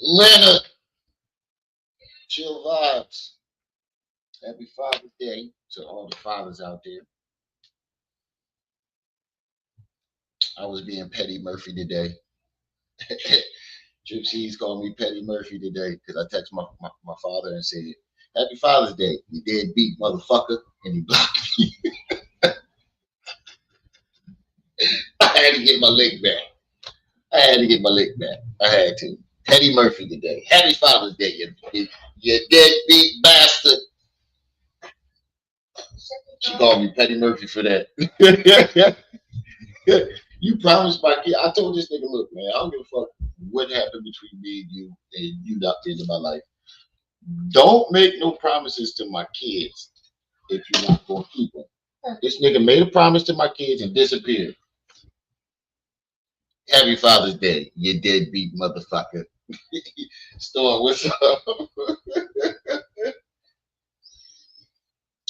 Leonard, chill vibes. Happy Father's Day to all the fathers out there. I was being Petty Murphy today. Gypsies called me Petty Murphy today because I texted my father and said, Happy Father's Day, you deadbeat motherfucker. And he blocked me. I had to get my lick back. I had to get my lick back. I had to. Petty Murphy today. Happy Father's Day, you deadbeat bastard. She called me Petty Murphy for that. You promised my kid. I told this nigga, look, man, I don't give a fuck what happened between me and you not into my life. Don't make no promises to my kids if you're not gonna keep them. This nigga made a promise to my kids and disappeared. Happy Father's Day, you deadbeat motherfucker. Storm, what's up?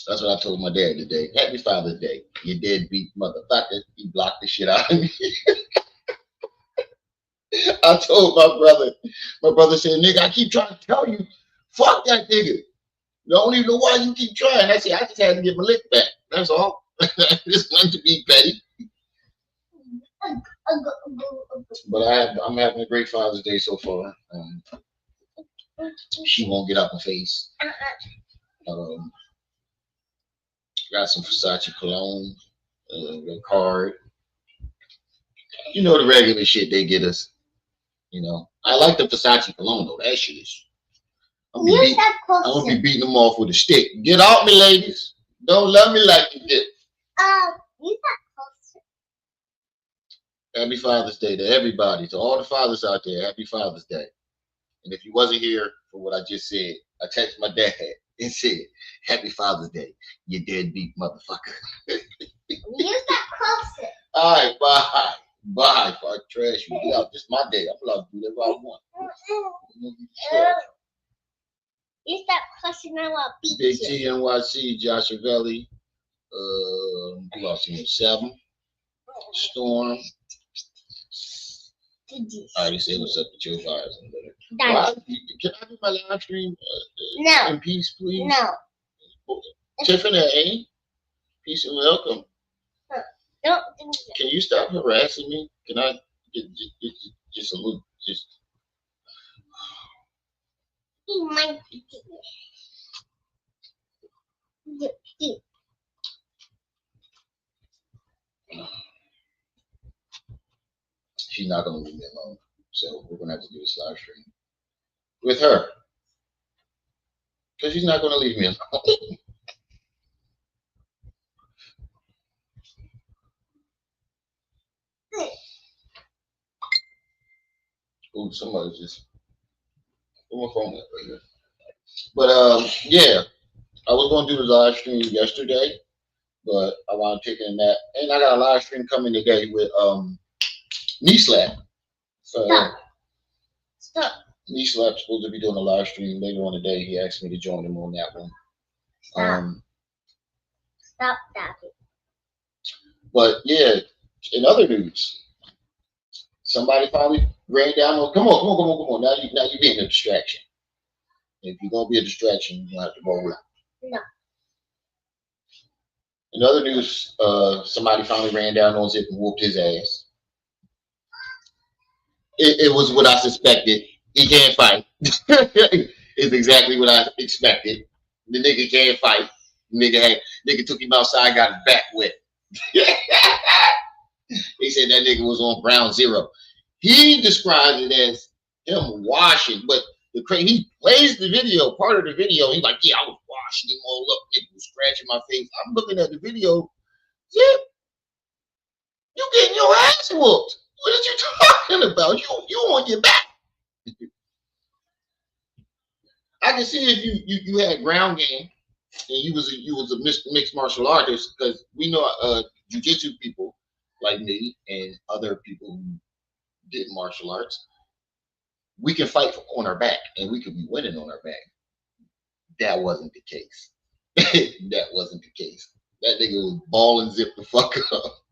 That's what I told my dad today. Happy Father's Day, you deadbeat motherfucker. He blocked the shit out of me. I told my brother said, nigga, I keep trying to tell you, fuck that nigga. I don't even know why you keep trying. I said, I just had to get my lick back. That's all. This one to be petty. But I'm having a great Father's Day so far. She won't get out my face. Got some Versace cologne, a card. You know the regular shit they get us. You know, I like the Versace cologne though. That shit is. I'm gonna be beating them off with a stick. Get off me, ladies. Don't love me like you did. Use that closer. Happy Father's Day to everybody, to all the fathers out there. Happy Father's Day. And if you wasn't here for what I just said, I texted my dad and said, Happy Father's Day, you deadbeat motherfucker. Use that closer. All right, bye. Bye. If I trash you, get out. This is my day. I'm allowed to do whatever I want. Use that closer now. I'll beat you. Big T, NYC, Josh Ravelli. Who else in here? 7. Storm. All right, you say what's up with your fires. Well, can I do my live stream no. in peace, please? No. Tiffany, eh? Peace and welcome. No. Can you stop harassing me? Can I get just a little, just... He might be. She's not going to leave me alone. So we're going to have to do this live stream with her. Because she's not going to leave me alone. Ooh, somebody just put my phone up right here. But yeah, I was going to do the live stream yesterday, but I wound up taking a nap. And I got a live stream coming today with Knee Slap. Stop. Knee Slap's supposed to be doing a live stream later on today. He asked me to join him on that one. Stop that. But yeah, in other news, somebody finally ran down on. Come on. Now you're being a distraction. If you're gonna be a distraction, you're gonna have to roll out. No. In other news, somebody finally ran down on Zip and whooped his ass. It was what I suspected. He can't fight. It's exactly what I expected. The nigga can't fight. Nigga took him outside, got his back wet. He said that nigga was on ground zero. He described it as him washing, but he plays the video, part of the video. He's like, yeah, I was washing him all up. Nigga was scratching my face. I'm looking at the video. Zip, you getting your ass whooped. What are you talking about? You on your back. I can see if you had ground game and you was a mixed martial artist, because we know jiu-jitsu people like me and other people who did martial arts, we can fight on our back and we could be winning on our back. That wasn't the case. That wasn't the case. That nigga was balling Zip the fuck up.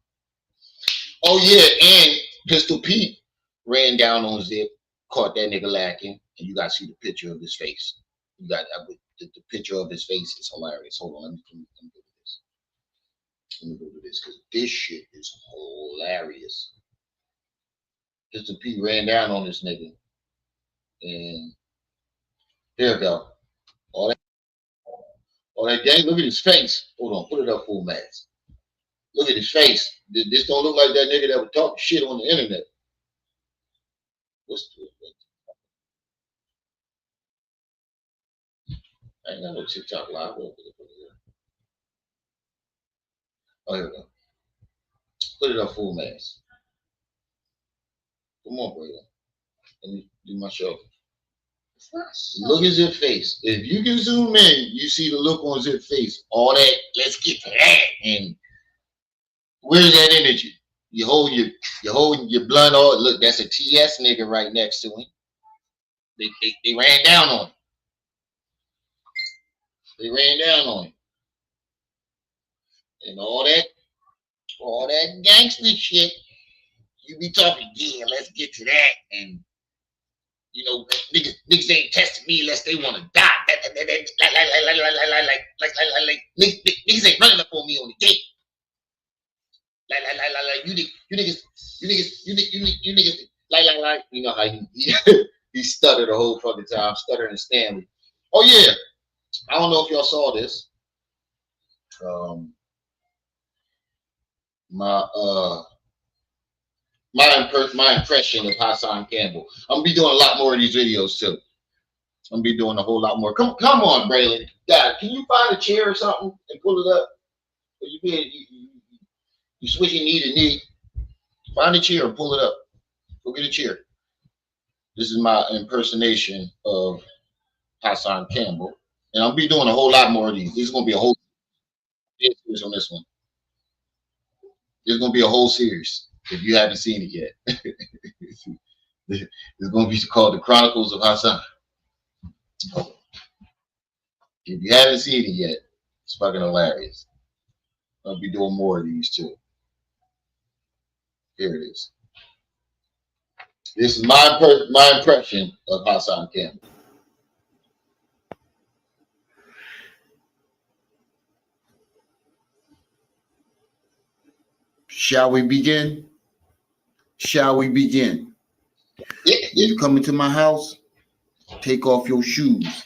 Oh yeah, and Pistol Pete ran down on Zip, caught that nigga lacking, and you got to see the picture of his face. You got the picture of his face is hilarious. Hold on, let me go to this. Let me go to this because this shit is hilarious. Mr. P ran down on this nigga, and there we go. All that gang. Look at his face. Hold on, put it up full max. Look at his face. This don't look like that nigga that would talk shit on the internet. What's the? I ain't got no TikTok live. Oh, here we go. Put it up full mass. Come on, brother. Let me do my show. Look at Zip's face. If you can zoom in, you see the look on Zip's face. All that. Let's get to that. And where's that energy? You holding your blunt. All look. That's a TS nigga right next to him. They ran down on him. They ran down on him. And all that gangster shit. You be talking, yeah, let's get to that. And you know, niggas ain't testing me unless they want to die. Niggas ain't running up on me on the gate. You niggas, you know how he stuttered the whole fucking time, stuttering Stanley. Oh yeah, I don't know if y'all saw this. My impression of Hassan Campbell. I'm gonna be doing a lot more of these videos too. I'm gonna be doing a whole lot more. Come on, Braylon. God, can you find a chair or something and pull it up? Or you switching knee to knee. Find a chair and pull it up. Go get a chair. This is my impersonation of Hassan Campbell, and I'll be doing a whole lot more of these. There's gonna be a whole series on this one. There's gonna be a whole series if you haven't seen it yet. It's gonna be called The Chronicles of Hassan. If you haven't seen it yet, it's fucking hilarious. I'll be doing more of these too. Here it is. This is my impression of Hassan Campbell. Shall we begin? Shall we begin? Yeah. You come into my house, take off your shoes,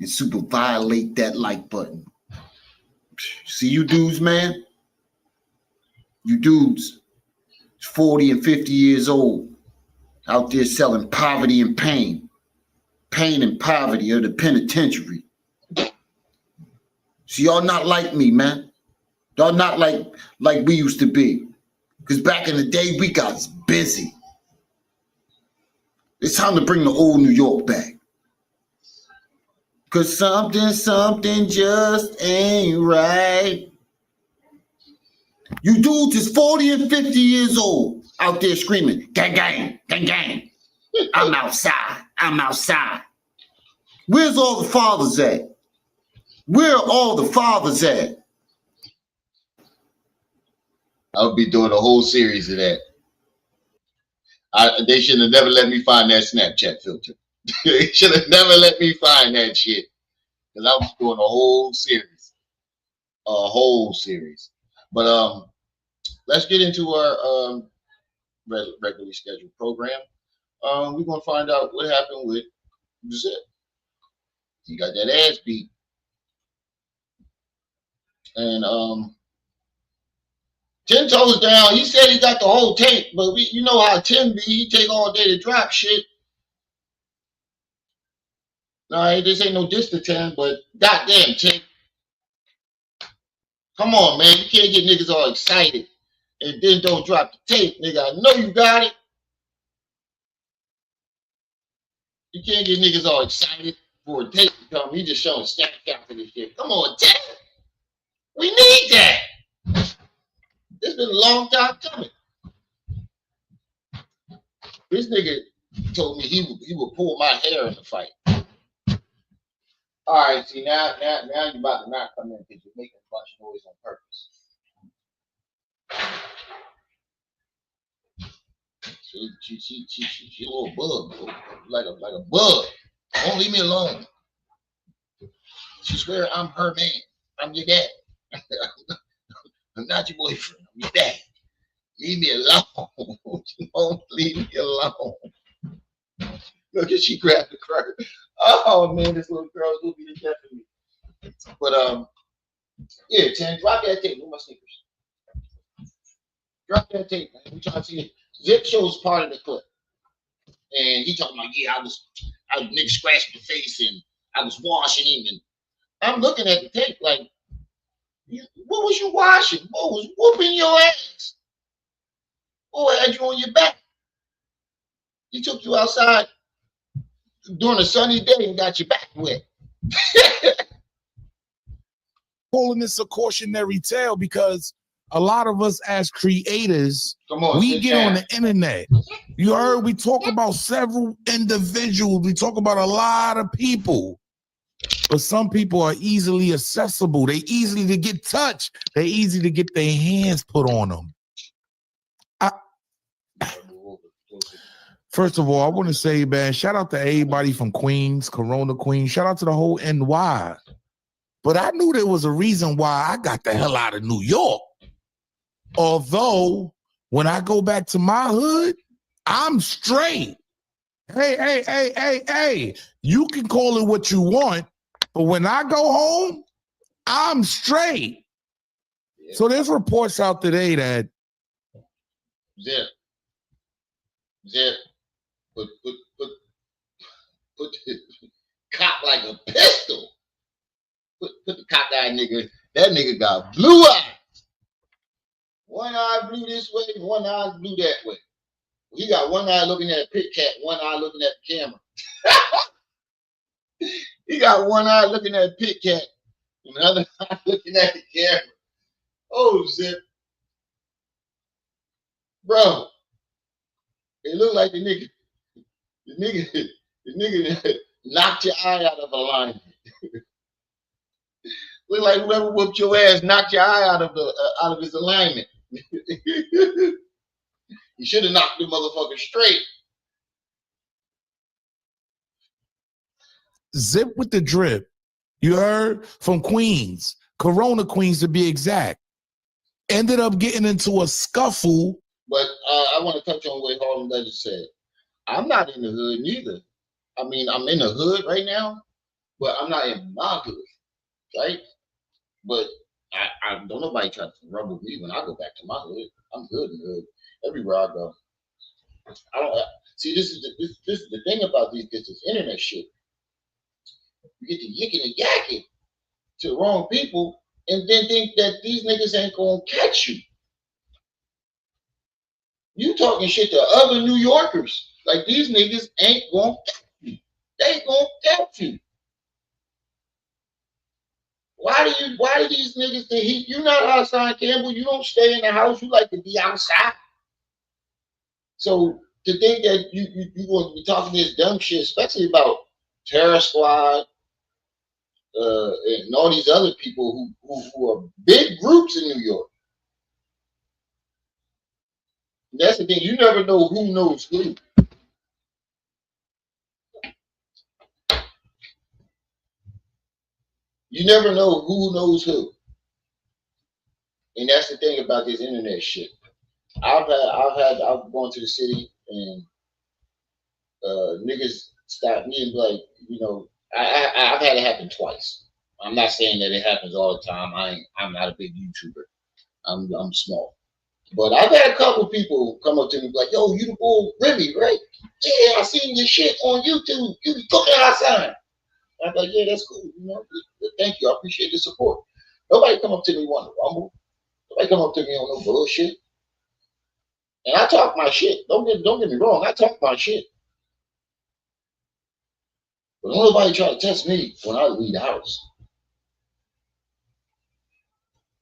and super violate that like button. See you dudes, man? You dudes, 40 and 50 years old, out there selling poverty and pain. Pain and poverty of the penitentiary. See, y'all not like me, man. Y'all not like we used to be. Because back in the day, we got busy. It's time to bring the old New York back. Because something just ain't right. You dudes is 40 and 50 years old out there screaming, gang, gang, gang, gang. I'm outside. I'm outside. Where's all the fathers at? Where are all the fathers at? I'll be doing a whole series of that. They should have never let me find that Snapchat filter. They should have never let me find that shit. Because I was doing a whole series. A whole series. But let's get into our regularly scheduled program. We're gonna find out what happened with Zip. He got that ass beat. And 10 toes down. He said he got the whole tape, but you know how Tim be. He take all day to drop shit. Nah, this ain't no diss to 10, but goddamn, Tim. Come on, man. You can't get niggas all excited and then don't drop the tape, nigga. I know you got it. You can't get niggas all excited for a tape to come. He just showing Snapchat for this shit. Come on, Tim. We need that. It's been a long time coming. This nigga told me he would pull my hair in the fight. All right, see now you're about to not come in because you're making a bunch of noise on purpose. She a little bug, like a bug. Don't leave me alone. She swear I'm her man. I'm your dad. I'm not your boyfriend. I'm your dad. Leave me alone. Don't leave me alone. Look at she grabbed the cracker. Oh man, this little girl's gonna be the death of me. But yeah, Tim, drop that tape. Where my sneakers? Drop that tape, man. We trying to see it. Zip shows part of the clip. And he talking about, yeah, I was nigga scratched my face and I was washing him, and I'm looking at the tape like, what was you washing? What was whooping your ass? Who had you on your back? He took you outside during a sunny day and got your back wet. Calling this a cautionary tale because a lot of us as creators, we get on the internet. You heard we talk about several individuals. We talk about a lot of people. But some people are easily accessible. They easily to get touched. They easy to get their hands put on them. First of all, I want to say, man, shout out to everybody from Queens, Corona Queens. Shout out to the whole NY. But I knew there was a reason why I got the hell out of New York. Although, when I go back to my hood, I'm straight. Hey. You can call it what you want, but when I go home, I'm straight. Yeah. So there's reports out today that Zip, put the cop like a pistol. Put the cockeyed nigga. That nigga got blue eyes. One eye blue this way, one eye blue that way. He got one eye looking at a pit cat, one eye looking at the camera. He got one eye looking at a pit cat, and the other eye looking at the camera. Oh, Zip. Bro, it looked like the nigga knocked your eye out of alignment. Look like whoever whooped your ass knocked your eye out of his alignment. You should have knocked the motherfucker straight. Zip with the drip. You heard? From Queens, Corona Queens to be exact. Ended up getting into a scuffle. But I want to touch on what Harlem Legend said. I'm not in the hood neither. I mean, I'm in the hood right now, but I'm not in my hood, right? But I don't nobody try to rumble me when I go back to my hood. I'm good in the hood everywhere I go. I don't see. This is the thing about this internet shit. You get to yicking and yakking to the wrong people, and then think that these niggas ain't gonna catch you. You talking shit to other New Yorkers like these niggas ain't gonna catch you. They gonna catch you. Why do these niggas think you're not Hassan Campbell? You don't stay in the house. You like to be outside. So to think that you going to be talking this dumb shit, especially about Terror Squad and all these other people who are big groups in New York. That's the thing. You never know who knows who. You never know who knows who. And that's the thing about this internet shit. I've gone to the city and niggas stop me and be like, you know, I've had it happen twice. I'm not saying that it happens all the time. I'm not a big YouTuber. I'm small. But I've had a couple people come up to me like, yo, you the bull Ribby, right? Yeah, I seen your shit on YouTube. You be cooking outside. I'm like, yeah, that's cool. You know, thank you. I appreciate the support. Nobody come up to me want to rumble. Nobody come up to me on no bullshit. And I talk my shit. Don't get me wrong. I talk my shit. But don't nobody try to test me when I leave the house.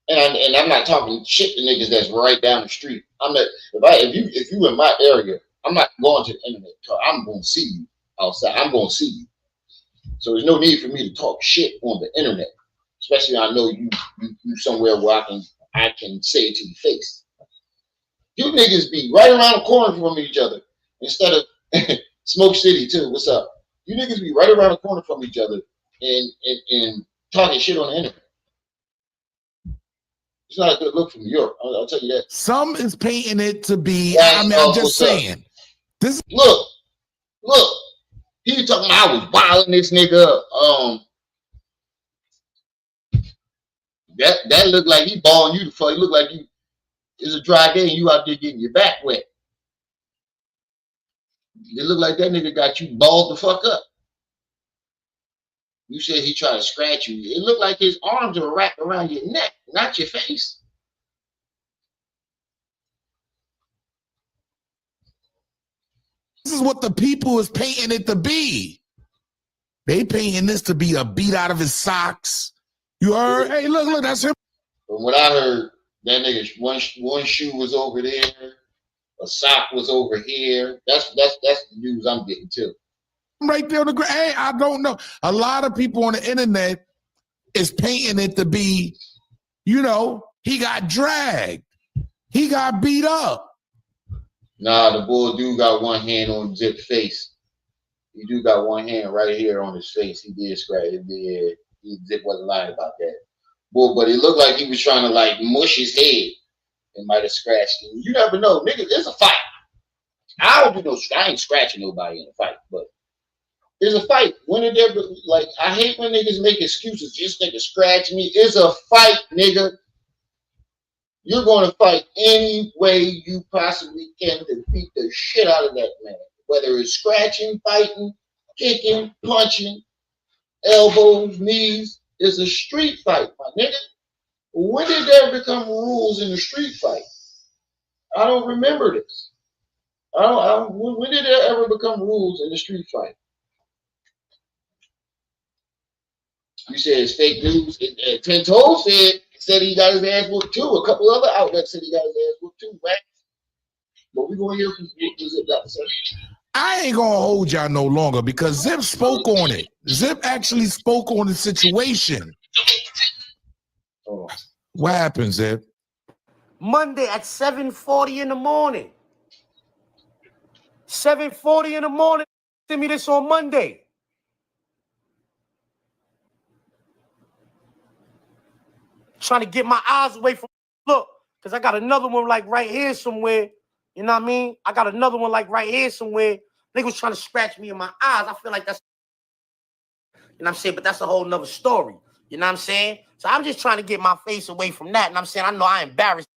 And I'm not talking shit to niggas that's right down the street. I'm not. If you in my area, I'm not going to the internet. I'm going to see you outside. I'm going to see you. So there's no need for me to talk shit on the internet, especially I know you somewhere where I can say it to your face. You niggas be right around the corner from each other. instead of Smoke City too. What's up? You niggas be right around the corner from each other and talking shit on the internet. It's not a good look from New York. I'll tell you that. Some is painting it to be. That's I mean, I'm just saying. This look. He was talking. I was wilding this nigga up. That looked like he balling you the fuck. It looked like you. It's a dry day and you out there getting your back wet. It looked like that nigga got you balled the fuck up. You said he tried to scratch you. It looked like his arms were wrapped around your neck, not your face. This is what the people is painting it to be. They painting this to be a beat out of his socks. You heard? Hey, look, that's him. From what I heard, that nigga one shoe was over there, a sock was over here. That's the news I'm getting too. Right there on the ground. Hey, I don't know. A lot of people on the internet is painting it to be, you know, he got dragged. He got beat up. Nah, the boy do got one hand on Zip's face. He do got one hand right here on his face. He did scratch it. Zip wasn't lying about that. Boy, but it looked like he was trying to like mush his head. It might have scratched him. You never know. Nigga, it's a fight. I ain't scratching nobody in a fight, but it's a fight. When did there be, like, I hate when niggas make excuses. Just nigga scratch me. It's a fight, nigga. You're going to fight any way you possibly can to beat the shit out of that man. Whether it's scratching, fighting, kicking, punching, elbows, knees. It's a street fight, my nigga. When did there become rules in the street fight? I don't remember this. When did there ever become rules in the street fight? You said it's fake news. Ten Toes said he got his ass whooped too. A couple other outlets said he got his ass whooped too, right? But we're going to hear from Zip got to say. I ain't going to hold y'all no longer because Zip spoke on it. Zip actually spoke on the situation. Oh. What happened, Zip? Monday at 7:40 in the morning. 7:40 in the morning. Send me this on Monday. Trying to get my eyes away from, look, because I got another one like right here somewhere. You know what I mean? I got another one like right here somewhere. Nigga was trying to scratch me in my eyes. I feel like that's, you know what I'm saying? But that's a whole nother story. You know what I'm saying? So I'm just trying to get my face away from that. And I'm saying, I know I embarrassed,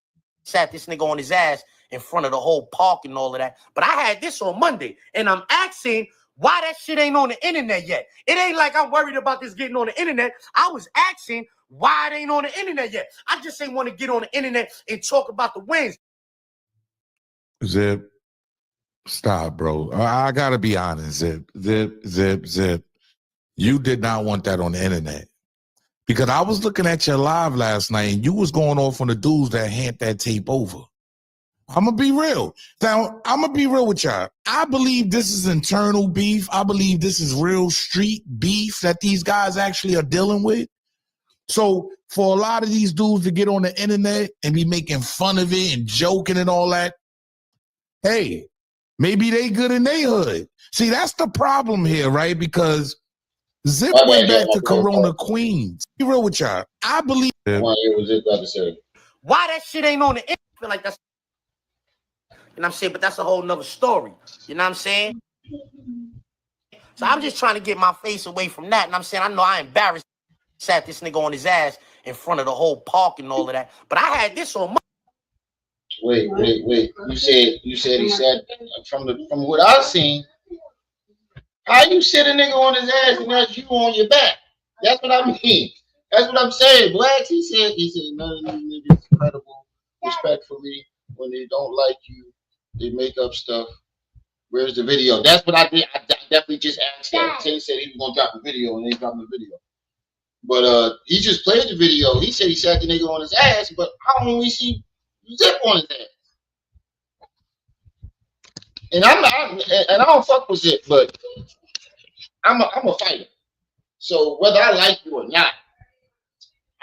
sat this nigga on his ass in front of the whole park and all of that. But I had this on Monday. And I'm asking why that shit ain't on the internet yet. It ain't like I'm worried about this getting on the internet. I was asking why it ain't on the internet yet. I just ain't want to get on the internet and talk about the wins. Zip, stop, bro. I gotta be honest, Zip. You did not want that on the internet. Because I was looking at your live last night and you was going off on the dudes that hand that tape over. I'm gonna be real. Now, I'm gonna be real with y'all. I believe this is internal beef. I believe this is real street beef that these guys actually are dealing with. So for a lot of these dudes to get on the internet and be making fun of it and joking and all that, hey, maybe they good in their hood. See, that's the problem here, right? Because Zip went back to Corona Queens. Be real with y'all. I believe. Why that shit ain't on the internet? I feel like that's, you know what I'm saying? But that's a whole nother story. You know what I'm saying? So I'm just trying to get my face away from that. And I'm saying, I know I embarrassed, sat this nigga on his ass in front of the whole park and all of that. But I had this on my. Wait. You said he said from what I've seen. How you sit a nigga on his ass and that's you on your back? That's what I mean. That's what I'm saying. Blacks, he said none of these niggas credible, respectfully. When they don't like you, they make up stuff. Where's the video? That's what I did. I definitely just asked that. Tay said he was gonna drop a video and they dropped the video. But he just played the video. He said he sat the nigga on his ass, but how long we see Zip on his ass? And I don't fuck with Zip, but I'm a fighter. So whether I like you or not,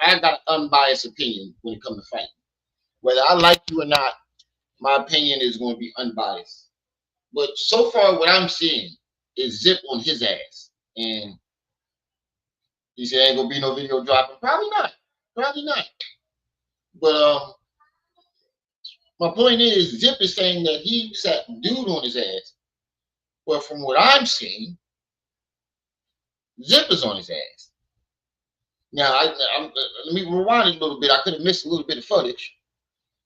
I got an unbiased opinion when it comes to fighting. Whether I like you or not, my opinion is going to be unbiased. But so far, what I'm seeing is Zip on his ass, and he said ain't gonna be no video dropping. Probably not. Probably not. But my point is, Zip is saying that he sat dude on his ass. But from what I'm seeing, Zip is on his ass. Now, let me rewind a little bit. I could have missed a little bit of footage.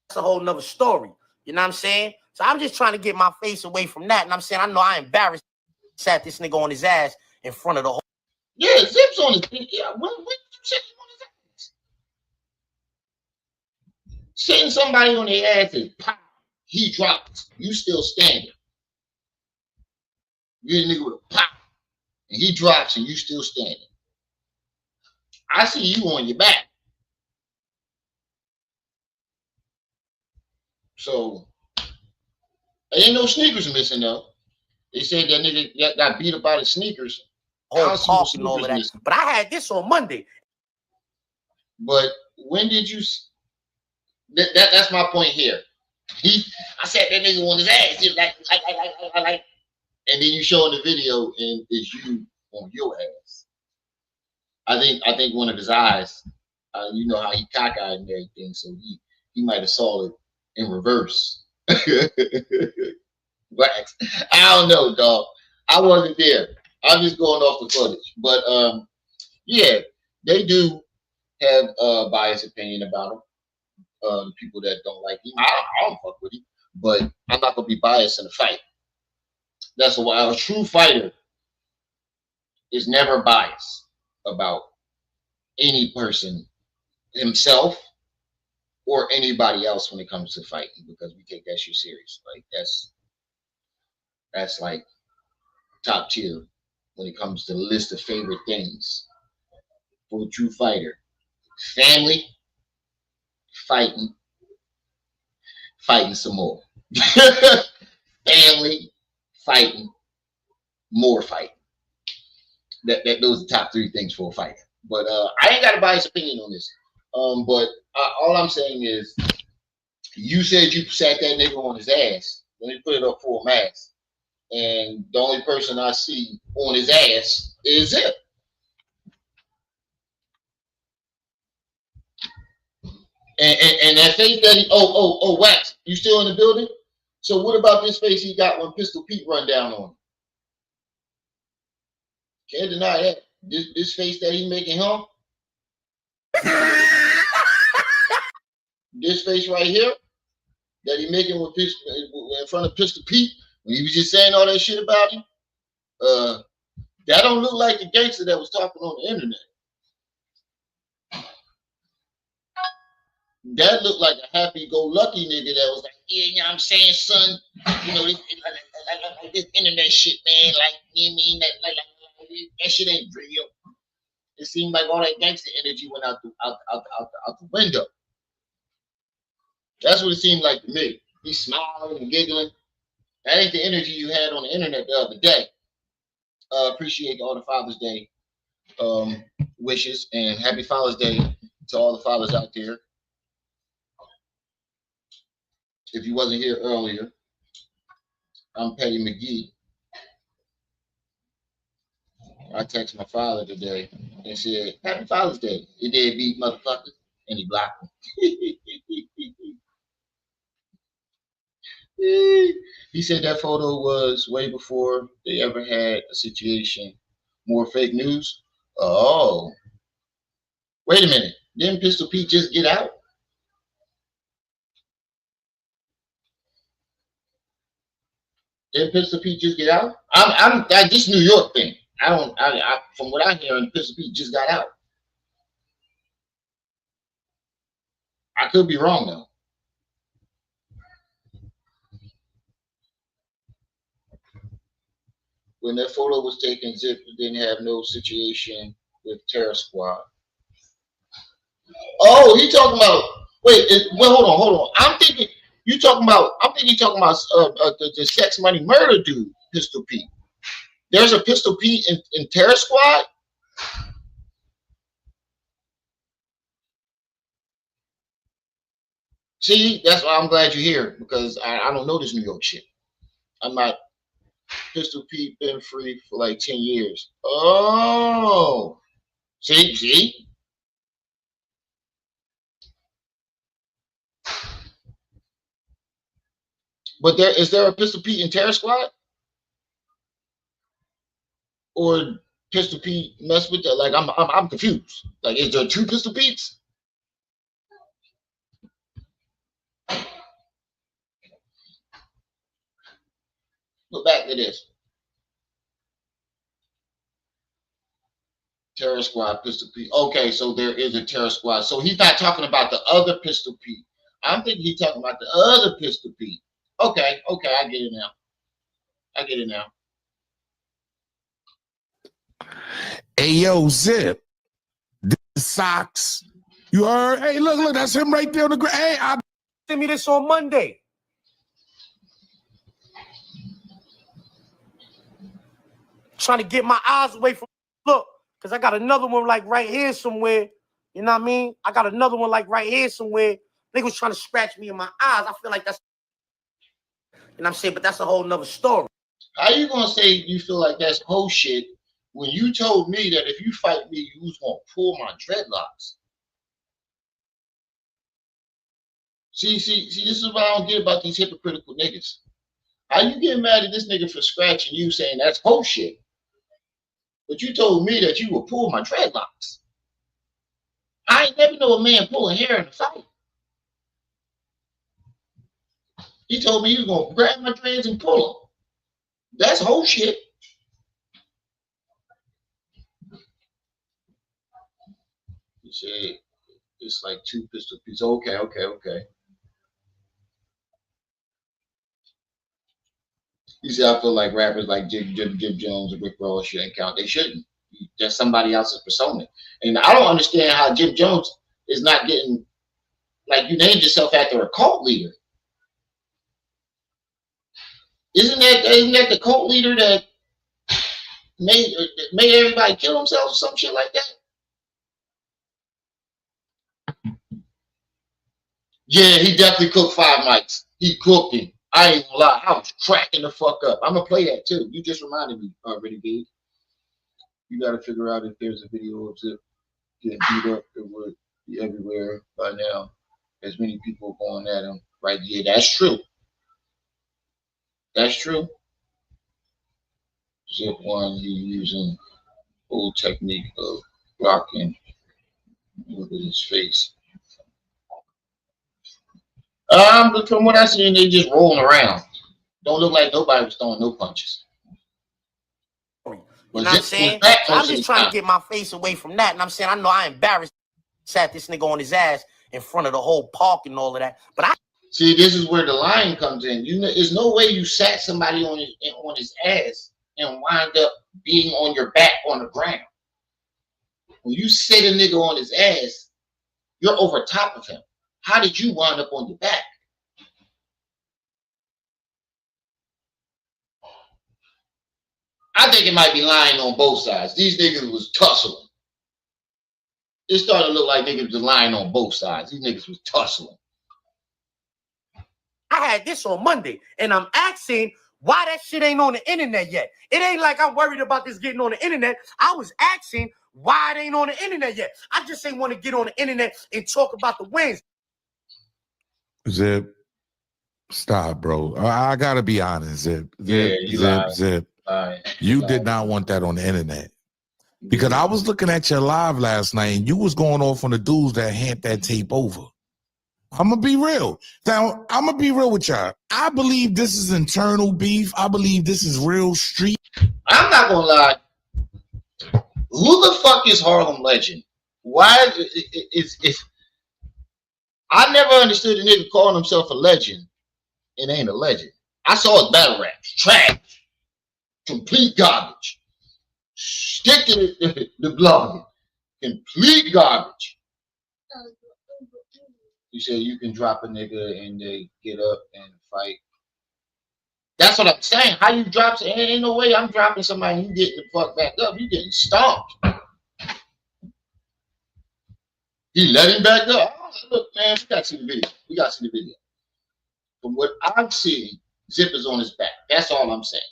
That's a whole nother story. You know what I'm saying? So I'm just trying to get my face away from that. And I'm saying, I know I embarrassed, sat this nigga on his ass in front of the whole. Yeah, Zip's on his ass. Yeah, when you said him on his ass? Sitting somebody on their ass and pop, he drops. You still standing. You a nigga with a pop, and he drops and you still standing. I see you on your back. So, there ain't no sneakers missing though. They said that nigga got beat up out of sneakers. Whole park and all of that. But I had this on Monday. But when did you? That's my point here. I said that nigga on his ass. He was like, and then you show in the video, and it's you on your ass. I think one of his eyes, you know how he cockeyed and everything, so he might have saw it in reverse. Wax. I don't know, dog. I wasn't there. I'm just going off the footage. But yeah, they do have a biased opinion about him. The people that don't like him, I don't fuck with him, but I'm not gonna be biased in a fight. That's why a true fighter is never biased about any person, himself or anybody else when it comes to fighting, because we take that shit serious. Like that's like top tier when it comes to the list of favorite things for a true fighter. Family, fighting some more. Family, fighting, more fighting. Those are the top three things for a fighter. But I ain't got a biased opinion on this. But all I'm saying is, you said you sat that nigga on his ass. Let me put it up full mass. And the only person I see on his ass is Zip. And that face that he, Wax, you still in the building? So what about this face he got when Pistol Pete run down on him? Can't deny that. This face that he making, huh? This face right here that he making with in front of Pistol Pete when he was just saying all that shit about him. That don't look like the gangster that was talking on the internet. That looked like a happy-go-lucky nigga that was like, yeah, you know what I'm saying, son? You know, this internet shit, man. Like, you know what I mean? That shit ain't real. It seemed like all that gangster energy went out the window. That's what it seemed like to me. He's smiling and giggling. That ain't the energy you had on the internet the other day. Appreciate all the Father's Day wishes, and happy Father's Day to all the fathers out there. If you wasn't here earlier, I'm Petty McGee. I texted my father today and said, happy Father's Day. He did beat motherfucker, and he blocked me. He said that photo was way before they ever had a situation. More fake news? Oh. Wait a minute. Didn't Pistol Pete just get out? Didn't Pistol Pete just get out? I'm this New York thing. From what I hear, Pistol Pete just got out. I could be wrong though. When that photo was taken, Zip didn't have no situation with Terror Squad. Oh, he talking about. Wait, hold on. I'm thinking you're talking about the sex money murder dude, Pistol Pete. There's a Pistol Pete in Terror Squad. See, that's why I'm glad you're here, because I don't know this New York shit. I'm not Pistol Pete been free for like 10 years. Oh, see. But is there a Pistol Pete in Terror Squad? Or Pistol Pete mess with that? Like I'm confused. Like, is there 2 Pistol Petes? Look back to this. Terror Squad, Pistol Pete. Okay, so there is a Terror Squad. So he's not talking about the other Pistol Pete. I'm thinking he's talking about the other Pistol Pete. Okay, I get it now. Hey, yo, Zip. The socks. You heard? Hey, look, that's him right there on the ground. Hey, Send me this on Monday. Trying to get my eyes away from look, because I got another one like right here somewhere. You know what I mean? I got another one like right here somewhere. Niggas trying to scratch me in my eyes. I feel like that's, and I'm saying, but that's a whole nother story. How you gonna say you feel like that's whole shit when you told me that if you fight me, you was gonna pull my dreadlocks? See, this is what I don't get about these hypocritical niggas. How you getting mad at this nigga for scratching you, saying that's whole shit? But you told me that you would pull my dreadlocks. I ain't never know a man pulling hair in a fight. He told me he was gonna grab my dreads and pull them. That's whole shit. He said it's like 2 Pistol Petes. Okay. He said I feel like rappers like Jim Jones and Rick Ross shouldn't count. They shouldn't. That's somebody else's persona. And I don't understand how Jim Jones is not getting, like, you named yourself after a cult leader. Isn't that the cult leader that made everybody kill themselves or some shit like that? Yeah, he definitely cooked 5 mics. He cooked him. I ain't gonna lie. I was cracking the fuck up. I'm gonna play that too. You just reminded me already, dude. You gotta figure out if there's a video of Zip getting beat up. It would be everywhere by now. As many people going at him. Right? Yeah, that's true. That's true. Zip one, he using old technique of blocking. Look at his face. But from what I seen, they just rolling around. Don't look like nobody was throwing no punches. You know what I'm saying? So I'm just trying to get my face away from that. And I'm saying, I know I embarrassed, sat this nigga on his ass in front of the whole park and all of that. But I see, this is where the line comes in. You know, there's no way you sat somebody on his ass and wind up being on your back on the ground. When you sit a nigga on his ass, you're over top of him. How did you wind up on your back? I think it might be lying on both sides. These niggas was tussling. It started to look like niggas was lying on both sides. These niggas was tussling. I had this on Monday, and I'm asking why that shit ain't on the internet yet. It ain't like I'm worried about this getting on the internet. I was asking why it ain't on the internet yet. I just ain't want to get on the internet and talk about the wins. Zip, stop, bro. I gotta be honest, Zip. Zip. You did not want that on the internet. Because I was looking at your live last night and you was going off on the dudes that hand that tape over. I'm gonna be real. Now, I'm gonna be real with y'all. I believe this is internal beef. I believe this is real street. I'm not gonna lie. Who the fuck is Harlem Legend? Why is I never understood a nigga calling himself a legend. It ain't a legend. I saw his battle raps. Trash. Complete garbage. Stick to the blogging. Complete garbage. You say you can drop a nigga and they get up and fight. That's what I'm saying. How you drop? Ain't no way I'm dropping somebody and you getting the fuck back up. You getting stomped. He let him back up. Look, man, we gotta see the video. From what I'm seeing, Zip is on his back. That's all I'm saying.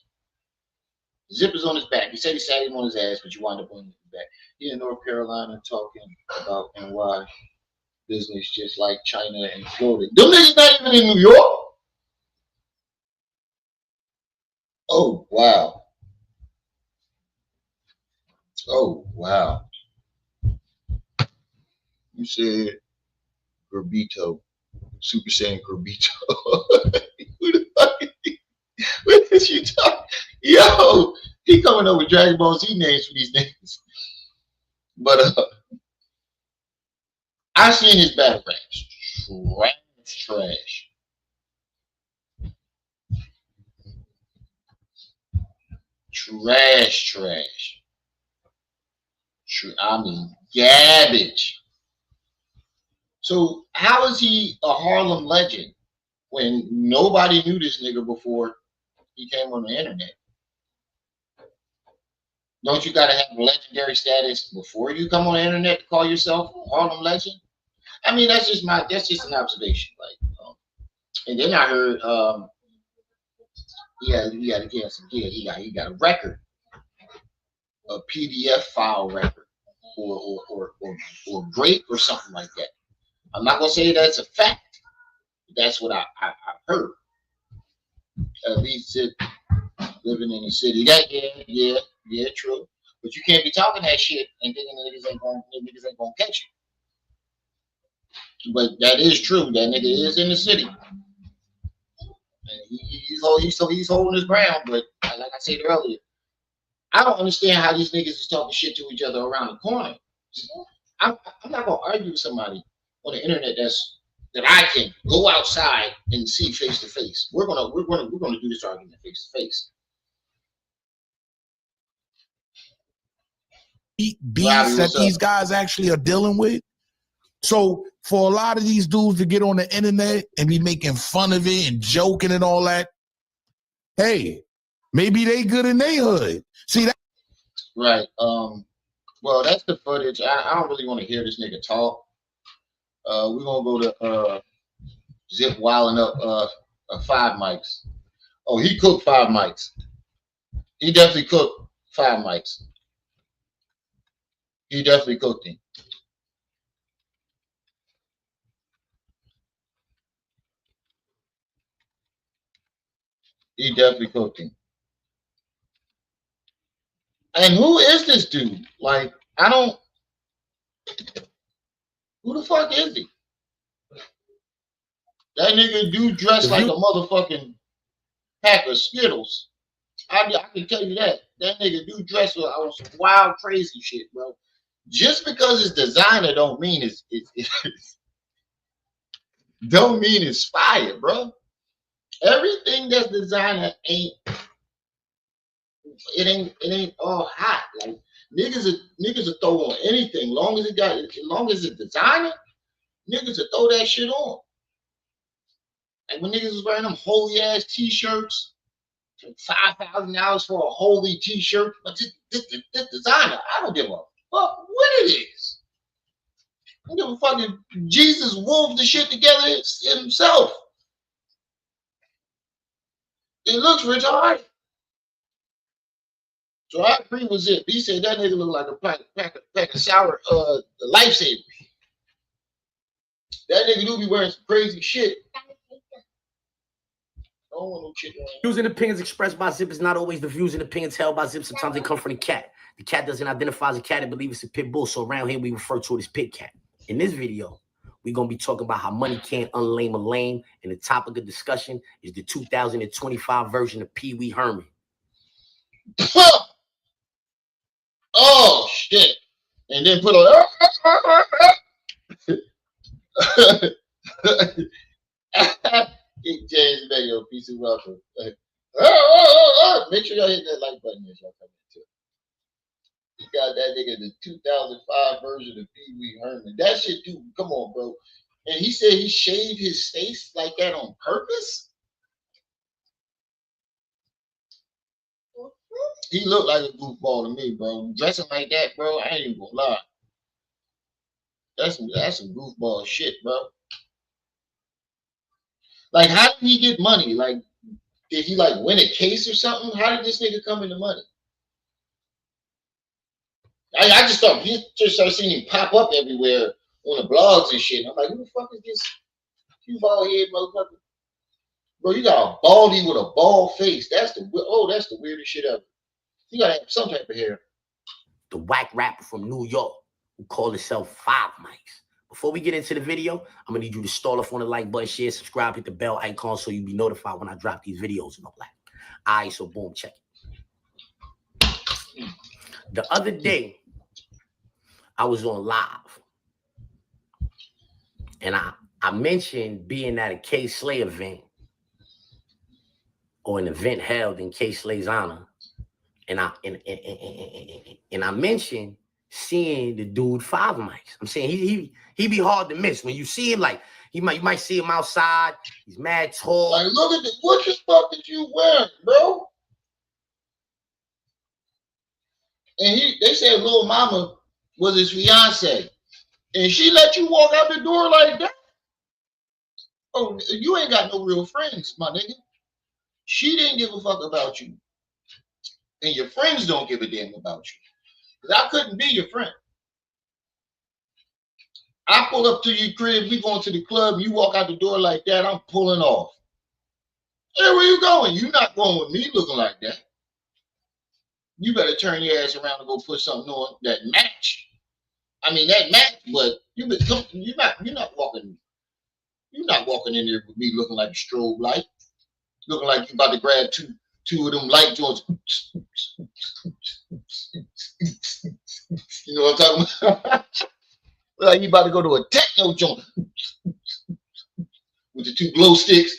Zippers on his back. He said he sat him on his ass, but you wound up on his back. He in North Carolina talking about NY business, just like China and Florida. Them niggas not even in New York. Oh wow. Oh wow. You said Garbito. Super Saiyan Garbito. Who the fuck is he? What is you talking? Yo, he coming up with Dragon Ball Z names for these niggas. But I seen his battle raps. Trash. Trash. I mean, garbage. So how is he a Harlem legend when nobody knew this nigga before he came on the internet? Don't you gotta have legendary status before you come on the internet to call yourself a Harlem legend? I mean, that's just an observation. Like, and then I heard, he got a record, a PDF file record, or great or something like that. I'm not gonna say that's a fact. That's what I heard. At least living in the city. That yeah, true. But you can't be talking that shit and thinking niggas ain't gonna catch you. But that is true. That nigga is in the city. And he's holding his ground. But like I said earlier, I don't understand how these niggas is talking shit to each other around the corner. I'm not gonna argue with somebody on the internet that I can go outside and see face to face. We're gonna do this argument face to face. Beats that these guys actually are dealing with. So for a lot of these dudes to get on the internet and be making fun of it and joking and all that, hey, maybe they good in their hood. See that? Right. Well, that's the footage. I don't really want to hear this nigga talk. We're gonna go to Zip wilding up 5 mics. Oh, he cooked 5 mics. He definitely cooked 5 mics. He definitely cooked him. He definitely cooked him. And who is this dude? Like, who the fuck is he? That nigga do dress like a motherfucking pack of Skittles. I can tell you that. That nigga do dress on some wild, crazy shit, bro. Just because it's designer don't mean it's don't mean it's fire, bro. Everything that's designer ain't all hot. Like niggas will throw on anything, long as it's designer, niggas will throw that shit on. Like when niggas was wearing them holy ass t-shirts, $5,000 for a holy t-shirt, but this designer, I don't give a fuck what it is. I don't give a fuck if Jesus wove the shit together himself. It looks retarded. So I agree with Zip. He said that nigga look like a pack of sour lifesavers. That nigga do be wearing some crazy shit. I don't want no shit. Views and opinions expressed by Zip is not always the views and opinions held by Zip. Sometimes they come from the cat. The cat doesn't identify as a cat and believe it's a pit bull. So around here we refer to it as pit cat. In this video, we're gonna be talking about how money can't unlame a lame, and the topic of discussion is the 2025 version of Pee Wee Herman. Oh shit! And then put on. James Mayo, peace and welcome. Make sure y'all hit that like button as y'all come into it. You got that nigga the 2005 version of Pee Wee Herman. That shit, dude. Come on, bro. And he said he shaved his face like that on purpose. He looked like a goofball to me, bro. Dressing like that, bro, I ain't even gonna lie. That's some goofball shit, bro. Like, how did he get money? Like, did he like win a case or something? How did this nigga come into money? I just thought you just started seeing him pop up everywhere on the blogs and shit. I'm like, who the fuck is this cue ball head motherfucker? Bro, you got a baldy with a bald face. That's the weirdest shit ever. You gotta have some type of hair. The whack rapper from New York who called himself 5 Mics. Before we get into the video, I'm gonna need you to start off on the like button, share, subscribe, hit the bell icon so you'll be notified when I drop these videos and all that. All right, so boom, check it. The other day, I was on live, and I mentioned being at a K Slay event or an event held in K Slay's honor, and I mentioned seeing the dude 5 Mics. I'm saying he be hard to miss when you see him. Like you might see him outside. He's mad tall. Like, look at this. What the fuck did you wear, bro? And they said Lil Mama was his fiance, and she let you walk out the door like that. Oh, you ain't got no real friends, my nigga. She didn't give a fuck about you, and your friends don't give a damn about you. Because I couldn't be your friend. I pull up to your crib, we going to the club, you walk out the door like that, I'm pulling off. Hey, where you going? You not going with me looking like that. You better turn your ass around and go put something on that match. I mean that match, but you're not walking in there with me looking like a strobe light, looking like you about to grab two of them light joints. You know what I'm talking about? Like you about to go to a techno joint with the 2 glow sticks.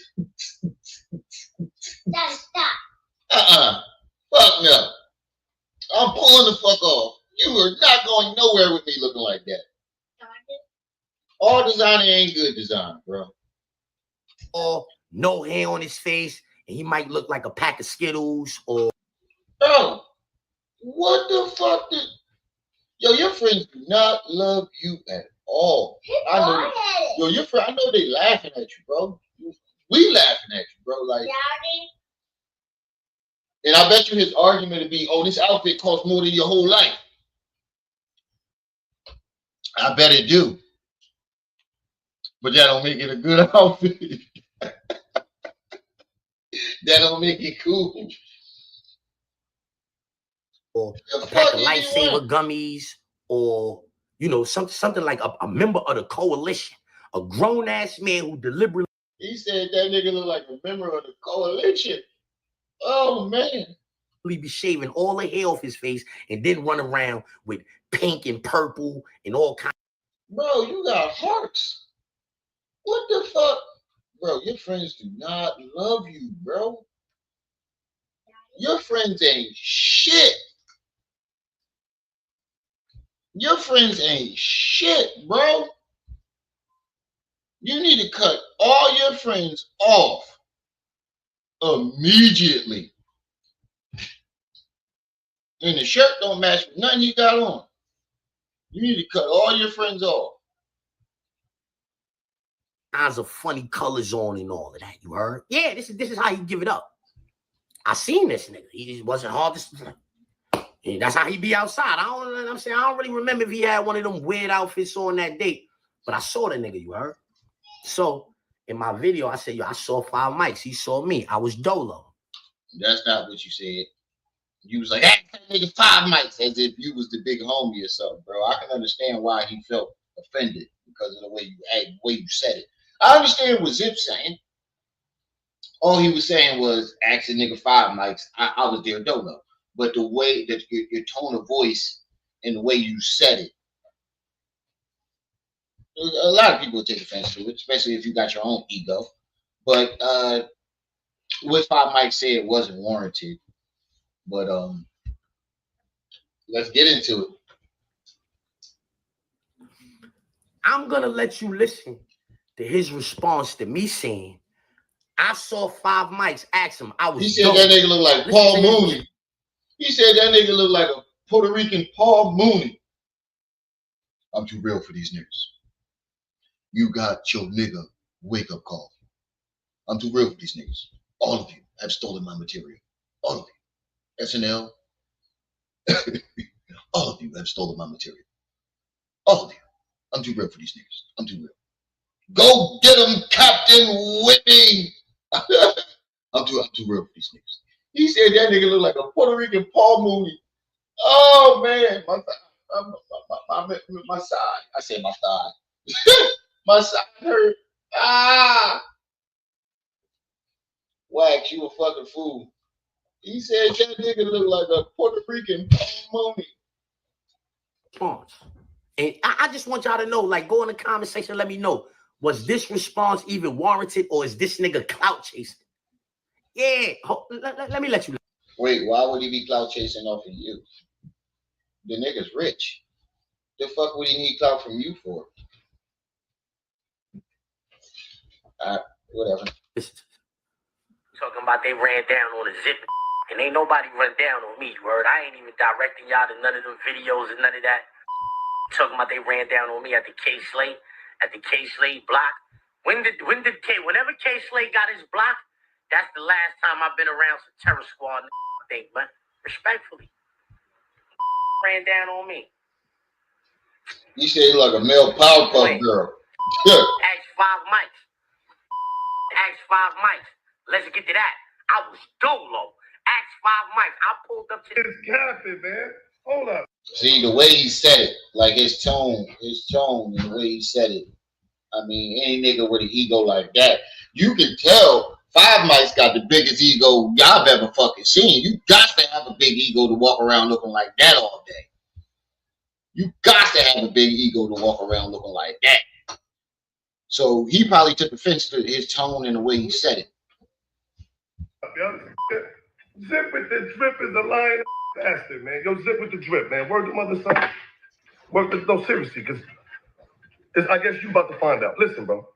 Stop. Fuck no. I'm pulling the fuck off. You are not going nowhere with me looking like that. All designer ain't good design, bro. Or no hair on his face, and he might look like a pack of Skittles. Or bro, what the fuck did your friends do not love you at all. I know your friend, I know they laughing at you, bro. We laughing at you, bro. Like, and I bet you his argument would be, oh, this outfit costs more than your whole life. I bet it do. But that don't make it a good outfit. That don't make it cool. Or a pack of lifesaver gummies, or something like a member of the coalition, a grown-ass man who deliberately. He said that nigga look like a member of the coalition. Oh man. Be shaving all the hair off his face and then run around with pink and purple and all kinds. Bro, you got hearts. What the fuck? Bro, your friends do not love you, bro. Your friends ain't shit. Your friends ain't shit, bro. You need to cut all your friends off immediately. And the shirt don't match with nothing you got on. You need to cut all your friends off. Kinds of funny colors on and all of that. You heard? Yeah, this is how you give it up. I seen this nigga. He just wasn't hard to. That's how he be outside. I don't really remember if he had one of them weird outfits on that date, but I saw the nigga. You heard? So in my video, I said, yo, I saw 5 Mics. He saw me. I was Dolo. That's not what you said. You was like, hey, that nigga 5 Mics, as if you was the big homie or something, bro. I can understand why he felt offended because of the way you said it. I understand what Zip's saying. All he was saying was, ask a nigga 5 Mics. I was there, Dolo. But the way that your tone of voice and the way you said it, a lot of people take offense to it, especially if you got your own ego. But what 5 Mics said wasn't warranted. But let's get into it. I'm gonna let you listen to his response to me saying, I saw 5 Mics. Ask him. He said that nigga look like Paul Mooney. He said that nigga look like a Puerto Rican Paul Mooney. I'm too real for these niggas. You got your nigga wake-up call. I'm too real for these niggas. All of you have stolen my material. All of you. SNL. All of you have stolen my material. All of you. I'm too real for these niggas. I'm too real. Go get them, Captain Whitney. I'm too real for these niggas. He said that nigga look like a Puerto Rican Paul Mooney. Oh man, my side. I said my thigh. My side hurt. Ah, Wax, you a fucking fool. He said that nigga look like a Puerto Rican Paul Mooney. Response. And I just want y'all to know, like, go in the comment section, let me know. Was this response even warranted, or is this nigga clout chasing? Yeah, let me let you know. Wait, why would he be clout chasing off of you? The nigga's rich. The fuck would he need clout from you for? Whatever. Talking about they ran down on a zip, and ain't nobody run down on me, word. I ain't even directing y'all to none of them videos and none of that. Talking about they ran down on me at the K-Slate block. Whenever K-Slate got his block, that's the last time I've been around some terror squad thing, but respectfully, ran down on me. You say you like a male Powerpuff Girl. Ask 5 mics. Let's get to that. I was dolo. Ask 5 mics. I pulled up to It's capping, man. Hold up. See, the way he said it, like his tone, and the way he said it. I mean, any nigga with an ego like that, you can tell 5 Mike's got the biggest ego y'all ever fucking seen. You got to have a big ego to walk around looking like that all day. You got to have a big ego to walk around looking like that. So he probably took offense to his tone and the way he said it. Zip with the drip is a lying bastard, man. Yo, zip with the drip, man. Word to mother son. No, seriously, because I guess you about to find out. Listen, bro.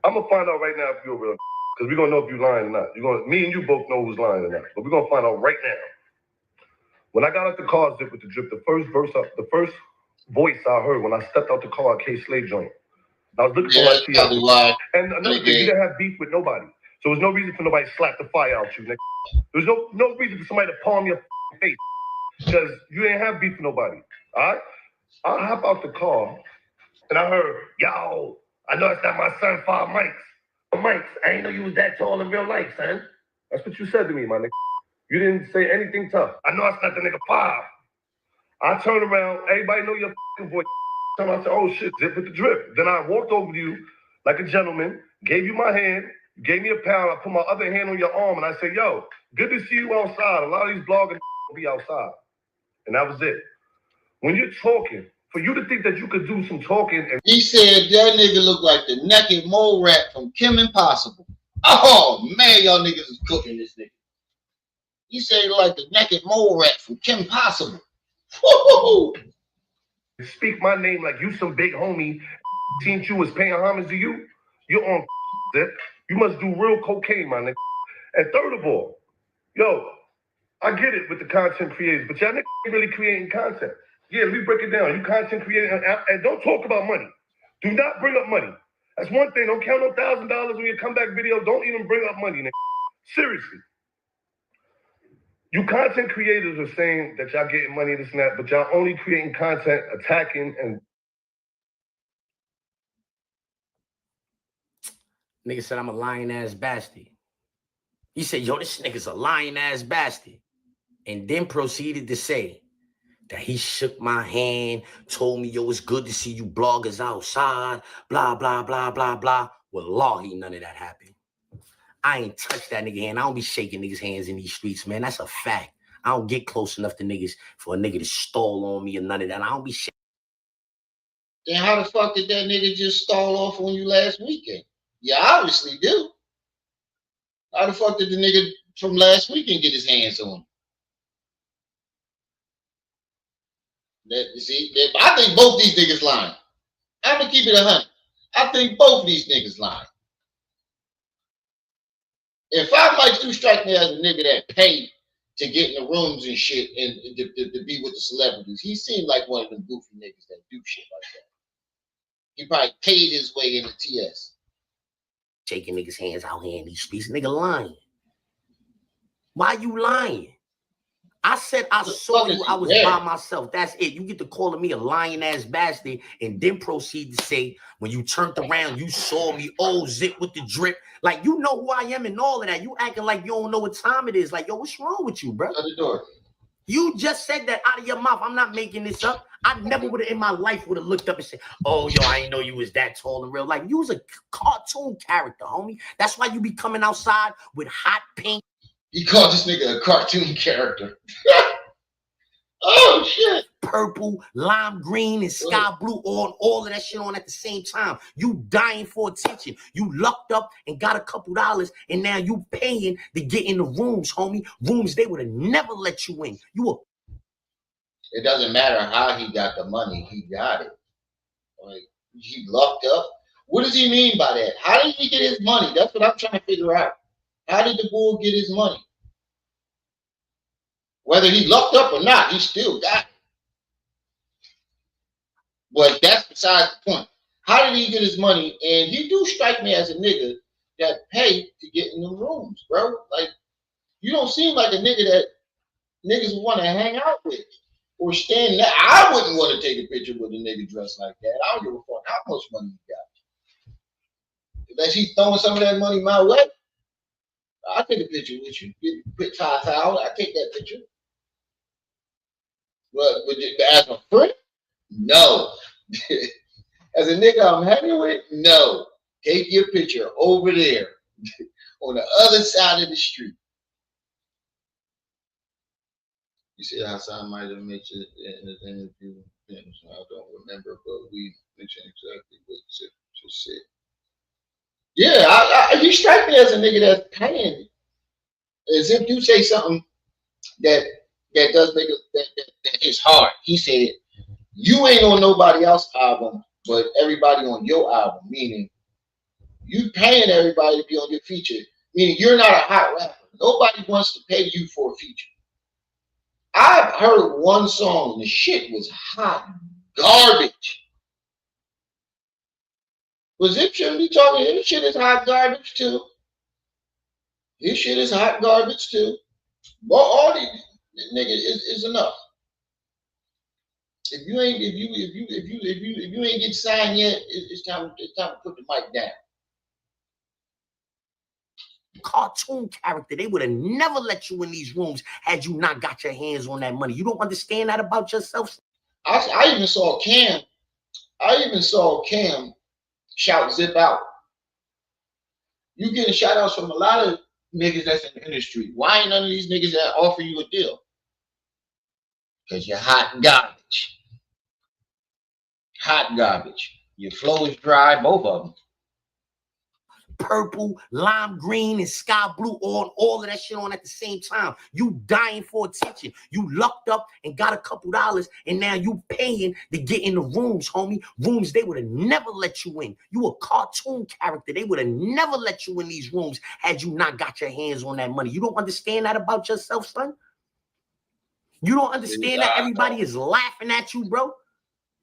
I'm gonna find out right now if you're real, because we're gonna know if you're lying or not. Me and you both know who's lying or not, but we're gonna find out right now. When I got out the car, zip with the drip, the first voice I heard when I stepped out the car at K-Slate joint, I was looking for my TS. And another thing, you didn't have beef with nobody. So there's no reason for nobody to slap the fire out you, nigga. There's no reason for somebody to palm your face, because you didn't have beef with nobody, all right? I hop out the car, and I heard, yo, I know it's not my son, 5 Mics. Mics, I ain't know you was that tall in real life, son. That's what you said to me, my nigga. You didn't say anything tough. I know it's not the nigga 5. I turned around, everybody know your voice. I said, oh shit, zip with the drip. Then I walked over to you like a gentleman, gave you my hand, you gave me a pound, I put my other hand on your arm, and I said, yo, good to see you outside. A lot of these bloggers will be outside. And that was it. When you're talking, for you to think that you could do some talking and he said that nigga looked like the naked mole rat from Kim Impossible. Oh man, y'all niggas is cooking this nigga. He said he like the naked mole rat from Kim Possible. Woo-hoo-hoo. Speak my name like you some big homie. Seen you was paying homage to you. You're on zip. You must do real cocaine, my nigga. And third of all, yo, I get it with the content creators, but y'all niggas ain't really creating content. Yeah, let me break it down. You content creating, and don't talk about money. Do not bring up money. That's one thing. Don't count no $1,000 on your comeback video. Don't even bring up money, nigga. Seriously. You content creators are saying that y'all getting money, this and that, but y'all only creating content, attacking, and nigga said I'm a lying ass bastard. He said, yo, this nigga's a lying ass bastard. And then proceeded to say that he shook my hand, told me, yo, it's good to see you bloggers outside, blah, blah, blah, blah, blah. Wallahi, none of that happened. I ain't touched that nigga hand. I don't be shaking niggas' hands in these streets, man. That's a fact. I don't get close enough to niggas for a nigga to stall on me or none of that. I don't be shaking. Then how the fuck did that nigga just stall off on you last weekend? You obviously do. How the fuck did the nigga from last weekend get his hands on him? I think both these niggas lying. I'm gonna keep it 100. I think both of these niggas lying. If 5 Mics do strike me as a nigga that paid to get in the rooms and shit and to be with the celebrities, he seemed like one of them goofy niggas that do shit like that. He probably paid his way into TS. Shaking niggas' hands out here in these streets. Nigga lying. Why you lying? I said I saw you. I was by myself. That's it. You get to calling me a lying ass bastard and then proceed to say when you turned around, you saw me. Oh, zip with the drip. Like, you know who I am and all of that. You acting like you don't know what time it is. Like, yo, what's wrong with you, bro? Shut the door. You just said that out of your mouth. I'm not making this up. I never would have in my life would have looked up and said, oh, yo, I didn't know you was that tall in real life. You was a cartoon character, homie. That's why you be coming outside with hot pink. He called this nigga a cartoon character. Oh, shit. Purple, lime green, and sky blue, all of that shit on at the same time. You dying for attention. You lucked up and got a couple dollars, and now you paying to get in the rooms, homie. Rooms they would have never let you in. It doesn't matter how he got the money. He got it. Like, he lucked up. What does he mean by that? How did he get his money? That's what I'm trying to figure out. How did the bull get his money? Whether he lucked up or not, he still got it. But that's besides the point. How did he get his money? And you do strike me as a nigga that paid to get in the rooms, bro. Like, you don't seem like a nigga that niggas want to hang out with or stand there. I wouldn't want to take a picture with a nigga dressed like that. I don't give a fuck how much money he got. Unless he's throwing some of that money my way, I'll take a picture with you. Get $5,000, I'll take that picture. But as a friend, no. As a nigga I'm hanging with, no. Take your picture over there on the other side of the street. You said Hassan might have mentioned in his interview. I don't remember, but we mentioned exactly what you just said. Yeah, you strike me as a nigga that's paying. As if you say something that does make it that is hard. He said, you ain't on nobody else's album, but everybody on your album, meaning you paying everybody to be on your feature, meaning you're not a hot rapper. Nobody wants to pay you for a feature. I've heard one song and the shit was hot garbage. But Zip shouldn't be talking. His shit is hot garbage too. His shit is hot garbage too. Well, all these niggas is enough. If you ain't get signed yet, it's time to put the mic down. Cartoon character. They would have never let you in these rooms had you not got your hands on that money. You don't understand that about yourself? I even saw Cam. Shout Zip out. You getting shout outs from a lot of niggas that's in the industry. Why ain't none of these niggas that offer you a deal? Because you're hot garbage. Hot garbage. Your flow is dry, both of them. Purple, lime green, and sky blue, all of that shit on at the same time. You dying for attention. You lucked up and got a couple dollars, and now you paying to get in the rooms, homie. Rooms they would have never let you in. You a cartoon character. They would have never let you in these rooms had you not got your hands on that money. You don't understand that about yourself, son? You don't understand that everybody is laughing at you, bro?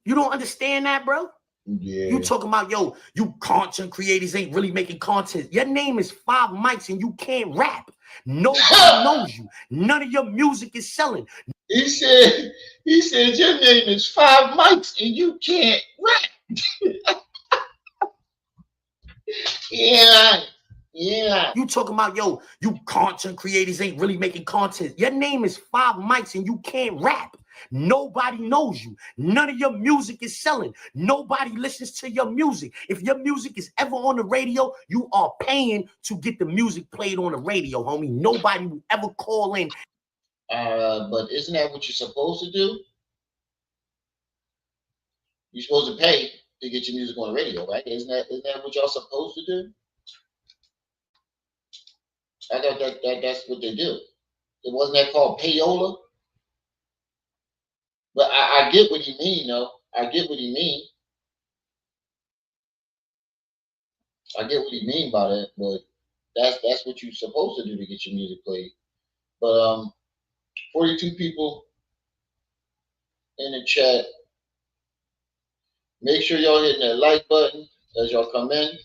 You don't understand that, bro? Yeah. You talking about, yo, you content creators ain't really making content. Your name is 5 mics and you can't rap. Nobody knows you. None of your music is selling. He said your name is 5 mics and you can't rap. Yeah. You talking about, yo, you content creators ain't really making content. Your name is 5 mics and you can't rap. Nobody knows you. None of your music is selling. Nobody listens to your music. If your music is ever on the radio, you are paying to get the music played on the radio, homie. Nobody will ever call in. But isn't that what you're supposed to do? You're supposed to pay to get your music on the radio, right? Isn't that what y'all supposed to do? I thought that's what they do. It wasn't that called payola? But I get what he mean, though. I get what he mean. I get what he mean by that, but that's what you're supposed to do to get your music played. But 42 people in the chat. Make sure y'all hitting that like button as y'all come in.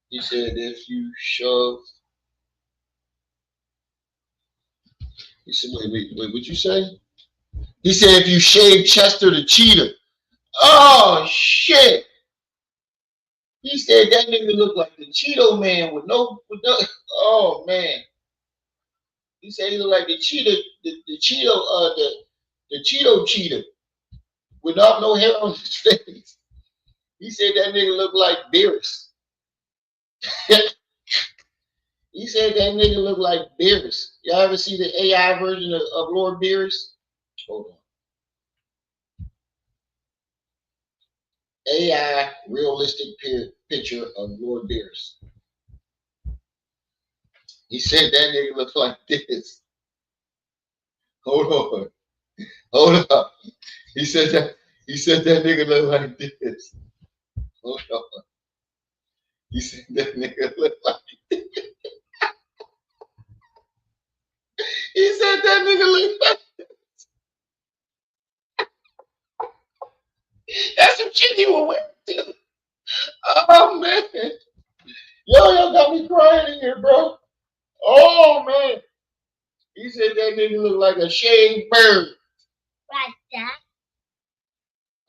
He said if you shove He said, wait, what'd you say? He said, if you shave Chester the cheetah. Oh, shit. He said that nigga looked like the Cheeto man with no, oh, man. He said he looked like the cheetah, the Cheeto, the Cheeto cheetah without no hair on his face. He said that nigga looked like Beerus. He said that nigga looked like Beerus. Y'all ever see the AI version of Lord Beerus? Hold on. AI realistic picture of Lord Beerus. He said that nigga looked like this. Hold on. Hold up. He said that nigga looked like this. Hold on. He said that nigga looked like this. He said that nigga looked like that's some shit he was wearing too. Oh man. Y'all got me crying in here, bro. Oh man. He said that nigga looked like a shaved bird. Right, Dad.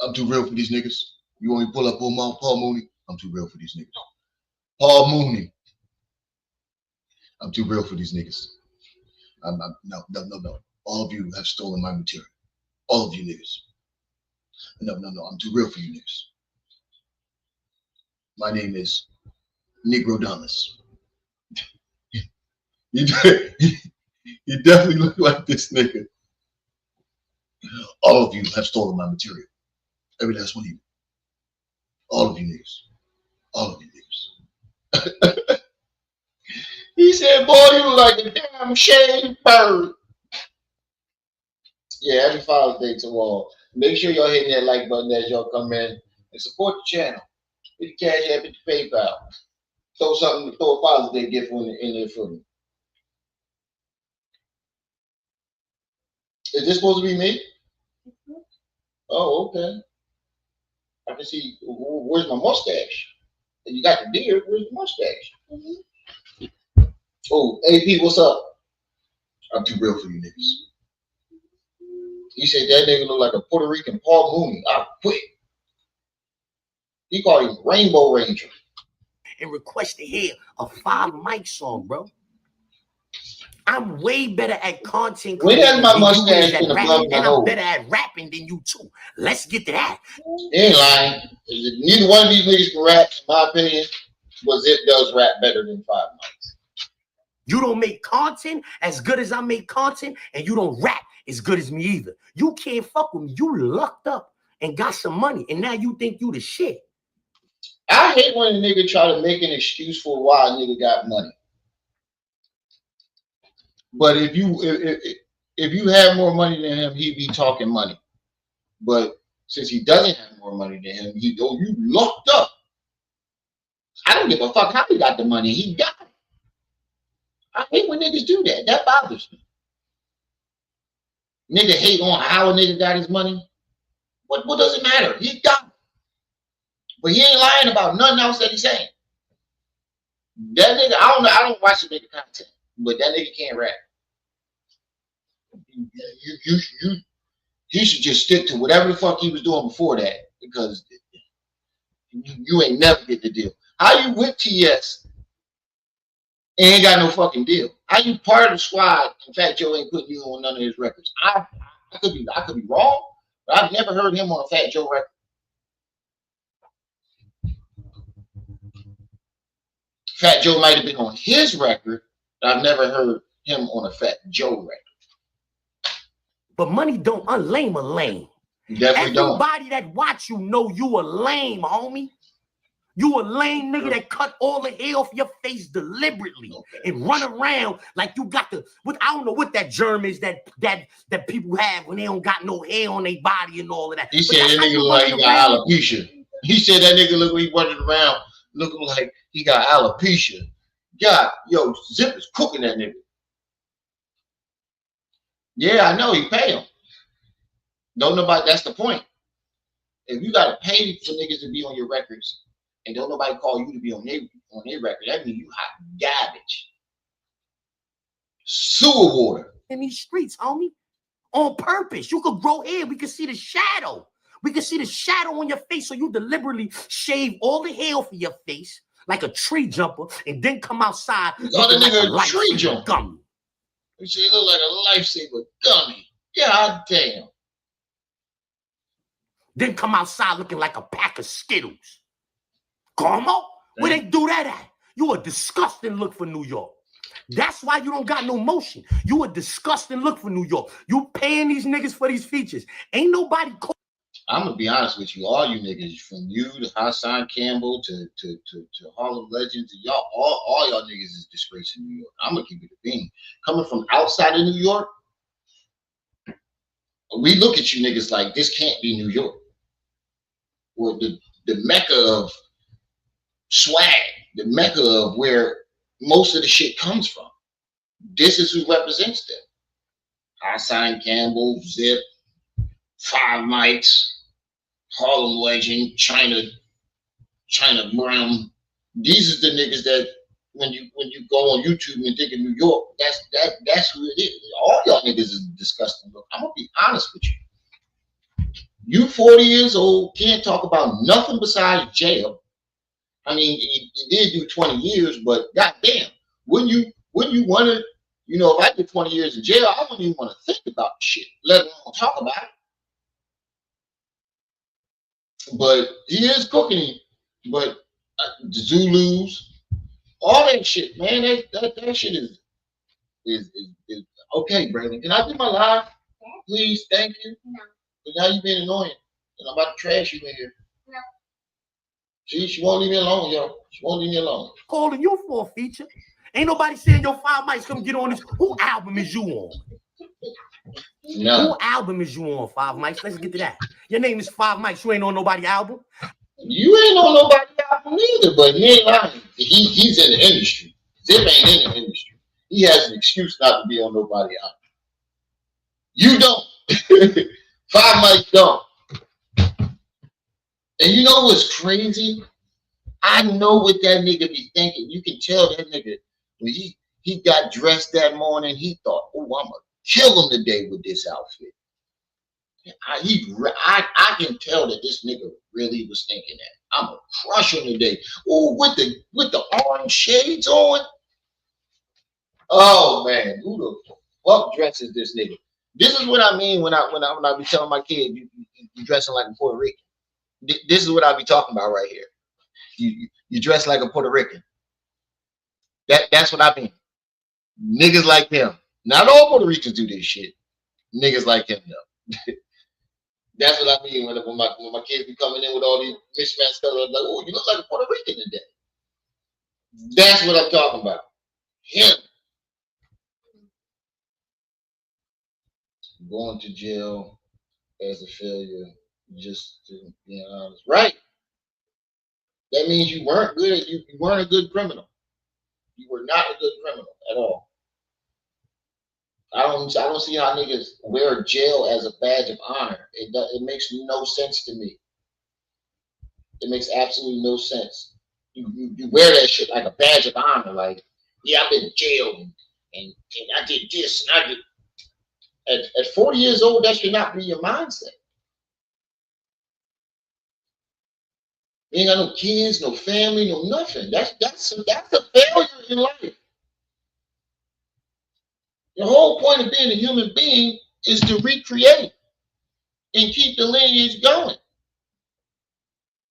I'm too real for these niggas. You want me to pull up on my Paul Mooney? I'm too real for these niggas. Paul Mooney. I'm too real for these niggas. No. All of you have stolen my material. All of you niggas. No. I'm too real for you niggas. My name is Negro Donis. You definitely look like this nigga. All of you have stolen my material. Every last one of you. All of you niggas. All of you niggas. He said, boy, you look like a damn shaved bird. Yeah, happy Father's Day to all. Make sure y'all hitting that like button as y'all come in and support the channel. Hit the Cash App, hit the PayPal. Throw a Father's Day gift in there for me. Is this supposed to be me? Oh, okay. I can see. Where's my mustache? You got the beard. Where's the mustache? Oh, AP, what's up? I'm too real for you niggas. He said that nigga look like a Puerto Rican Paul Mooney. I quit. He called him Rainbow Ranger. And request to hear a 5 mic song, bro. I'm way better at content Where creating has my than mustache you is at been above rapping, my and I'm nose? better at rapping than you too. Let's get to that. He ain't lying. Neither one of these niggas can rap, in my opinion, but Zip does rap better than 5 mics. You don't make content as good as I make content, and you don't rap as good as me either. You can't fuck with me. You lucked up and got some money, and now you think you the shit. I hate when a nigga try to make an excuse for why a nigga got money. But if you have more money than him, he'd be talking money. But since he doesn't have more money than him, you locked up. I don't give a fuck how he got the money. He got it. I hate when niggas do that. That bothers me. Nigga hate on how a nigga got his money. What does it matter? He got it. But he ain't lying about nothing else that he's saying. That nigga, I don't know. I don't watch the nigga content, but that nigga can't rap. He should just stick to whatever the fuck he was doing before that, because you ain't never get the deal. How you with TS and ain't got no fucking deal? How you part of the squad and Fat Joe ain't putting you on none of his records? I could be wrong, but I've never heard him on a Fat Joe record. Fat Joe might have been on his record, but I've never heard him on a Fat Joe record. But money don't unlame a lame. Definitely Everybody that watch you know you a lame, homie. You a lame nigga that cut all the hair off your face deliberately and run around like you got the I don't know what that germ is that people have when they don't got no hair on their body and all of that. He said that nigga look like he got alopecia. He said that nigga look like he running around looking like he got alopecia. God, yo, Zip is cooking that nigga. Yeah, I know, he pay him. Don't nobody, that's the point. If you gotta pay for niggas to be on your records and don't nobody call you to be on their record, that means you hot garbage. Sewer water. in these streets, homie. On purpose. You could grow hair. We could see the shadow. We could see the shadow on your face. So you deliberately shave all the hair off of your face like a tree jumper and then come outside. You got a nigga a tree jumper. Gummy. You see, he look like a lifesaver gummy. God damn. Then come outside looking like a pack of Skittles. Como? Where they do that at? You a disgusting look for New York. That's why you don't got no motion. You a disgusting look for New York. You paying these niggas for these features. Ain't nobody. I'm gonna be honest with you, all you niggas, from you to Hassan Campbell to Harlem Legends, y'all, all y'all niggas is disgracing New York. I'm gonna keep it a bean. Coming from outside of New York, we look at you niggas like this can't be New York. Well, the mecca of swag, the mecca of where most of the shit comes from. This is who represents them. Hassan Campbell, Zip, 5 Mics, Harlem Legend, China Brown. These are the niggas that when you go on YouTube and think of New York, that's who it is. All y'all niggas is disgusting. Look, I'm gonna be honest with you. You 40 years old, can't talk about nothing besides jail. I mean, you did do 20 years, but goddamn, wouldn't you want to, you know, if I did 20 years in jail, I wouldn't even want to think about the shit, let alone talk about it. But he is cooking. But the Zulus, all that shit, man, that shit is okay, Brandon. Can I do my live? Please, thank you. No. But now you've been annoying, and I'm about to trash you in here. No. She won't leave me alone, yo. She won't leave me alone. Calling you for a feature. Ain't nobody saying your 5 Mics come get on this. Who album is you on? No. Who album is you on, 5 Mics? Let's get to that. Your name is 5 Mics. You ain't on nobody album. You ain't on nobody album either, but he ain't lying. He's in the industry. Zip ain't in the industry. He has an excuse not to be on nobody album. You don't. 5 Mics don't. And you know what's crazy? I know what that nigga be thinking. You can tell that nigga when he got dressed that morning, he thought, oh, I'm gonna kill him today with this outfit. I can tell that this nigga really was thinking that. I'm gonna crush him today. Oh, with the orange shades on. Oh man, who the fuck dresses this nigga? This is what I mean when I be telling my kid you dressing like a Puerto Rican. This is what I be talking about right here. You dress like a Puerto Rican. That's what I mean. Niggas like him. Not all Puerto Ricans do this shit. Niggas like him though. That's what I mean when my kids be coming in with all these mismatched stuff. I'm like, oh, you look like a Puerto Rican today. That's what I'm talking about. Him. Going to jail as a failure, just to be honest. Right. That means you weren't good. You weren't a good criminal. You were not a good criminal at all. I don't see how niggas wear jail as a badge of honor. It makes no sense to me. It makes absolutely no sense. You wear that shit like a badge of honor. Like, yeah, I've been in jail and I did this and I did. At 40 years old, that should not be your mindset. You ain't got no kids, no family, no nothing. That's a failure in life. The whole point of being a human being is to recreate and keep the lineage going.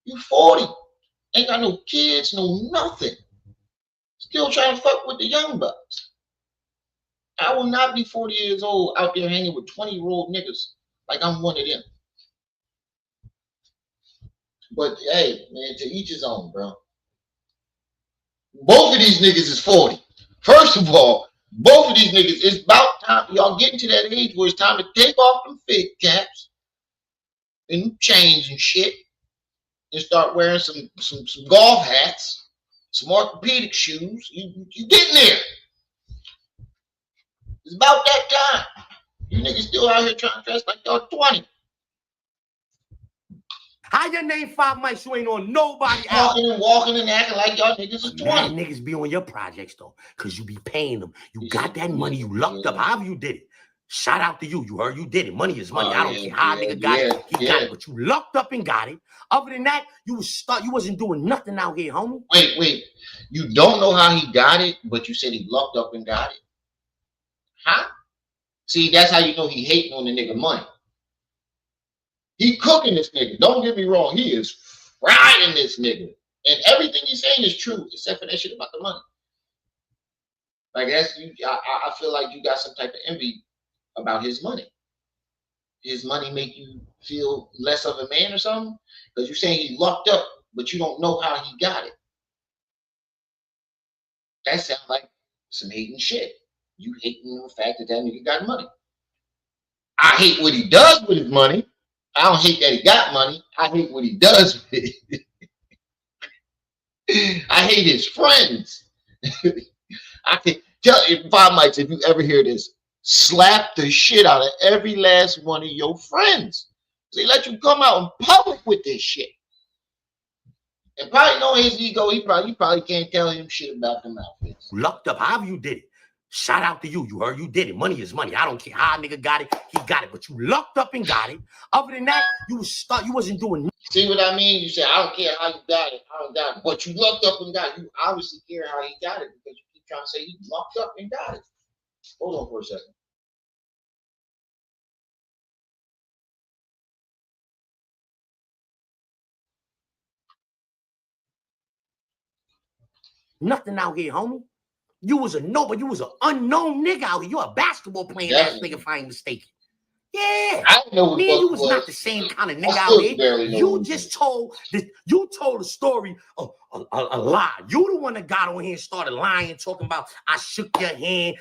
You 40, ain't got no kids, no nothing. Still trying to fuck with the young bucks. I will not be 40 years old out there hanging with 20-year-old niggas like I'm one of them. But hey, man, to each his own, bro. Both of these niggas is 40. First of all, both of these niggas, it's about time y'all getting to that age where it's time to take off them fake caps and chains and shit and start wearing some golf hats, some orthopedic shoes. You getting there. It's about that time. You niggas still out here trying to dress like y'all 20. How your name 5 Mics? You ain't on nobody out. Walking and acting like y'all niggas is 20. Mad niggas be on your projects though, cause you be paying them. You got that money, you lucked up, however you did it. Shout out to you. You heard you did it. Money is money. I don't care how a nigga got it. He got it. But you lucked up and got it. Other than that, you wasn't doing nothing out here, homie. Wait. You don't know how he got it, but you said he lucked up and got it. Huh? See, that's how you know he hating on the nigga money. He cooking this nigga. Don't get me wrong. He is frying this nigga. And everything he's saying is true, except for that shit about the money. Like that's you. I feel like you got some type of envy about his money. His money make you feel less of a man or something? Because you're saying he lucked up, but you don't know how he got it. That sounds like some hating shit. You hating the fact that nigga got money. I hate what he does with his money. I don't hate that he got money. I hate what he does with it. I hate his friends. I can tell you, Five Mics, if you ever hear this, slap the shit out of every last one of your friends. They let you come out in public with this shit. And probably knowing his ego, you probably can't tell him shit about them outfits. Lucked up, however you did it. Shout out to you. You heard you did it. Money is money. I don't care how a nigga got it. He got it. But you lucked up and got it. Other than that, you wasn't doing nothing. See what I mean? You say, I don't care how you got it. I don't got it. But you lucked up and got it. You obviously care how he got it because you keep trying to say he lucked up and got it. Hold on for a second. Nothing out here, homie. You was a nobody. You was an unknown nigga out here. You a basketball playing ass nigga, if I ain't mistaken. Yeah. I know me and you was not the same kind of nigga out here. You just told a story of a lie. You the one that got on here and started lying, talking about I shook your hand,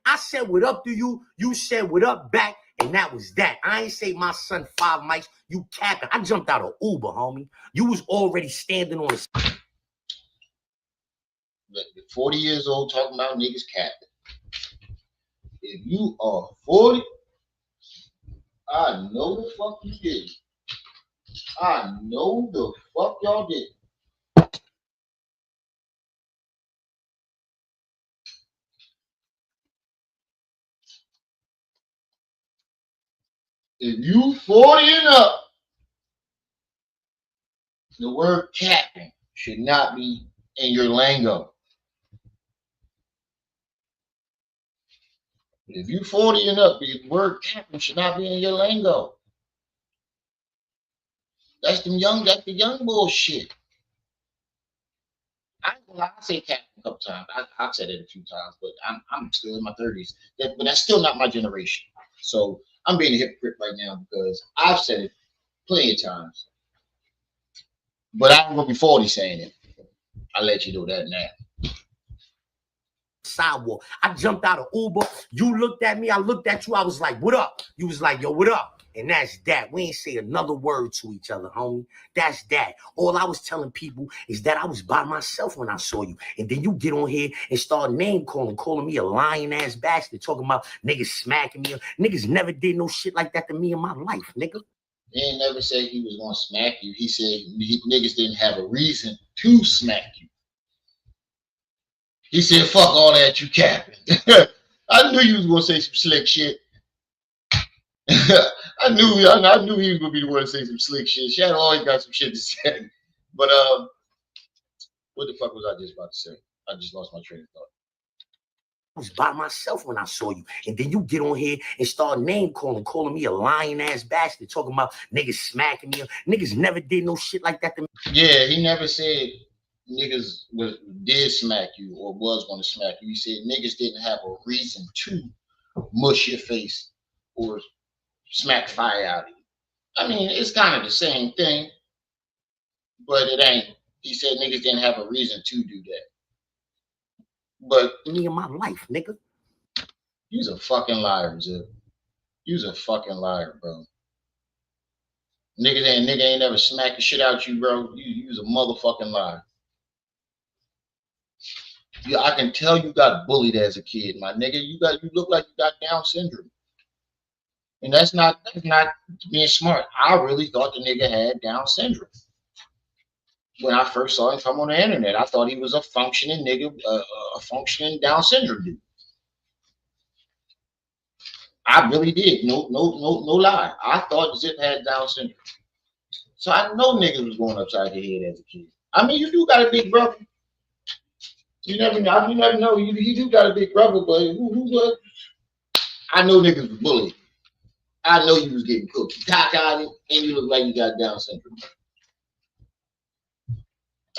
I said what up to you, you said what up back, and that was that. I ain't say my son 5 mics, you capping. I jumped out of Uber, homie. You was already standing on the 40 years old talking about niggas capping. If you are 40, I know the fuck you did. I know the fuck y'all did. If you 40 and up, the word capping should not be in your lingo. If you 40 and up, the word capping should not be in your lingo. That's the young bullshit. I say capping a couple times. I've said it a few times, but I'm still in my 30s. But that's still not my generation. So I'm being a hypocrite right now because I've said it plenty of times. But I ain't gonna be 40 saying it. I'll let you know that now. Sidewalk. I jumped out of Uber. You looked at me. I looked at you. I was like, what up? You was like, yo, what up? And that's that. We ain't say another word to each other, homie. That's that. All I was telling people is that I was by myself when I saw you. And then you get on here and start name calling me a lying ass bastard, talking about niggas smacking me. Niggas never did no shit like that to me in my life, nigga. He ain't never said he was gonna smack you. He said niggas didn't have a reason to smack you. He said, fuck all that, you capping. I knew you was gonna say some slick shit. I knew he was gonna be the one to say some slick shit. She had always got some shit to say. But what the fuck was I just about to say? I just lost my train of thought. I was by myself when I saw you. And then you get on here and start name calling me a lying ass bastard, talking about niggas smacking me. Niggas never did no shit like that to me. Yeah, he never said niggas did smack you or was gonna smack you. He said niggas didn't have a reason to mush your face or smack fire out of you. I mean, it's kind of the same thing, but it ain't. He said niggas didn't have a reason to do that. But me in my life, nigga. You's a fucking liar, Zip. You's a fucking liar, bro. Nigga ain't never smacked the shit out you, bro. You's a motherfucking liar. Yeah, I can tell you got bullied as a kid, my nigga. You look like you got Down syndrome. And that's not being smart. I really thought the nigga had Down syndrome. When I first saw him come on the internet, I thought he was a functioning nigga, a functioning Down syndrome dude. I really did. No lie. I thought Zip had Down syndrome. So I know niggas was going upside your head as a kid. I mean, you do got a big brother. You never know. You never know. You do got a big brother, but who I know niggas was bullied. I know you was getting cooked. You cockeyed and you look like you got Down syndrome.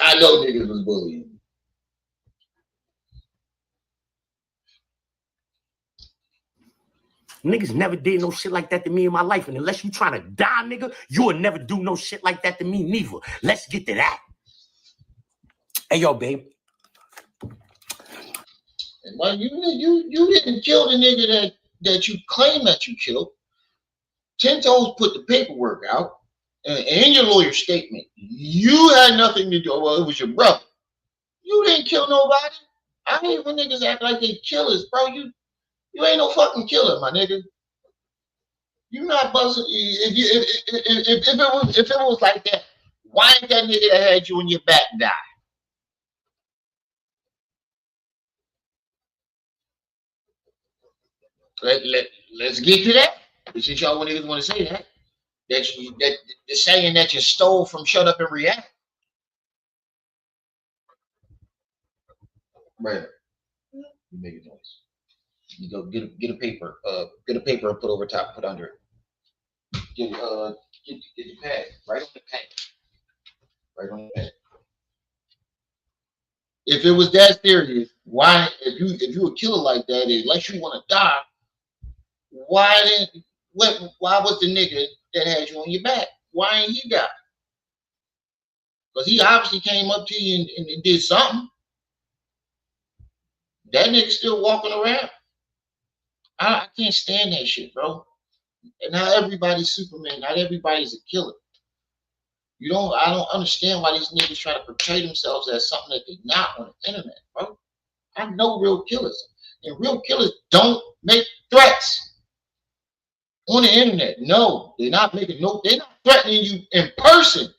I know niggas was bullying. Niggas never did no shit like that to me in my life. And unless you trying to die, nigga, you will never do no shit like that to me neither. Let's get to that. Hey, yo, babe. Well, you didn't kill the nigga that you claim that you killed. 10 Toes put the paperwork out and your lawyer statement. You had nothing to do. Well, it was your brother. You didn't kill nobody. I hate when niggas act like they killers, bro. You ain't no fucking killer, my nigga. You not buzzing. If it was like that, why ain't that nigga that had you in your back die? Let's get to that. Since y'all niggas want to say that the saying that you stole from Shut Up and React. Right. You make a noise. You go get a paper. Get a paper and put over top, put under it. Get the pad. Right on the pad. Right on the pad. If it was that serious, why if you a killer like that, unless you want to die, why was the nigga that had you on your back? Why ain't he die? Because he obviously came up to you and did something. That nigga still walking around. I can't stand that shit, bro. And not everybody's Superman. Not everybody's a killer. I don't understand why these niggas try to portray themselves as something that they're not on the internet, bro. I know real killers. And real killers don't make threats on the internet. No, they're not threatening you in person.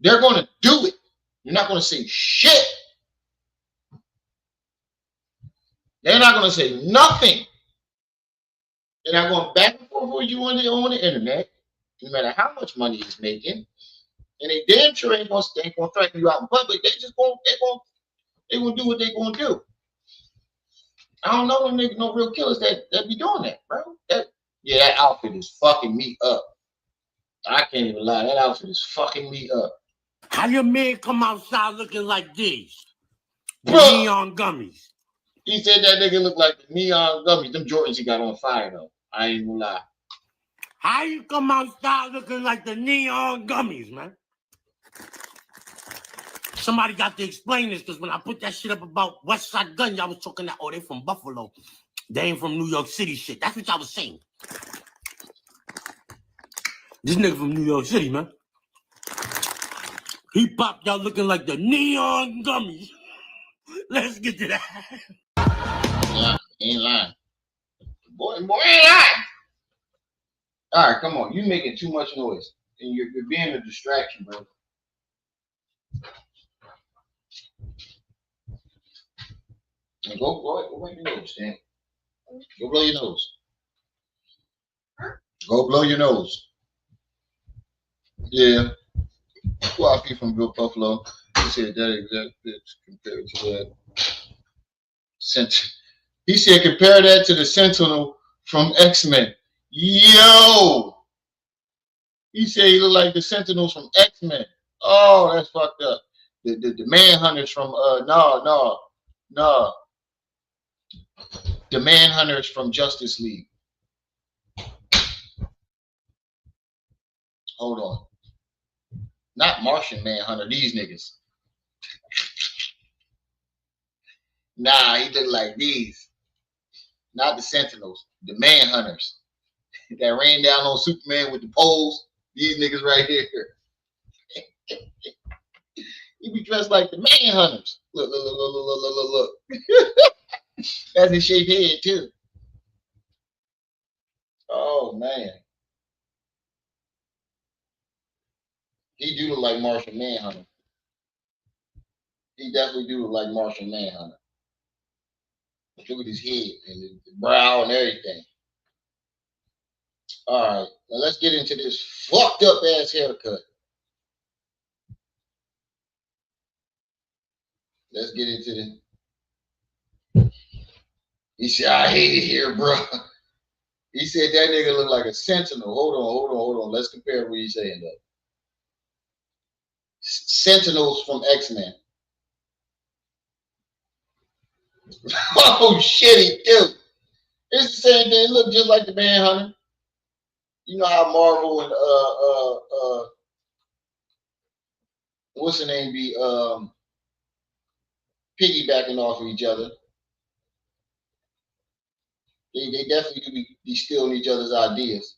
They're gonna do it. You're not gonna say shit. They're not gonna say nothing. They're not going back and forth with you on the internet, no matter how much money he's making. And they damn sure ain't gonna threaten you out in public. They gonna do what they gonna do. I don't know no real killers that be doing that, bro. That outfit is fucking me up. I can't even lie. That outfit is fucking me up. How your man come outside looking like these? The neon gummies. He said that nigga look like the neon gummies. Them Jordans he got on fire though. I ain't gonna lie. How you come outside looking like the neon gummies, man? Somebody got to explain this, because when I put that shit up about West Side Gun, y'all was talking that, they from Buffalo. They ain't from New York City shit. That's what y'all was saying. This nigga from New York City, man. He popped y'all looking like the neon gummies. Let's get to that. Yeah, ain't lying. Boy ain't lying. All right, come on. You making too much noise. And you're being a distraction, bro. And go wipe your nose, Dan. Go blow your nose. Go blow your nose. Yeah. Well, I from Buffalo. He said that exact bitch compared to that. He said compare that to the Sentinel from X-Men. Yo! He said he looked like the Sentinels from X-Men. Oh, that's fucked up. The Manhunters from no. The Manhunters from Justice League. Hold on. Not Martian Manhunter, these niggas. Nah, he looked like these. Not the Sentinels. The Manhunters. That ran down on Superman with the poles. These niggas right here. He be dressed like the Manhunters. Look. That's his shaped head too. Oh man. He do look like Martian Manhunter. He definitely do look like Martian Manhunter. Look at his head and the brow and everything. All right, now let's get into this fucked up ass haircut. Let's get into the. He said, "I hate it here, bro." He said that nigga look like a sentinel. Hold on. Let's compare what he's saying though. Sentinels from X-Men. Oh shit, he do. It's the same thing. It look just like the Manhunter. You know how Marvel and what's the name be piggybacking off of each other. They definitely do be stealing each other's ideas.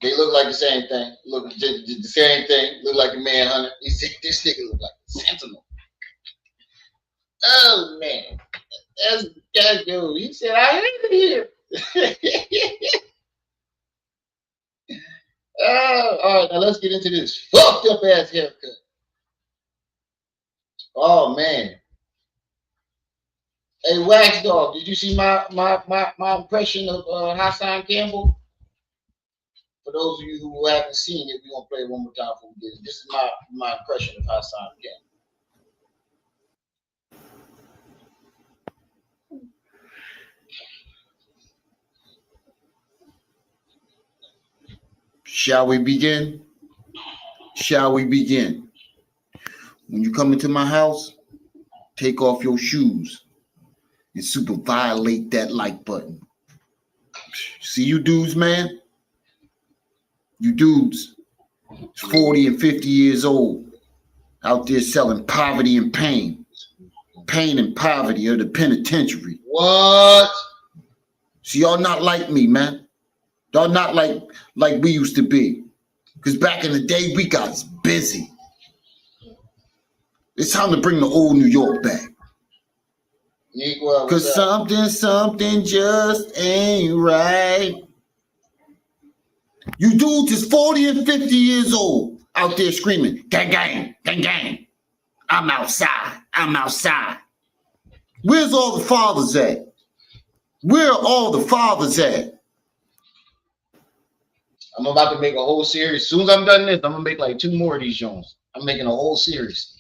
They look like the same thing. Look the same thing. Look like the Manhunter. He said this nigga look like a Sentinel. Oh man, that's that dude. He said I hate it here. All right, now let's get into this fucked up ass haircut. Oh man. Hey, Wax Dog, did you see my impression of Hassan Campbell? For those of you who haven't seen it, we're gonna play it one more time before we get it. This is my impression of Hassan Campbell. Shall we begin? Shall we begin? When you come into my house, take off your shoes and super violate that like button. See you dudes, man? You dudes, 40 and 50 years old, out there selling poverty and pain. Pain and poverty of the penitentiary. What? See, y'all not like me, man. Y'all not like we used to be. Because back in the day, we got busy. It's time to bring the old New York back. Because something just ain't right. You dudes is 40 and 50 years old out there screaming, gang, gang, gang, gang. I'm outside. I'm outside. Where's all the fathers at? Where are all the fathers at? I'm about to make a whole series. As soon as I'm done this, I'm gonna make like 2 more of these Jones. I'm making a whole series.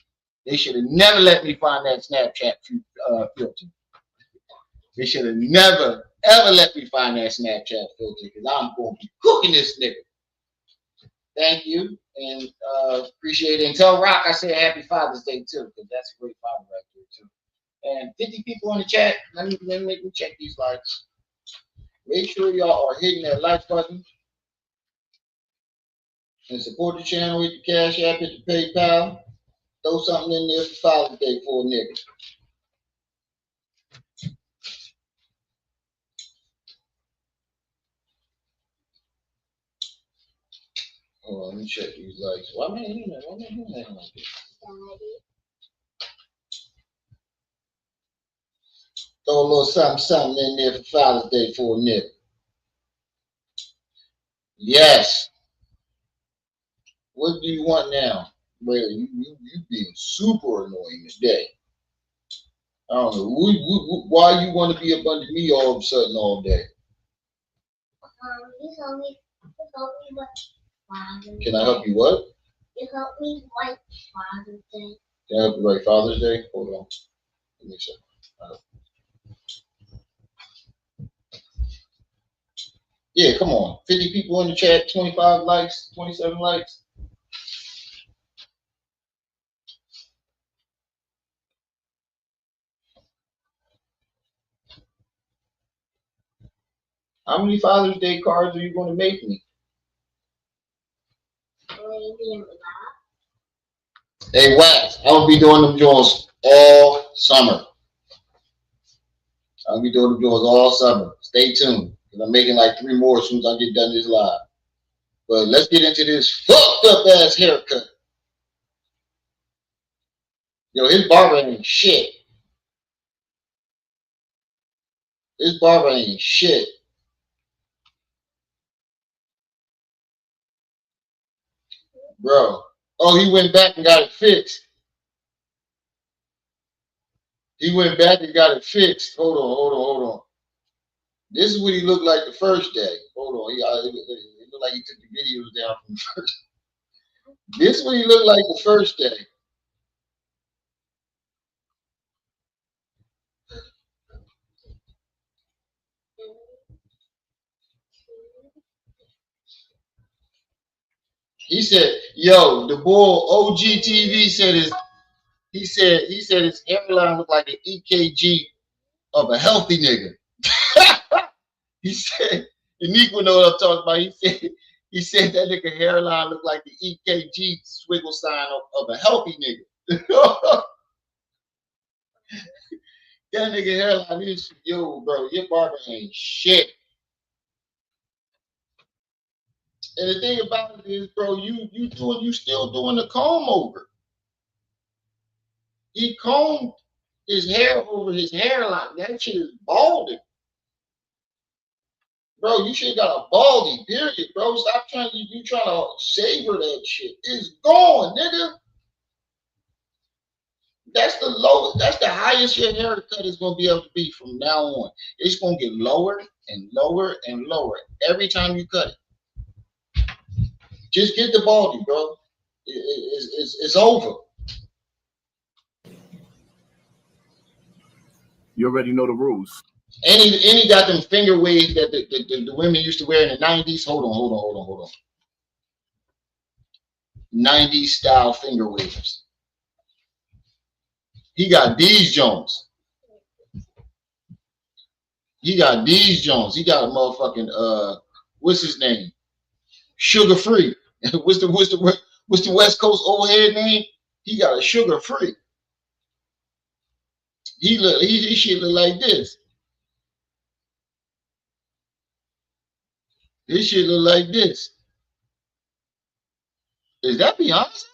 They should have never let me find that Snapchat filter. They should have never ever let me find that Snapchat filter because I'm going to be cooking this nigga. Thank you and appreciate it. And tell Rock I said Happy Father's Day too because that's a great father right there too. And 50 people in the chat. Let me check these likes. Make sure y'all are hitting that like button. And support the channel with the Cash App, with the PayPal. Throw something in there for Father's Day for a nigga. Hold on, let me check these likes. Why am I doing that? Why am I doing that like this? Throw a little something in there for Father's Day for a nigga. Yes. What do you want now? Well, you being super annoying today. I don't know. Why you want to be up under me all of a sudden all day? You help me what Father's Can I help you what? You help me write Father's Day. Can I help you write Father's Day? Hold on. Let me check. Yeah, come on. 50 people in the chat, 25 likes, 27 likes. How many Father's Day cards are you going to make me? Hey, Wax, I will be doing them joints all summer. I'll be doing them joints all summer. Stay tuned. Because I'm making like 3 more as soon as I get done this live. But let's get into this fucked up ass haircut. Yo, his barber ain't shit. His barber ain't shit. Bro. Oh, he went back and got it fixed. He went back and got it fixed. Hold on. This is what he looked like the first day. Hold on. It looked like he took the videos down from the first. This is what he looked like the first day. He said, "Yo, the boy OGTV said he said his hairline looked like an EKG of a healthy nigga." He said, Unique know what I'm talking about. He said that nigga hairline looked like the EKG swiggle sign of a healthy nigga. That nigga hairline is, yo, bro, your barber ain't shit. And the thing about it is, bro, you still doing the comb over. He combed his hair over his hairline. That shit is balding. Bro, you should got a baldy, period, bro. Stop trying to savor that shit. It's gone, nigga. That's the highest your haircut is gonna be able to be from now on. It's gonna get lower and lower and lower every time you cut it. Just get the baldy, bro. It's over. You already know the rules. And he got them finger waves that the women used to wear in the 90s. Hold on. 90s style finger waves. He got these Jones. He got a motherfucking what's his name? Sugar free. What's the West Coast old head name? He got a sugar free. He shit look like this. This shit look like this. Is that Beyonce?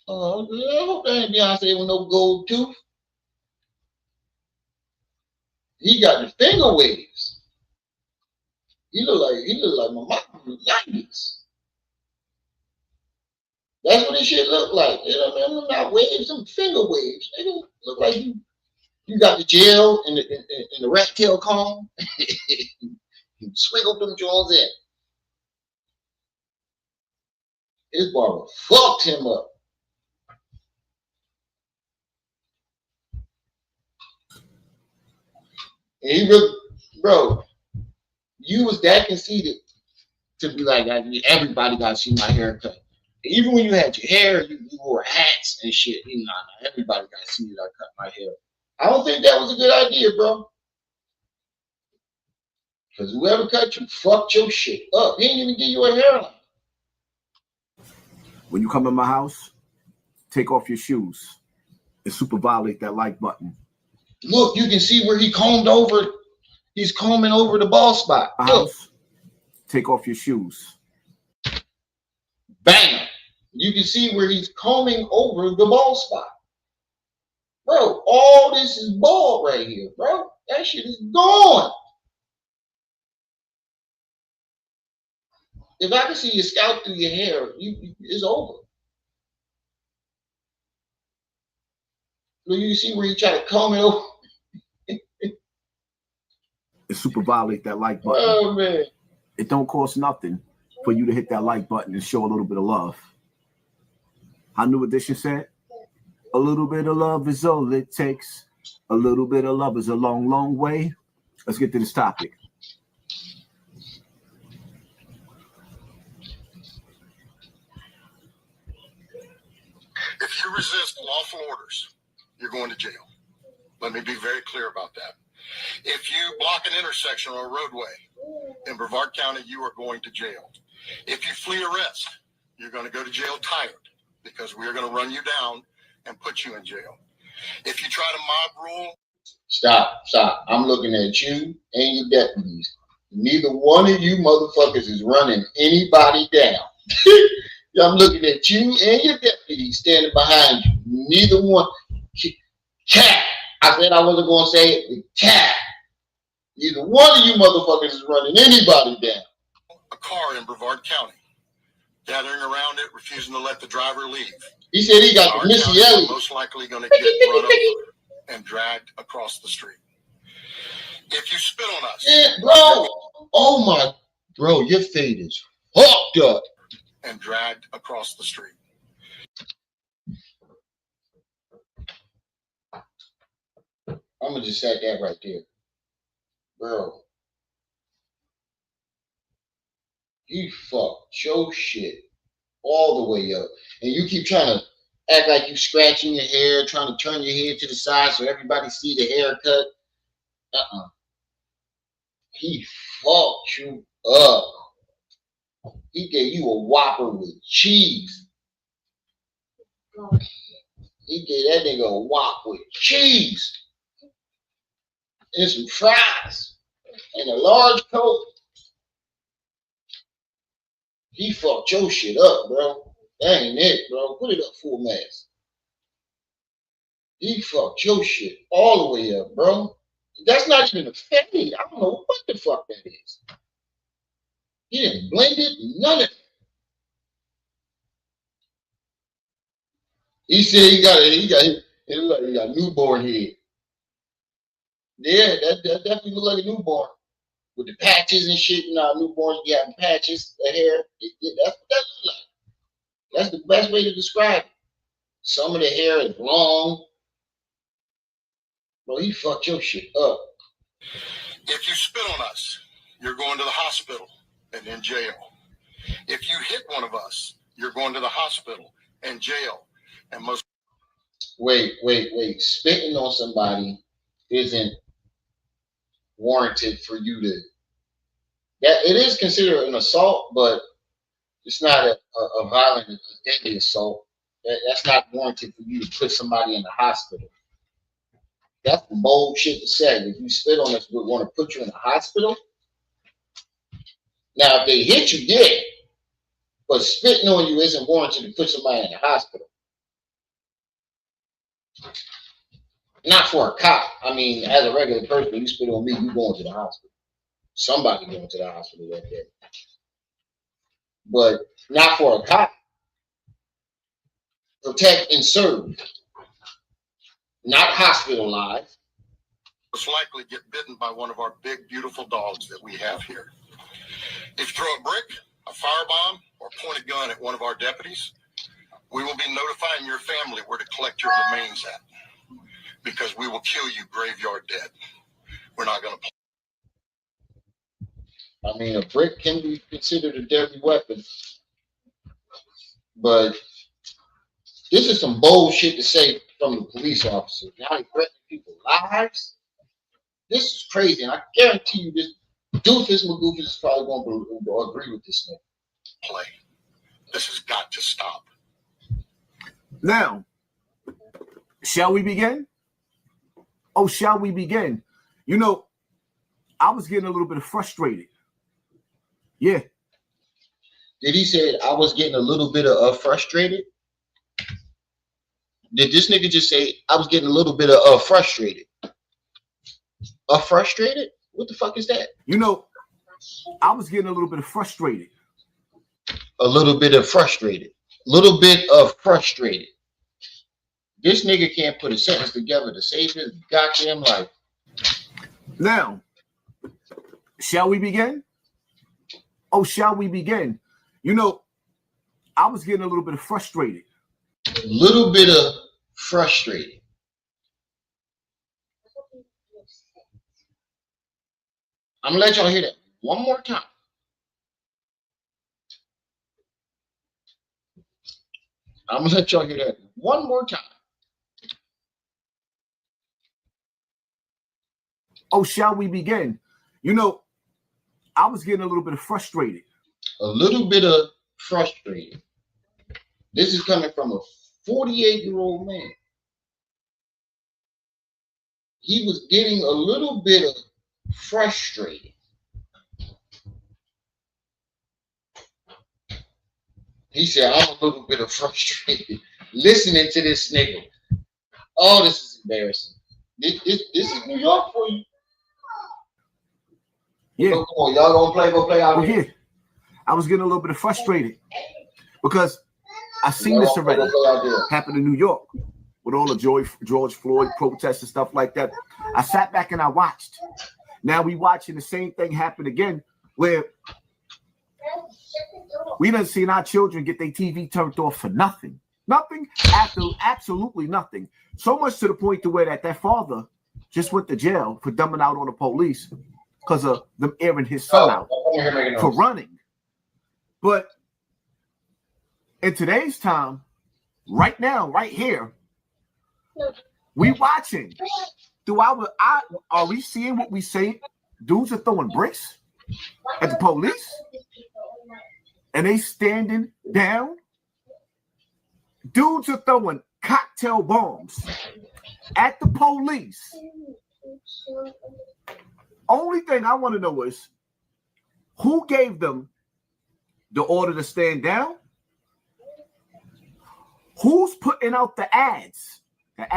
Oh, I hope that ain't Beyonce with no gold tooth. He got the finger waves. He look like my mom in the 90s. That's what this shit look like. You know what I mean? Them not waves, them finger waves. They don't look like you got the gel and the rat tail comb. You swiggle them jaws in. His barber fucked him up. And he really, bro, you was that conceited to be like, everybody got to see my haircut. Even when you had your hair, you wore hats and shit. Everybody got to see that I cut my hair. I don't think that was a good idea, bro. Because whoever cut you fucked your shit up. He didn't even give you a hairline. When you come in my house, take off your shoes and super violate that like button. Look, you can see where he combed over. He's combing over the bald spot. House, take off your shoes. Bam. You can see where he's combing over the bald spot. Bro, all this is bald right here, bro. That shit is gone. If I can see your scalp through your hair, it's over. You see where you try to comb it over? And super violate that like button. Oh, man. It don't cost nothing for you to hit that like button and show a little bit of love. How New Edition said, a little bit of love is all it takes. A little bit of love is a long, long way. Let's get to this topic. If you resist lawful orders, you're going to jail. Let me be very clear about that. If you block an intersection or a roadway in Brevard County, you are going to jail. If you flee arrest, you're going to go to jail tired because we are going to run you down and put you in jail. If you try to mob rule. Stop. I'm looking at you and your deputies. Neither one of you motherfuckers is running anybody down. I'm looking at you and your deputies standing behind you. Neither one. Cat. I said I wasn't going to say it. Cat. Neither one of you motherfuckers is running anybody down. A car in Brevard County, gathering around it, refusing to let the driver leave. He said he got Our the Missy county is Elliott. most likely going to get run over and dragged across the street. If you spit on us, Yeah, bro. Oh my, bro, your fade is fucked up. And dragged across the street. I'm gonna just set that right there, bro. You fucked your shit all the way up, and you keep trying to act like you scratching your hair, trying to turn your head to the side so everybody see the haircut. He fucked you up. He gave you a Whopper with cheese. He gave that nigga a Whopper with cheese and some fries and a large Coke. He fucked your shit up, bro. That ain't it, bro. Put it up full mass. He fucked your shit all the way up, bro. That's not even a fade. I don't know what the fuck that is. He didn't blend it, none of it. He said he got newborn head. Yeah, that definitely look like a newborn. With the patches and shit, you know, newborns be having patches, the hair. That's what that look like. That's the best way to describe it. Some of the hair is long. Bro, he fucked your shit up. If you spit on us, you're going to the hospital and in jail. If you hit one of us, you're going to the hospital and jail. And most. Wait. Spitting on somebody isn't warranted for you to. That it is considered an assault, but it's not a violent, a deadly assault. That's not warranted for you to put somebody in the hospital. That's bold shit to say. If you spit on us, we want to put you in the hospital. Now, if they hit you, yeah. But spitting on you isn't warranted to put somebody in the hospital. Not for a cop. I mean, as a regular person, you spit on me, you going to the hospital. Somebody going to the hospital that day. But not for a cop. Protect and serve. Not hospitalized. most likely get bitten by one of our big, beautiful dogs that we have here. If you throw a brick, a firebomb, or point a gun at one of our deputies, we will be notifying your family where to collect your remains at, because we will kill you graveyard dead. We're not going to. I mean, a brick can be considered a deadly weapon, but this is some bold shit to say from the police officer. Now they threatening people's lives. This is crazy, and I guarantee you, this doofus McGoofus is probably going to agree with this thing. Play. This has got to stop. Now, shall we begin? Oh, shall we begin? You know, I was getting a little bit frustrated. Yeah. Did he say I was getting a little bit of frustrated? Did this nigga just say I was getting a little bit of frustrated? Frustrated? What the fuck is that? You know, I was getting a little bit frustrated. A little bit of frustrated. Little bit of frustrated. This nigga can't put a sentence together to save his goddamn life. Now, shall we begin? Oh, shall we begin? You know, I was getting a little bit frustrated. A little bit of frustrated. I'm gonna let y'all hear that one more time. I'm gonna let y'all hear that one more time. Oh, shall we begin? You know, I was getting a little bit frustrated. A little bit of frustrated. This is coming from a 48-year-old man. He was getting a little bit of frustrated. He said, I'm a little bit of frustrated listening to this nigga. Oh, this is embarrassing. This is New York for you. Yeah. Come on, y'all gonna play, go play out here. here. I was getting a little bit frustrated because I seen this already happen in New York with all the George Floyd protests and stuff like that. I sat back and I watched. Now we watching the same thing happen again, where we done seen our children get their TV turned off for nothing. Nothing, absolutely nothing. So much to the point to where that father just went to jail for dumbing out on the police because of them airing his son out for running. But in today's time, right now, right here, we watching. Are we seeing what we say? Dudes are throwing bricks at the police, and they standing down. Dudes are throwing cocktail bombs at the police. Only thing I want to know is who gave them the order to stand down? Who's putting out the ads? The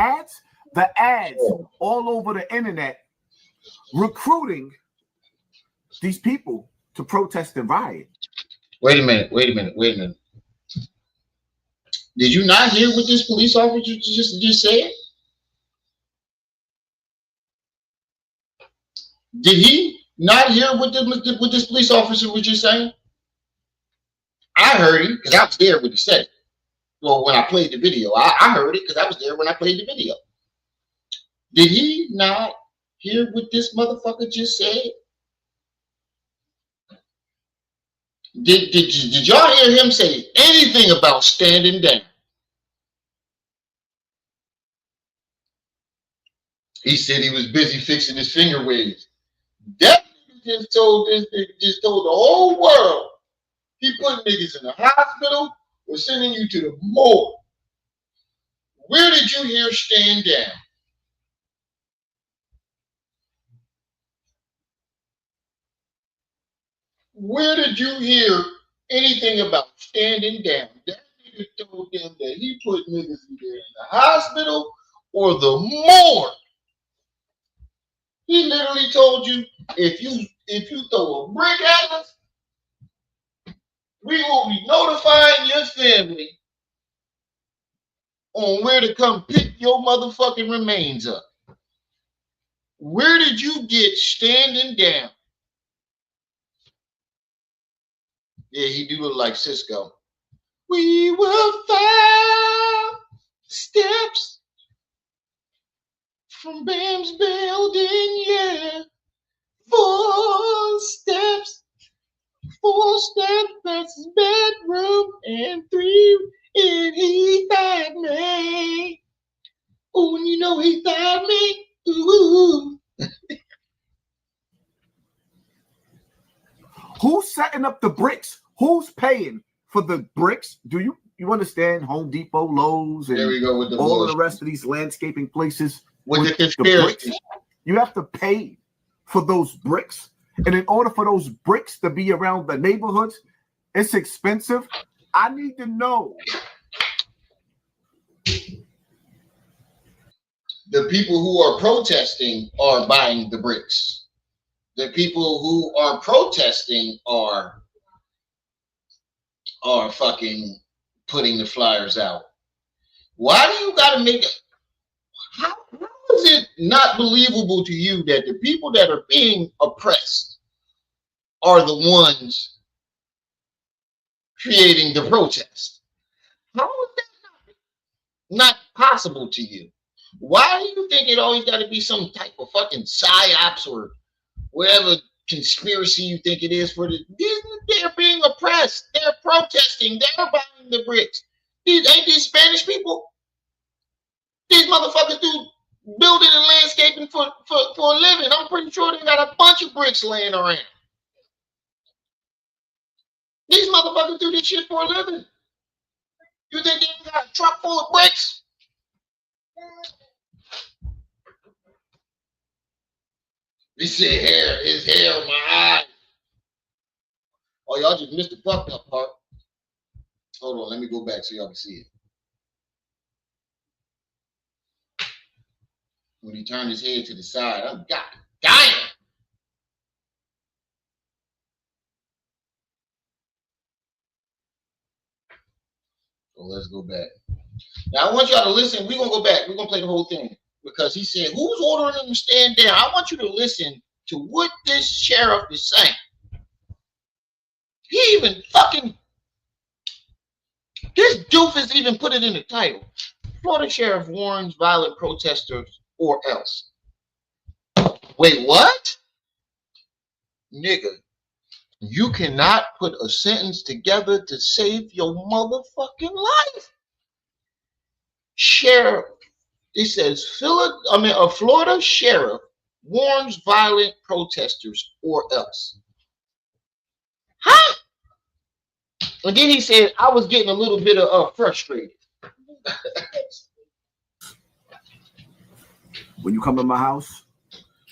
ads all over the internet recruiting these people to protest and riot. Wait a minute. Did you not hear what this police officer just said? Did he not hear what this police officer was just saying? I heard him because I was there when he said it. Well, when I played the video, I heard it because I was there when I played the video. Did he not hear what this motherfucker just said? Did y'all hear him say anything about standing down? He said he was busy fixing his finger waves. That nigga just told the whole world he put niggas in the hospital or sending you to the morgue. Where did you hear stand down? Where did you hear anything about standing down? That nigga told them that he put niggas either in the hospital or the morgue. He literally told you, if you throw a brick at us, we will be notifying your family on where to come pick your motherfucking remains up. Where did you get standing down? Yeah, he do look like Cisco. We will 5 steps from Bam's building, yeah. 4 steps past his bedroom, and 3 and he thought me. Oh, and you know he thought me. Ooh. Who's setting up the bricks? Who's paying for the bricks? Do you understand? Home Depot, Lowe's, and there we go with all of the rest of these landscaping places with the bricks. conspiracy. You have to pay for those bricks, and in order for those bricks to be around the neighborhoods, it's expensive. I need to know. The people who are protesting are buying the bricks. The people who are protesting are fucking putting the flyers out. Why do you gotta make it? How is it not believable to you that the people that are being oppressed are the ones creating the protest? How is that not possible to you? Why do you think it always got to be some type of fucking psyops or whatever conspiracy you think it is for they're being oppressed. They're protesting. They're buying the bricks. Ain't these Spanish people? These motherfuckers do building and landscaping for a living. I'm pretty sure they got a bunch of bricks laying around. These motherfuckers do this shit for a living. You think they got a truck full of bricks? He said his hair on my eye. Oh, y'all just missed the fucked up part. Hold on, let me go back so y'all can see it. When he turned his head to the side, I'm god damn. So let's go back. Now I want y'all to listen. We're gonna go back. We're gonna play the whole thing because he said, "Who's ordering them to stand down?" I want you to listen to what this sheriff is saying. He even fucking this doofus even put it in the title. Florida sheriff warns violent protesters or else. Wait, what? Nigga, you cannot put a sentence together to save your motherfucking life. Sheriff, it says a Florida sheriff warns violent protesters or else. Huh? And then he said, I was getting a little bit of frustrated. When you come to my house,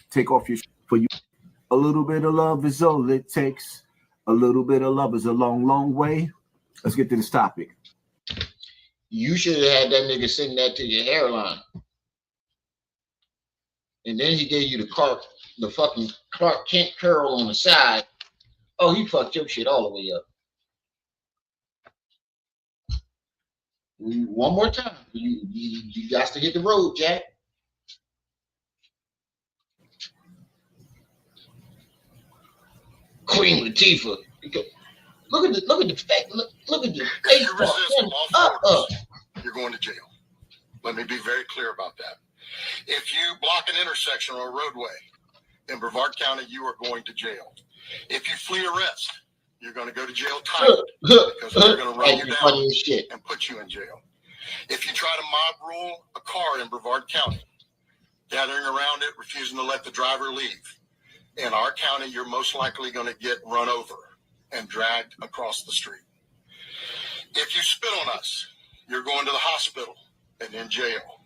take off your for you. A little bit of love is all it takes. A little bit of love is a long, long way. Let's get to this topic. You should have had that nigga sing that to your hairline. And then he gave you the fucking Clark Kent curl on the side. Oh, he fucked your shit all the way up. One more time. You got to hit the road, Jack. Queen Latifah. Look at the fact. Look at the If you resist lawful orders, you're going to jail. Let me be very clear about that. If you block an intersection or a roadway in Brevard County, you are going to jail. If you flee arrest, you're going to go to jail tight because they're going to run you down and put you in jail. If you try to mob rule a car in Brevard County, gathering around it, refusing to let the driver leave, in our county, you're most likely going to get run over and dragged across the street. If you spit on us, you're going to the hospital and in jail.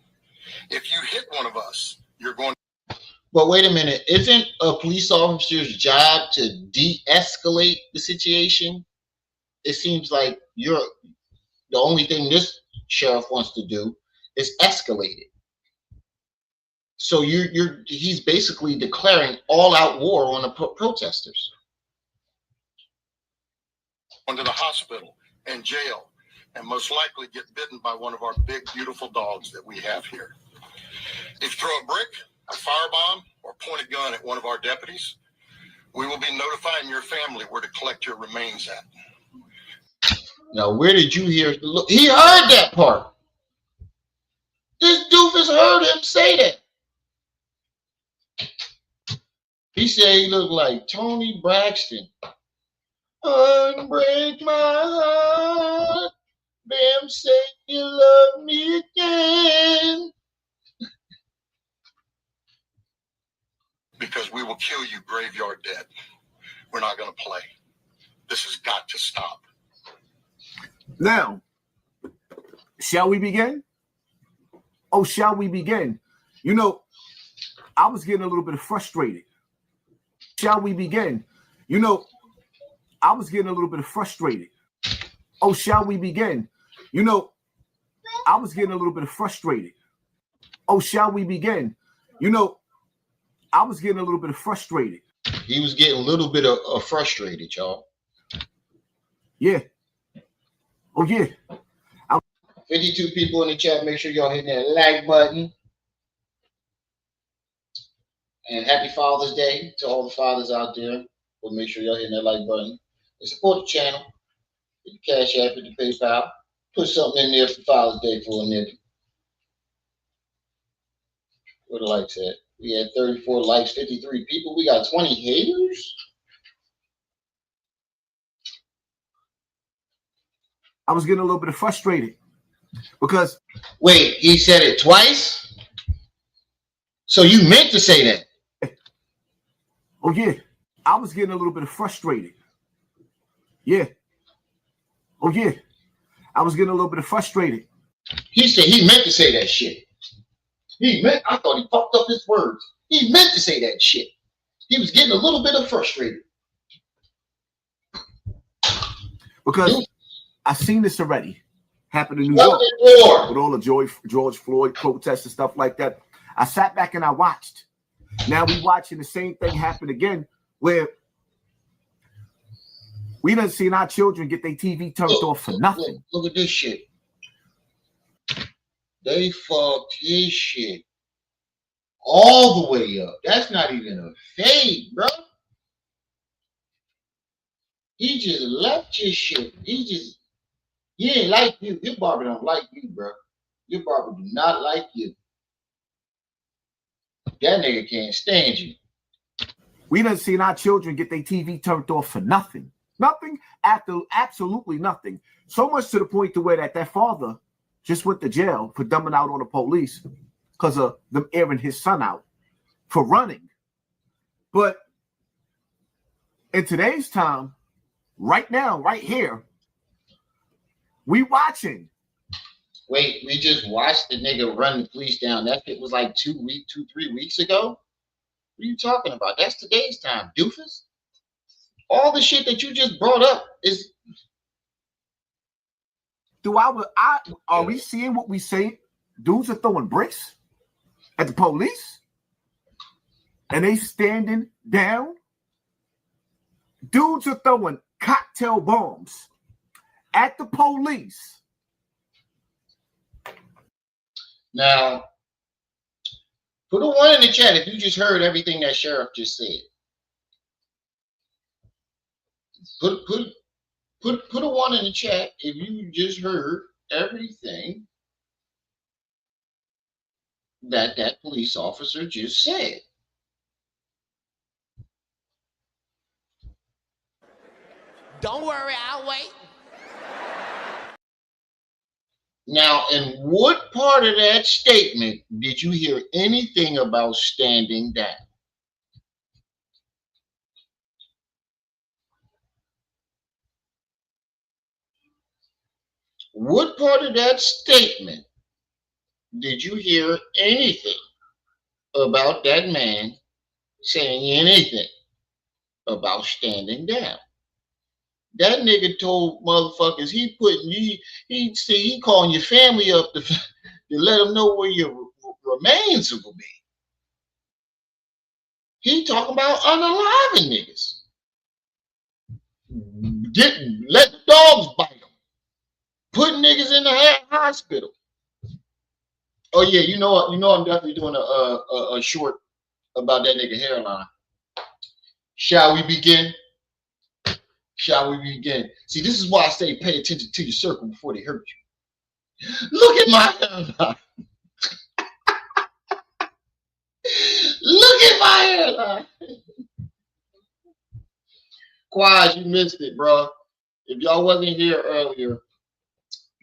If you hit one of us, you're going. But wait a minute, isn't a police officer's job to de-escalate the situation? It seems like the only thing this sheriff wants to do is escalate it. So he's basically declaring all-out war on the protesters. Into the hospital and jail, and most likely get bitten by one of our big, beautiful dogs that we have here. If you throw a brick, a firebomb, or point a gun at one of our deputies, we will be notifying your family where to collect your remains at. Now, where did you hear? Look, he heard that part. This doofus heard him say that. He said he looked like Tony Braxton. Unbreak my heart. Bam, say you love me again. Because we will kill you graveyard dead. We're not going to play. This has got to stop. Now, shall we begin? Oh, shall we begin? You know, I was getting a little bit frustrated. Shall we begin? You know, I was getting a little bit frustrated. Oh, shall we begin? You know, I was getting a little bit frustrated. Oh, shall we begin? You know, I was getting a little bit frustrated. He was getting a little bit of frustrated, y'all. Yeah. Oh, yeah. 52 people in the chat. Make sure y'all hit that like button. And happy Father's Day to all the fathers out there. Well, make sure y'all hit that like button. And support the channel. Hit the Cash App, hit the PayPal. Put something in there for Father's Day for a nigga. Where the likes at? We had 34 likes, 53 people. We got 20 haters. I was getting a little bit frustrated because. Wait, he said it twice? So you meant to say that? Oh, yeah. I was getting a little bit frustrated. Yeah. Oh, yeah. I was getting a little bit frustrated. He said he meant to say that shit. I thought he fucked up his words. He meant to say that shit. He was getting a little bit of frustrated. Because I've seen this already happen in New York with all the George Floyd protests and stuff like that. I sat back and I watched. Now we watching the same thing happen again where we done seen our children get their TV turned off for nothing. Look at this shit. They fucked his shit all the way up. That's not even a fade, bro. He just left your shit. He ain't like you. Your barber don't like you, bro. Your barber do not like you. That nigga can't stand you. We done seen our children get their TV turned off for nothing. Nothing, after absolutely nothing. So much to the point to where that father just went to jail for dumbing out on the police because of them airing his son out for running. But in today's time, right now, right here, we watching. Wait, we just watched the nigga run the police down. That shit was like 3 weeks ago. What are you talking about? That's today's time, doofus. All the shit that you just brought up is. Are we seeing what we say? Dudes are throwing bricks at the police, and they standing down. Dudes are throwing cocktail bombs at the police. Now, put a 1 in the chat if you just heard everything that sheriff just said. Put a 1 in the chat if you just heard everything that police officer just said. Don't worry, I'll wait. Now, in what part of that statement did you hear anything about standing down? What part of that statement did you hear anything about that man saying anything about standing down? That nigga told motherfuckers he calling your family up to let them know where your remains will be. He talking about unaliving niggas. Let the dogs bite them. Put niggas in the hospital. Oh yeah, you know I'm definitely doing a short about that nigga hairline. Shall we begin? Shall we begin? See, this is why I say pay attention to your circle before they hurt you. Look at my hairline. Look at my hairline. Quaz, you missed it, bro. If y'all wasn't here earlier,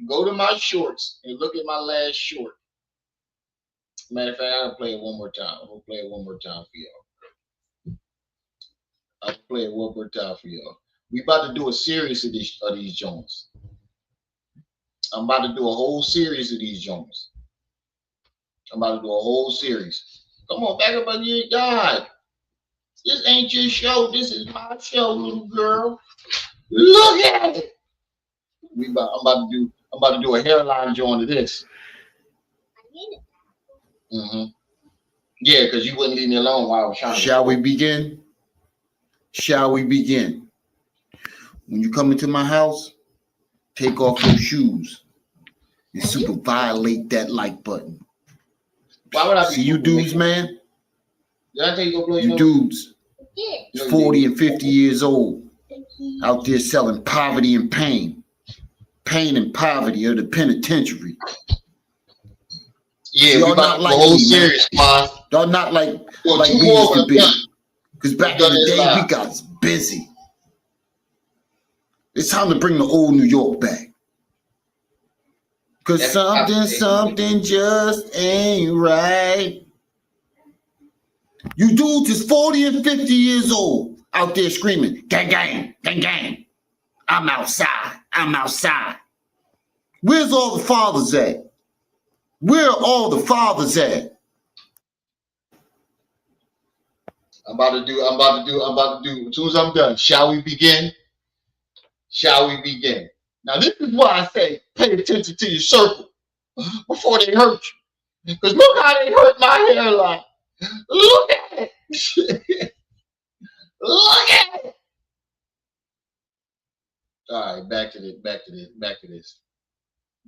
go to my shorts and look at my last short. Matter of fact, I'm gonna play it one more time. I'm gonna play it one more time for y'all. I'll play it one more time for y'all. We about to do a series of these joints. I'm about to do a whole series of these joints. I'm about to do a whole series. Come on, back up on your God. This ain't your show. This is my show, little girl. Look at it. I'm about to do a hairline joint of this. Yeah, because you wouldn't leave me alone while I was trying to. Shall we begin? Shall we begin? When you come into my house, take off your shoes and super violate that like button. Why would I see you dudes, man? Did I tell you go blow you dudes, 40 and 50 years old, out there selling poverty and pain. Pain and poverty of the penitentiary. Yeah, y'all not like me, serious, man. Y'all not like we used to be. Because back in the day, we got busy. It's time to bring the old New York back. Because something just ain't right. You dudes is 40 and 50 years old out there screaming, gang, gang, gang, gang. I'm outside. I'm outside. Where's all the fathers at? Where are all the fathers at? I'm about to do, as soon as I'm done, shall we begin? Shall we begin? Now, this is why I say pay attention to your circle before they hurt you. Because look how they hurt my hairline. Look at it. Look at it. All right, back to this.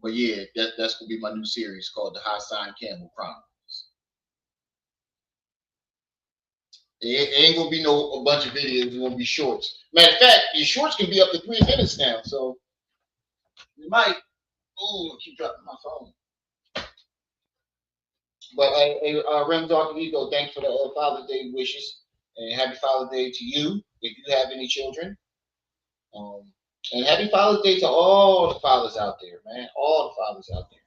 But yeah, that's gonna be my new series called the Hassan Campbell Chronicles. It ain't gonna be a bunch of videos. It's gonna be shorts. Matter of fact, your shorts can be up to 3 minutes now. So you might. Oh, I keep dropping my phone. But Rems Arthur Ego, thanks for the Father's Day wishes, and happy Father's Day to you if you have any children. And happy Father's Day to all the fathers out there, man. All the fathers out there.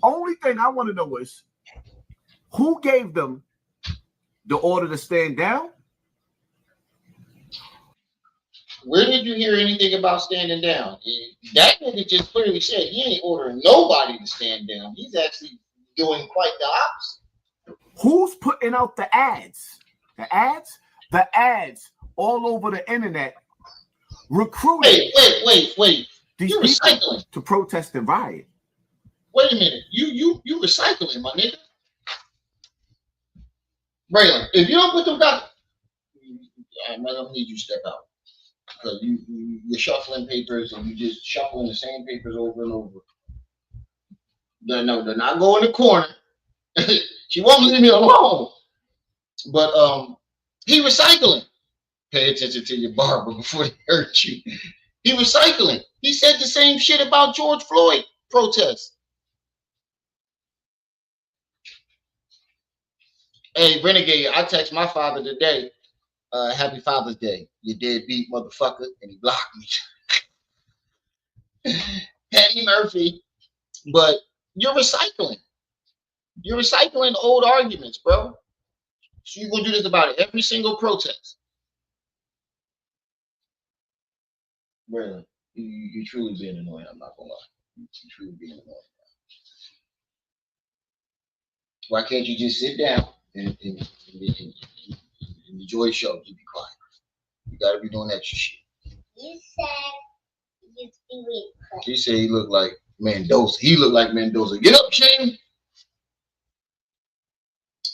Only thing I want to know is who gave them the order to stand down? Where did you hear anything about standing down? That nigga just clearly said he ain't ordering nobody to stand down. He's actually doing quite the opposite. Who's putting out the ads? The ads? The ads all over the internet recruiting. Wait. These You're people recycling to protest and riot. Wait a minute. You recycling, my nigga. Braylon, if you don't put them guys, I'm gonna need you to step out. Because you're shuffling papers and you just shuffling the same papers over and over. They're not going in the corner. She won't leave me alone. But he recycling. Pay attention to your barber before they hurt you. He recycling. He said the same shit about George Floyd protests. Hey, Renegade, I text my father today. Happy Father's Day, you deadbeat motherfucker, and he blocked me. Penny Murphy, but you're recycling. You're recycling old arguments, bro. So you're gonna do this about every single protest. Really, you truly being annoying. I'm not gonna lie. You truly being annoying. Why can't you just sit down and enjoy the show? You be quiet. You gotta be doing extra shit. You said you be with. He said he looked like Mendoza. He looked like Mendoza. Get up, Shane.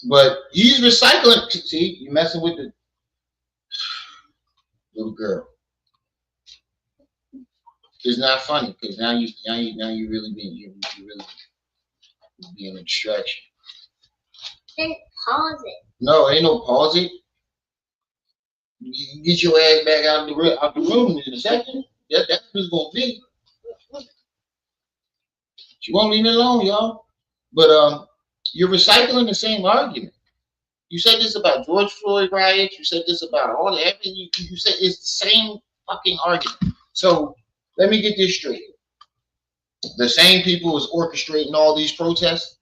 But he's recycling. See, you messing with the little girl. It's not funny because now you really being a distraction. Then pause it. No, ain't no pause it. You get your ass back out the room in a second. That's what it's gonna be. She won't leave me alone, y'all. But you're recycling the same argument. You said this about George Floyd riots. You said this about all the everything. You said it's the same fucking argument. So let me get this straight. The same people is orchestrating all these protests.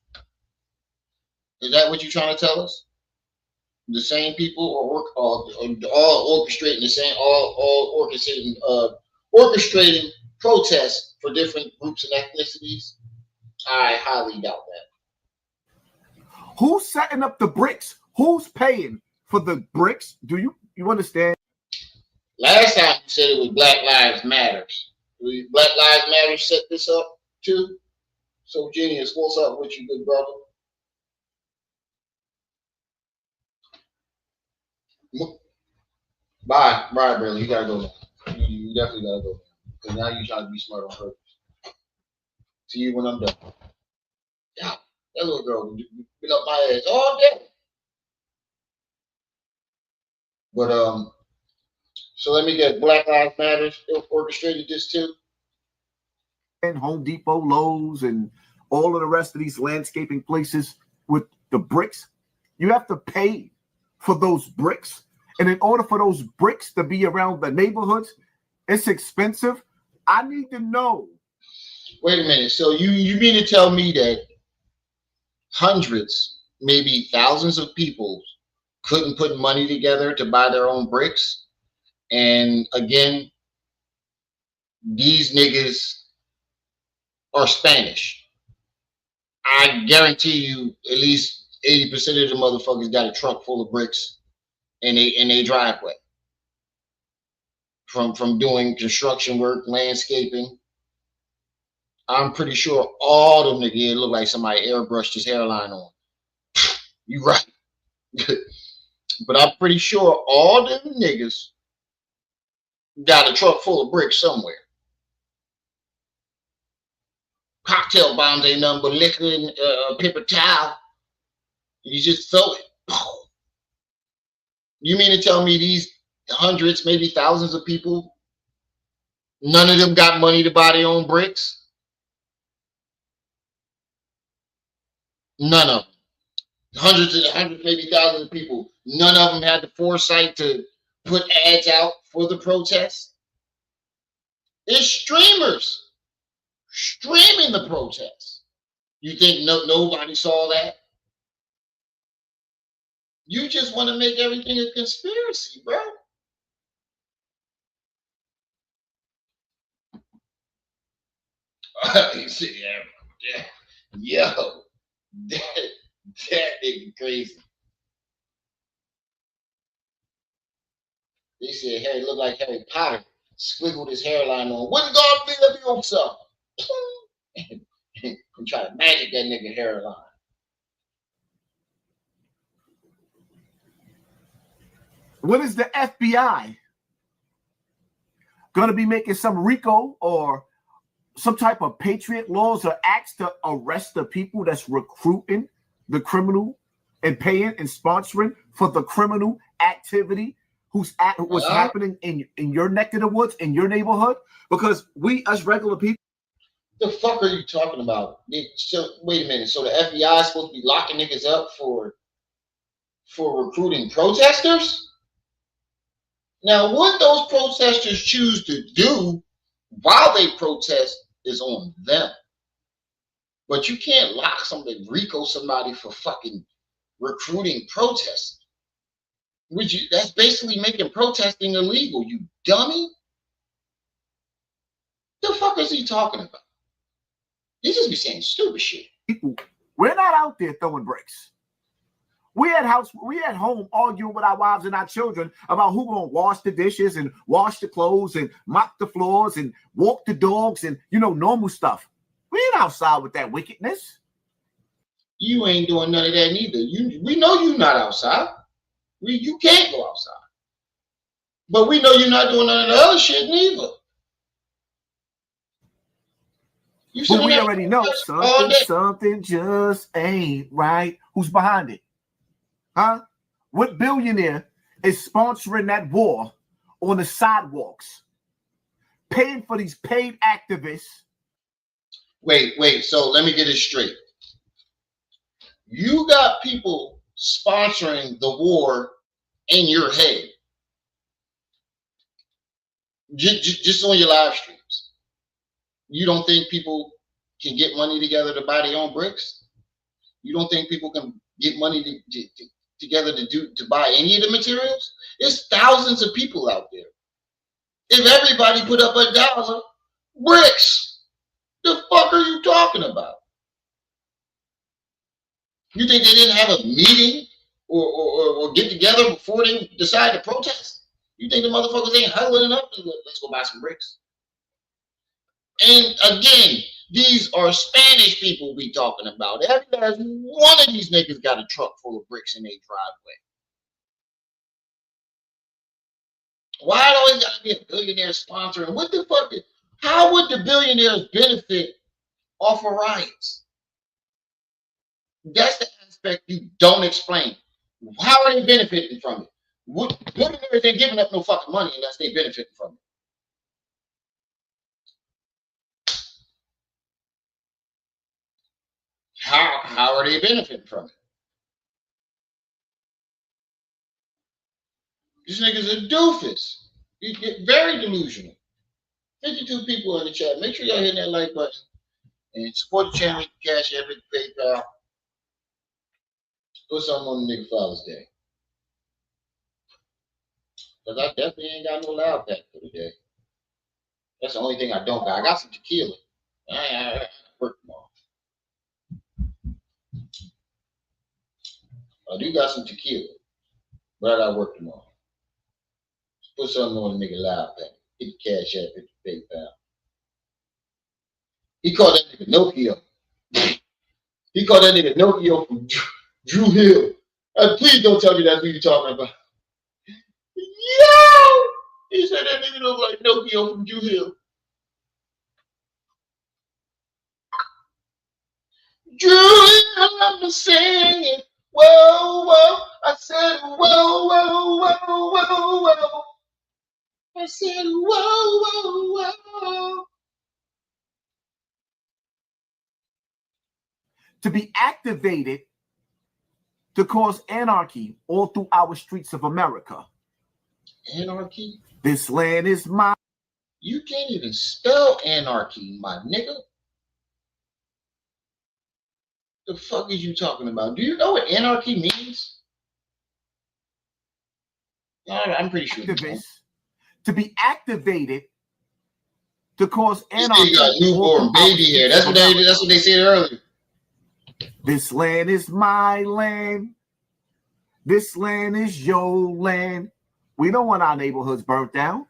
Is that what you're trying to tell us? The same people are all orchestrating the same, all orchestrating protests for different groups and ethnicities? I highly doubt that. Who's setting up the bricks? Who's paying for the bricks? Do you understand? Last time you said it was Black Lives Matters. Black Lives Matter set this up too? So Genius, what's up with you, good brother? Bye, Barber. You gotta go now. You definitely gotta go now. Because now you're trying to be smart on purpose. See you when I'm done. Yeah, that little girl been up my ass all day. But so let me get Black Lives Matter orchestrated this too. And Home Depot, Lowe's, and all of the rest of these landscaping places with the bricks. You have to pay for those bricks. And in order for those bricks to be around the neighborhoods, it's expensive. I need to know. Wait a minute. So you mean to tell me that hundreds, maybe thousands of people couldn't put money together to buy their own bricks? And again, these niggas are Spanish. I guarantee you at least 80% of the motherfuckers got a truck full of bricks in a driveway. From doing construction work, landscaping. I'm pretty sure all them niggas look like somebody airbrushed his hairline on. You right. But I'm pretty sure all them niggas got a truck full of bricks somewhere. Cocktail bombs ain't nothing but liquor and paper towel. You just throw it. You mean to tell me these hundreds, maybe thousands of people, none of them got money to buy their own bricks? None of them. Hundreds, maybe thousands of people. None of them had the foresight to put ads out for the protests. It's streamers streaming the protests. You think nobody saw that? You just want to make everything a conspiracy, bro. You see, yo, that nigga crazy. They said Harry looked like Harry Potter, squiggled his hairline on. Wouldn't God be himself? I'm trying to magic that nigga hairline. What is the FBI going to be making some RICO or some type of patriot laws or acts to arrest the people that's recruiting the criminal and paying and sponsoring for the criminal activity what's happening in your neck of the woods, in your neighborhood? Because we, as regular people. The fuck are you talking about? So, wait a minute. So the FBI is supposed to be locking niggas up for recruiting protesters? Now, what those protesters choose to do while they protest is on them. But you can't lock somebody, RICO somebody for fucking recruiting protesters. That's basically making protesting illegal, you dummy. The fuck is he talking about? He just be saying stupid shit. People, we're not out there throwing bricks. We at home arguing with our wives and our children about who gonna wash the dishes and wash the clothes and mop the floors and walk the dogs and normal stuff. We ain't outside with that wickedness. You ain't doing none of that neither. We know you're not outside. You can't go outside. But we know you're not doing none of the other shit neither. But we already know something just ain't right. Who's behind it? Huh? What billionaire is sponsoring that war on the sidewalks? Paying for these paid activists. Wait. So let me get it straight. You got people sponsoring the war in your head. Just on your live streams. You don't think people can get money together to buy their own bricks? You don't think people can get money together to buy any of the materials? There's thousands of people out there. If everybody put up $1, bricks, the fuck are you talking about? You think they didn't have a meeting or get together before they decide to protest? You think the motherfuckers ain't huddling up? Let's go buy some bricks. And again, these are Spanish people we talking about. Every last one of these niggas got a truck full of bricks in their driveway. Why it always gotta be a billionaire sponsoring? What the fuck? How would the billionaires benefit off of riots? That's the aspect you don't explain. How are they benefiting from it? Billionaires ain't giving up no fucking money unless they benefiting from it. How are they benefiting from it? This nigga's a doofus. You get very delusional. 52 people in the chat. Make sure y'all hit that like button and support the channel. Cash App, PayPal. Put something on the nigga Father's Day. Because I definitely ain't got no loud pack for today. That's the only thing I don't got. I got some tequila. I work tomorrow. I do got some tequila, but I got to work tomorrow. Put something on the nigga loud pack. Hit the Cash App, hit the PayPal. He called that nigga Nokia. He called that nigga Nokia from Drew Hill. Please don't tell me that's who you're talking about. Yo! He said that nigga look like Nokia from Drew Hill. Julie, I'm singing. Whoa, whoa. I said, whoa, whoa, whoa, whoa, whoa. I said, whoa, whoa, whoa. To be activated to cause anarchy all through our streets of America. Anarchy? This land is mine. You can't even spell anarchy, my nigga. The fuck is you talking about? Do you know what anarchy means? No, I'm pretty sure. To be activated to cause anarchy. You got a newborn baby here. That's what they said earlier. This land is my land. This land is your land. We don't want our neighborhoods burnt down.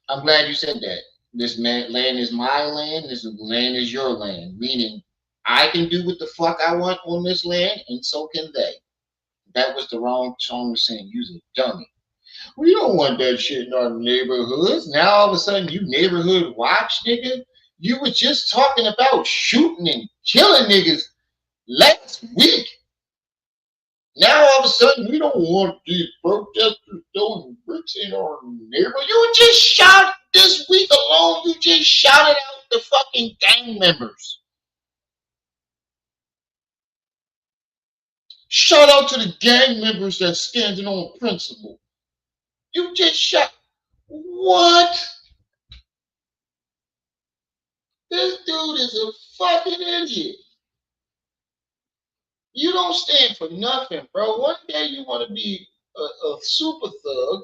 I'm glad you said that. This land is my land. This land is your land. Meaning, I can do what the fuck I want on this land, and so can they. That was the wrong song to sing. You're a dummy. We don't want that shit in our neighborhoods. Now all of a sudden you neighborhood watch, nigga. You were just talking about shooting and killing niggas last week. Now all of a sudden we don't want these protesters throwing bricks in our neighborhood. You just shot this week alone. You just shouted out the fucking gang members. Shout out to the gang members that's standing on principle. You just shot. What? This dude is a fucking idiot. You don't stand for nothing, bro. One day you want to be a super thug.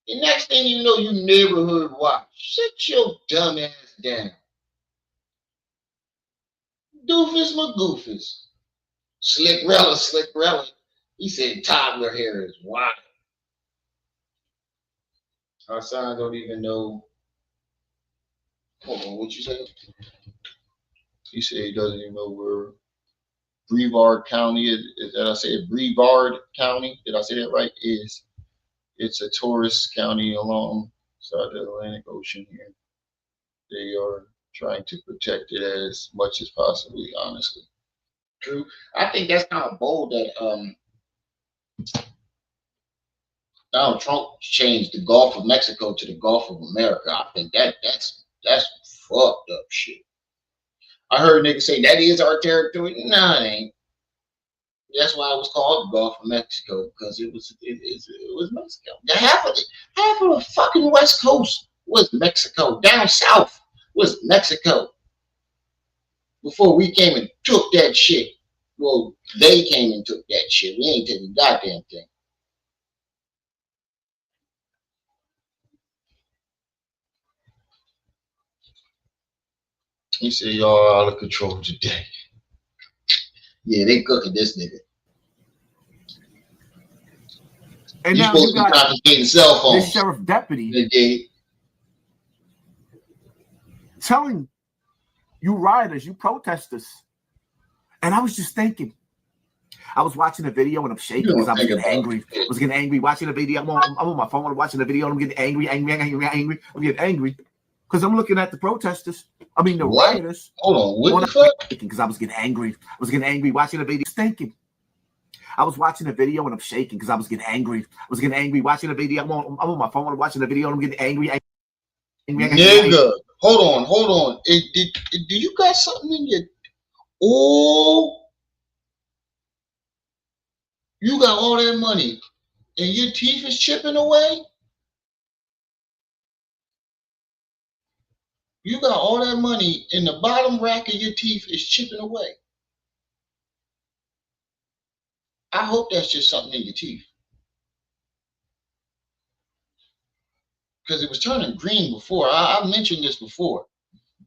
The next thing you know, you neighborhood watch. Sit your dumb ass down. Doofus McGoofus. Slickrella. He said toddler hair is wild. Hassan don't even know. Hold on, what you say? He said he doesn't even know where Brevard County is that I said Brevard County? Did I say that right? It's a tourist county alongside the Atlantic Ocean here. They are trying to protect it as much as possibly, honestly. True. I think that's kind of bold that Donald Trump changed the Gulf of Mexico to the Gulf of America. I think that's fucked up shit. I heard niggas say that is our territory. Nah, it ain't. That's why it was called the Gulf of Mexico, because it was Mexico. Half of the fucking West Coast was Mexico. Down south was Mexico. Before we came and took that shit. Well, they came and took that shit. We ain't taking a goddamn thing. He said y'all out of control today. Yeah, they cooking this nigga. And you now supposed you to be confiscating cell phones. this sheriff deputy telling you rioters, you protesters. And I was just thinking, I was watching a video and I'm shaking because I was getting angry. I was getting angry watching the video. I'm on my phone watching the video and I'm getting angry. I'm getting angry because I'm looking at the protesters. I mean, the rioters. Hold on, what the fuck? Because I was getting angry. I was getting angry watching the video, thinking. I was watching the video and I'm shaking because I was getting angry. I was getting angry watching the video. I'm on my phone watching the video and I'm getting angry. Nigga, hold on. Do you got something in your? Oh, you got all that money and your teeth is chipping away? You got all that money and the bottom rack of your teeth is chipping away. I hope that's just something in your teeth. Because it was turning green before. I mentioned this before.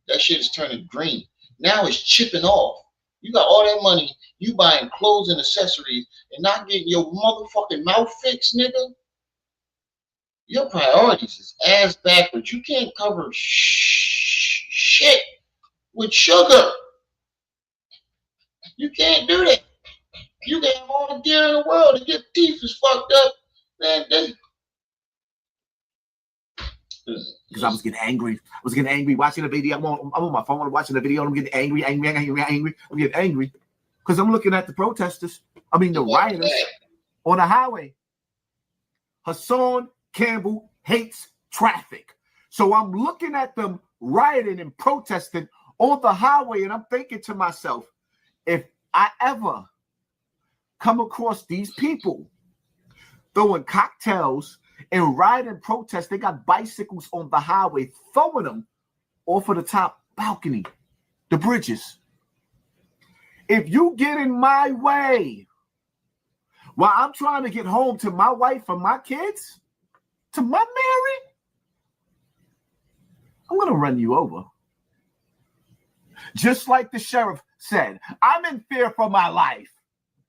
That shit is turning green. Now it's chipping off. You got all that money, you buying clothes and accessories and not getting your motherfucking mouth fixed, nigga. Your priorities is ass backwards. You can't cover shit with sugar. You can't do that. You can have all the gear in the world and your teeth is fucked up. Man, because I was getting angry. I was getting angry watching the video. I'm on my phone watching the video. And I'm getting angry. I'm getting angry because I'm looking at the protesters. I mean, the rioters on the highway. Hassan Campbell hates traffic. So I'm looking at them rioting and protesting on the highway, and I'm thinking to myself, if I ever come across these people throwing cocktails and riding protests, they got bicycles on the highway, throwing them off of the top balcony, the bridges. If you get in my way while I'm trying to get home to my wife and my kids, to my Mary, I'm going to run you over. Just like the sheriff said, I'm in fear for my life,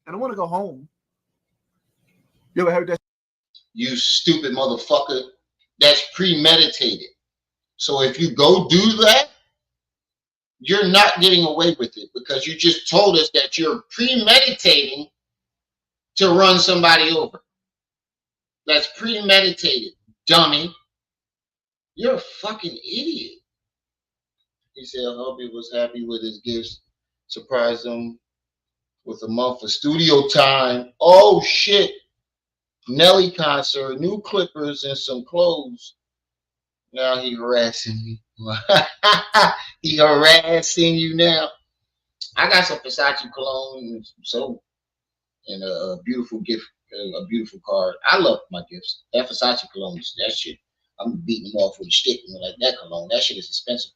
and I want to go home. You ever heard that? You stupid motherfucker. That's premeditated. So if you go do that, you're not getting away with it because you just told us that you're premeditating to run somebody over. That's premeditated, dummy. You're a fucking idiot. He said Hubby was happy with his gifts. Surprised him with a month of studio time. Oh shit. Nelly concert, new clippers and some clothes. Now he harassing me. He harassing you now. I got some Versace cologne and some soap and a beautiful gift, a beautiful card. I love my gifts. That Versace cologne, that shit. I'm beating them off with a stick like that cologne. That shit is expensive.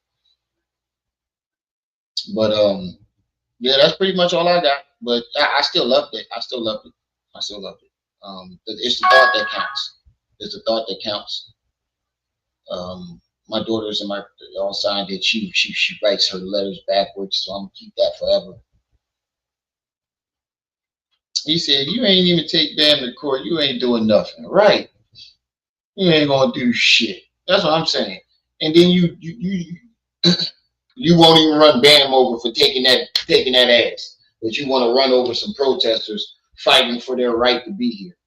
But yeah, that's pretty much all I got. But I still loved it. I still loved it. It's the thought that counts. It's the thought that counts. My daughters and my all signed it. She writes her letters backwards, so I'm gonna keep that forever. He said, "You ain't even take Bam to court. You ain't doing nothing, right? You ain't gonna do shit." That's what I'm saying. And then you won't even run Bam over for taking that ass, but you want to run over some protesters fighting for their right to be here.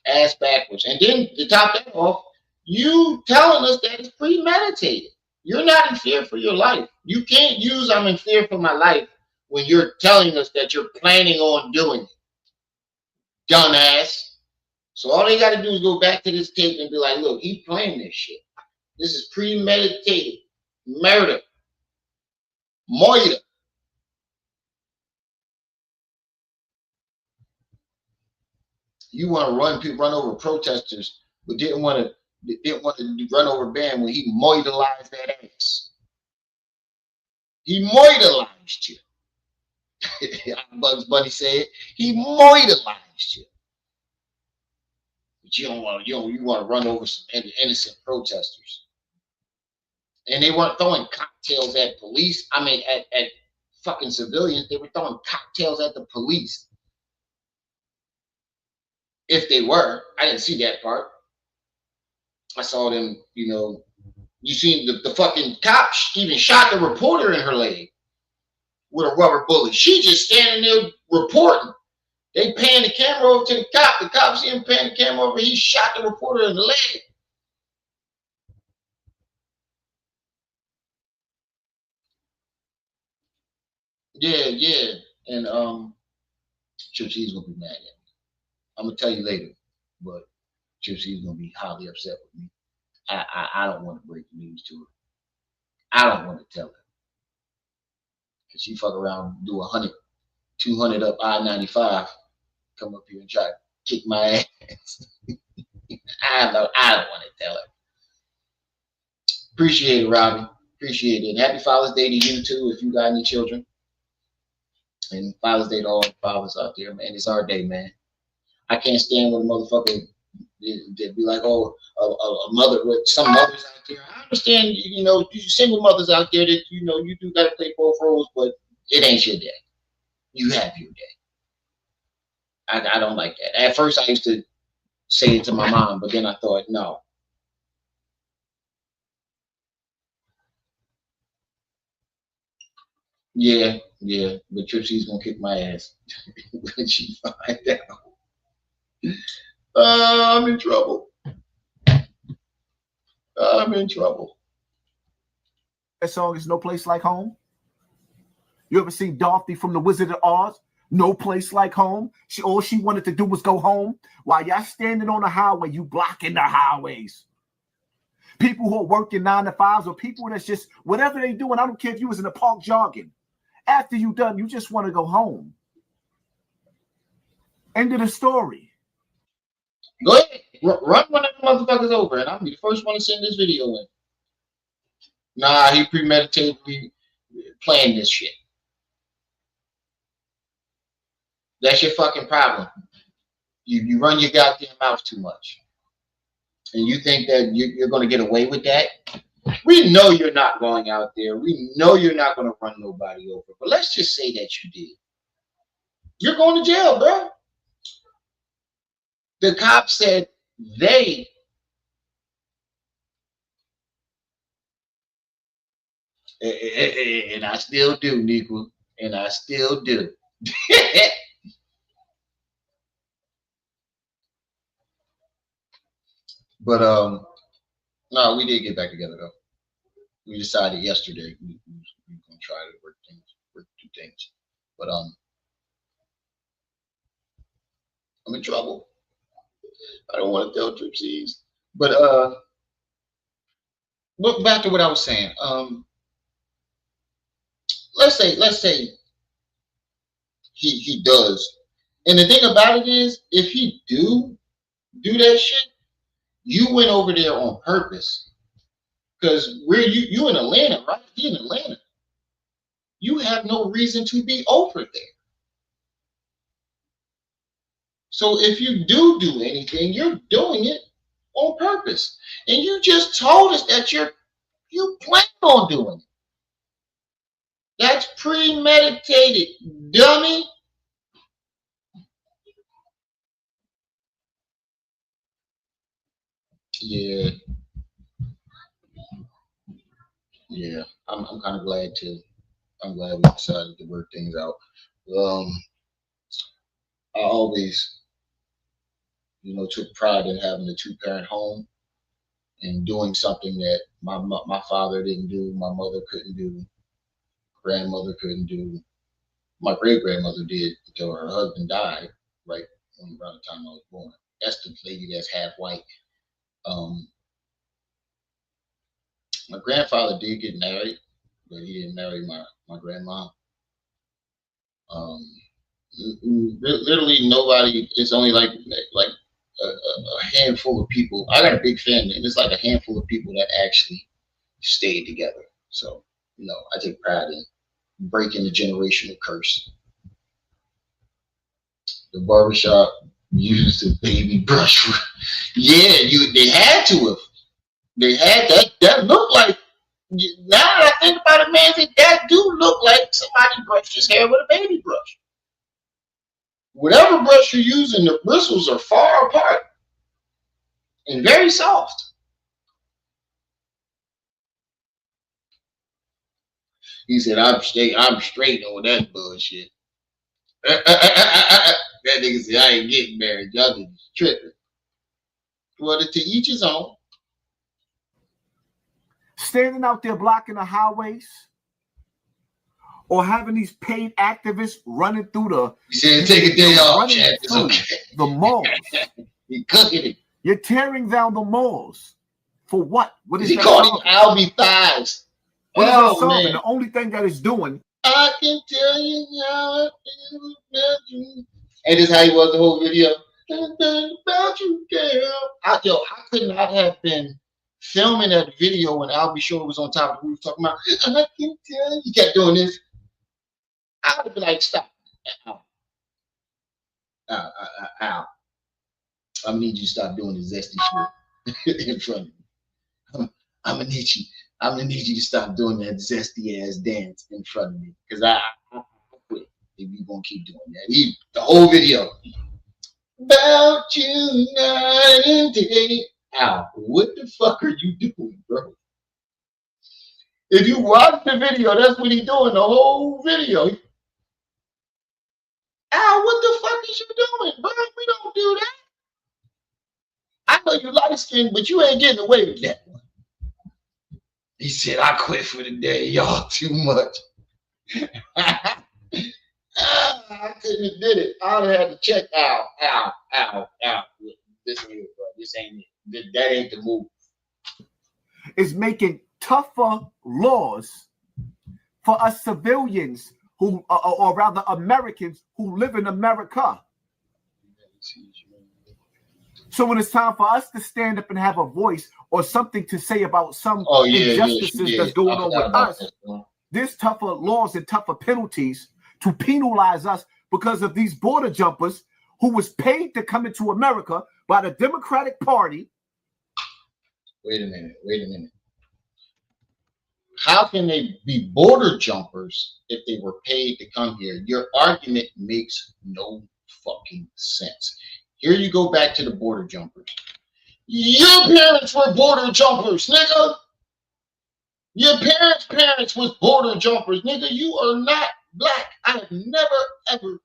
Ass backwards. And then to top that off, you telling us that it's premeditated. You're not in fear for your life. You can't use "I'm in fear for my life" when you're telling us that you're planning on doing it. Dumbass. So all they got to do is go back to this tape and be like, look, he playing this shit. This is premeditated murder. Moida. You want to run over protesters, but didn't want to run over Bam when he moidalized that ass. He moidalized you. Bugs Bunny said he moidalized you. But you want to run over some innocent protesters. And they weren't throwing cocktails at police. I mean, at fucking civilians. They were throwing cocktails at the police. If they were, I didn't see that part. I saw them, you seen the fucking cop even shot the reporter in her leg with a rubber bullet. She just standing there reporting. They pan the camera over to the cop. The cop see him pan the camera over. He shot the reporter in the leg. Yeah. And Chipsy's gonna be mad at me. I'm gonna tell you later, but Chipsy's gonna be highly upset with me. I don't want to break the news to her. I don't want to tell her. Cause she fuck around, do 100, 200 up I-95, come up here and try to kick my ass. I don't want to tell her. Appreciate it, Robbie. Appreciate it. And happy Father's Day to you too, if you got any children. And Father's Day to all the fathers out there, man. It's our day, man. I can't stand when a motherfucker they'd be like, oh, a mother with some mothers out there. I understand, you single mothers out there that you do gotta play both roles, but it ain't your day. You have your day. I don't like that. At first I used to say it to my mom, but then I thought, no. Yeah, but Tripsy's gonna kick my ass when she find out. I'm in trouble. I'm in trouble. That song is No Place Like Home. You ever seen Dorothy from The Wizard of Oz? No place like home. All she wanted to do was go home. While y'all standing on the highway, you blocking the highways. People who are working 9 to 5s or people that's just whatever they doing. I don't care if you was in the park jogging. After you done, you just want to go home. End of the story. Go ahead. Run one of the motherfuckers over, and I'll be the first one to send this video in. Nah, he premeditatedly planned this shit. That's your fucking problem. You run your goddamn mouth too much. And you think that you're going to get away with that? We know you're not going out there. We know you're not going to run nobody over. But let's just say that you did. You're going to jail, bro. The cops said they and I still do, Nico. And I still do. But no, we did get back together though. We decided yesterday we're gonna try to work through things. But I'm in trouble. I don't want to tell Tripsies. But look back to what I was saying. Let's say he does. And the thing about it is, if he do that shit, you went over there on purpose. Because where you in Atlanta, right? He in Atlanta. You have no reason to be over there. So if you do anything, you're doing it on purpose. And you just told us that you plan on doing it. That's premeditated, dummy. Yeah. Yeah. I'm kind of glad I'm glad we decided to work things out. I always, took pride in having a 2-parent home and doing something that my father didn't do, my mother couldn't do, grandmother couldn't do. My great-grandmother did until her husband died, right around the time I was born. That's the lady that's half white. My grandfather did get married, but he didn't marry my grandma. Literally nobody. It's only like a handful of people. I got a big family, and it's like a handful of people that actually stayed together. So I take pride in breaking the generational curse. The barbershop used a baby brush. Yeah, they had to have. They had that looked like. Now that I think about it, man, that do look like somebody brushed his hair with a baby brush. Whatever brush you're using, the bristles are far apart and very soft. He said, I'm straight on that bullshit. That nigga said, I ain't getting married. Y'all niggas tripping. Well, to each his own. Standing out there blocking the highways or having these paid activists running through the... He said, take a day off, Chad. It's okay. The malls. He cooking it. You're tearing down the malls. For what? What is he that calling Albie Thighs? What is that song? And the only thing that it's doing... I can tell you how I feel about you. And this is how he was the whole video. About you, girl. I could not have been filming that video when Albie Shore was on top of the roof talking about, I can tell you. He kept doing this. I would have been like, stop. Al. I need you to stop doing the zesty shit in front of me. I'm gonna need you to stop doing that zesty ass dance in front of me. Because I quit if you gonna keep doing that. The whole video. About you night and day. Al, what the fuck are you doing, bro? If you watch the video, that's what he's doing, the whole video. Al, what the fuck is you doing, bro? We don't do that. I know you light skinned, but you ain't getting away with that one. He said, I quit for the day. Y'all too much. I couldn't have did it. I would have had to check out. This ain't it, bro. This ain't it. That ain't the move. Is making tougher laws for us civilians who, or rather Americans who live in America. So when it's time for us to stand up and have a voice or something to say about some injustices that's going on with us, there's tougher laws and tougher penalties to penalize us because of these border jumpers who was paid to come into America by the Democratic Party. Wait a minute. How can they be border jumpers if they were paid to come here? Your argument makes no fucking sense. Here you go back to the border jumpers. Your parents were border jumpers, nigga. Your parents was border jumpers, nigga. You are not black. I have never,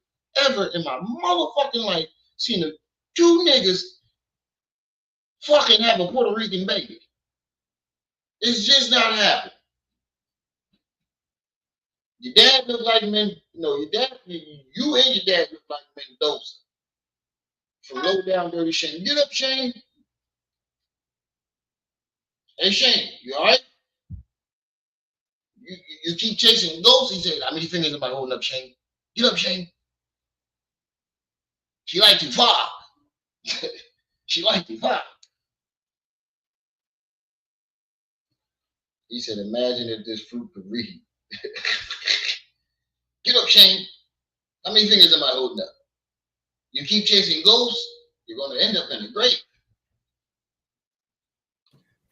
ever in my motherfucking life seen two niggas fucking have a Puerto Rican baby. It's just not happening. Your dad looked like you and your dad look like Mendoza. From low down dirty Shane. Get up, Shane. Hey, Shane, you all right? You keep chasing ghosts. He said, how many fingers am I holding up, Shane? Get up, Shane. She liked you far. She liked you far. He said, imagine if this fruit could read. Get up, Shane. How many fingers am I holding up? You keep chasing ghosts, you're going to end up in the grave.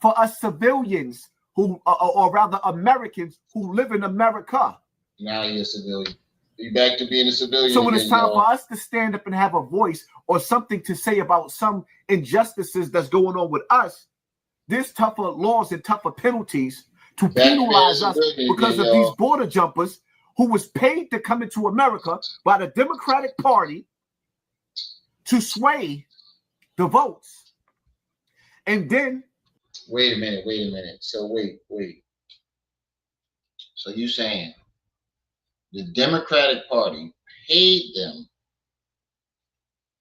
For us civilians who, or rather Americans who live in America. Now you're a civilian. You're back to being a civilian. So when it's time for us to stand up and have a voice or something to say about some injustices that's going on with us, there's tougher laws and tougher penalties to penalize us because of these border jumpers who was paid to come into America by the Democratic Party to sway the votes. And then wait a minute. So wait. So you saying the Democratic Party paid them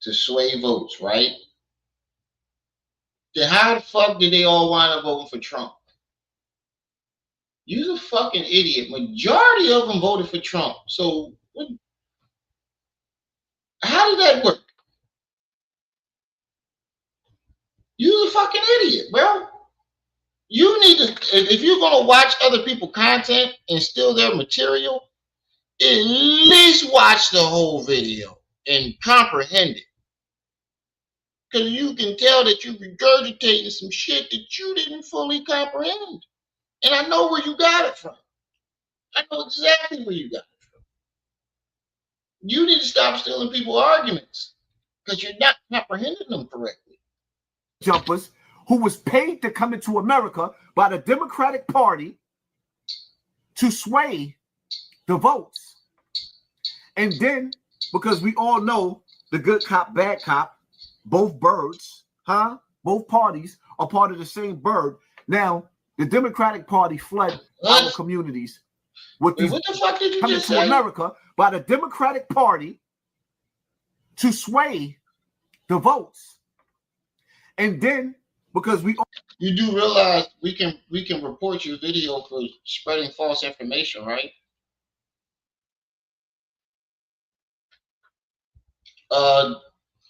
to sway votes, right? Then how the fuck did they all wind up voting for Trump? You're a fucking idiot. Majority of them voted for Trump. So how did that work? You're a fucking idiot, bro. You need to, if you're gonna watch other people's content and steal their material, at least watch the whole video and comprehend it. Because you can tell that you're regurgitating some shit that you didn't fully comprehend. And I know where you got it from. I know exactly where you got it from. You need to stop stealing people's arguments because you're not comprehending them correctly. Jumpers who was paid to come into America by the Democratic Party to sway the votes. And then, because we all know the good cop, bad cop, both birds, both parties are part of the same bird. Now, the Democratic Party fled our communities with these what the fuck did you coming just to say? America by the Democratic Party to sway the votes. And then, because you do realize we can report your video for spreading false information, right?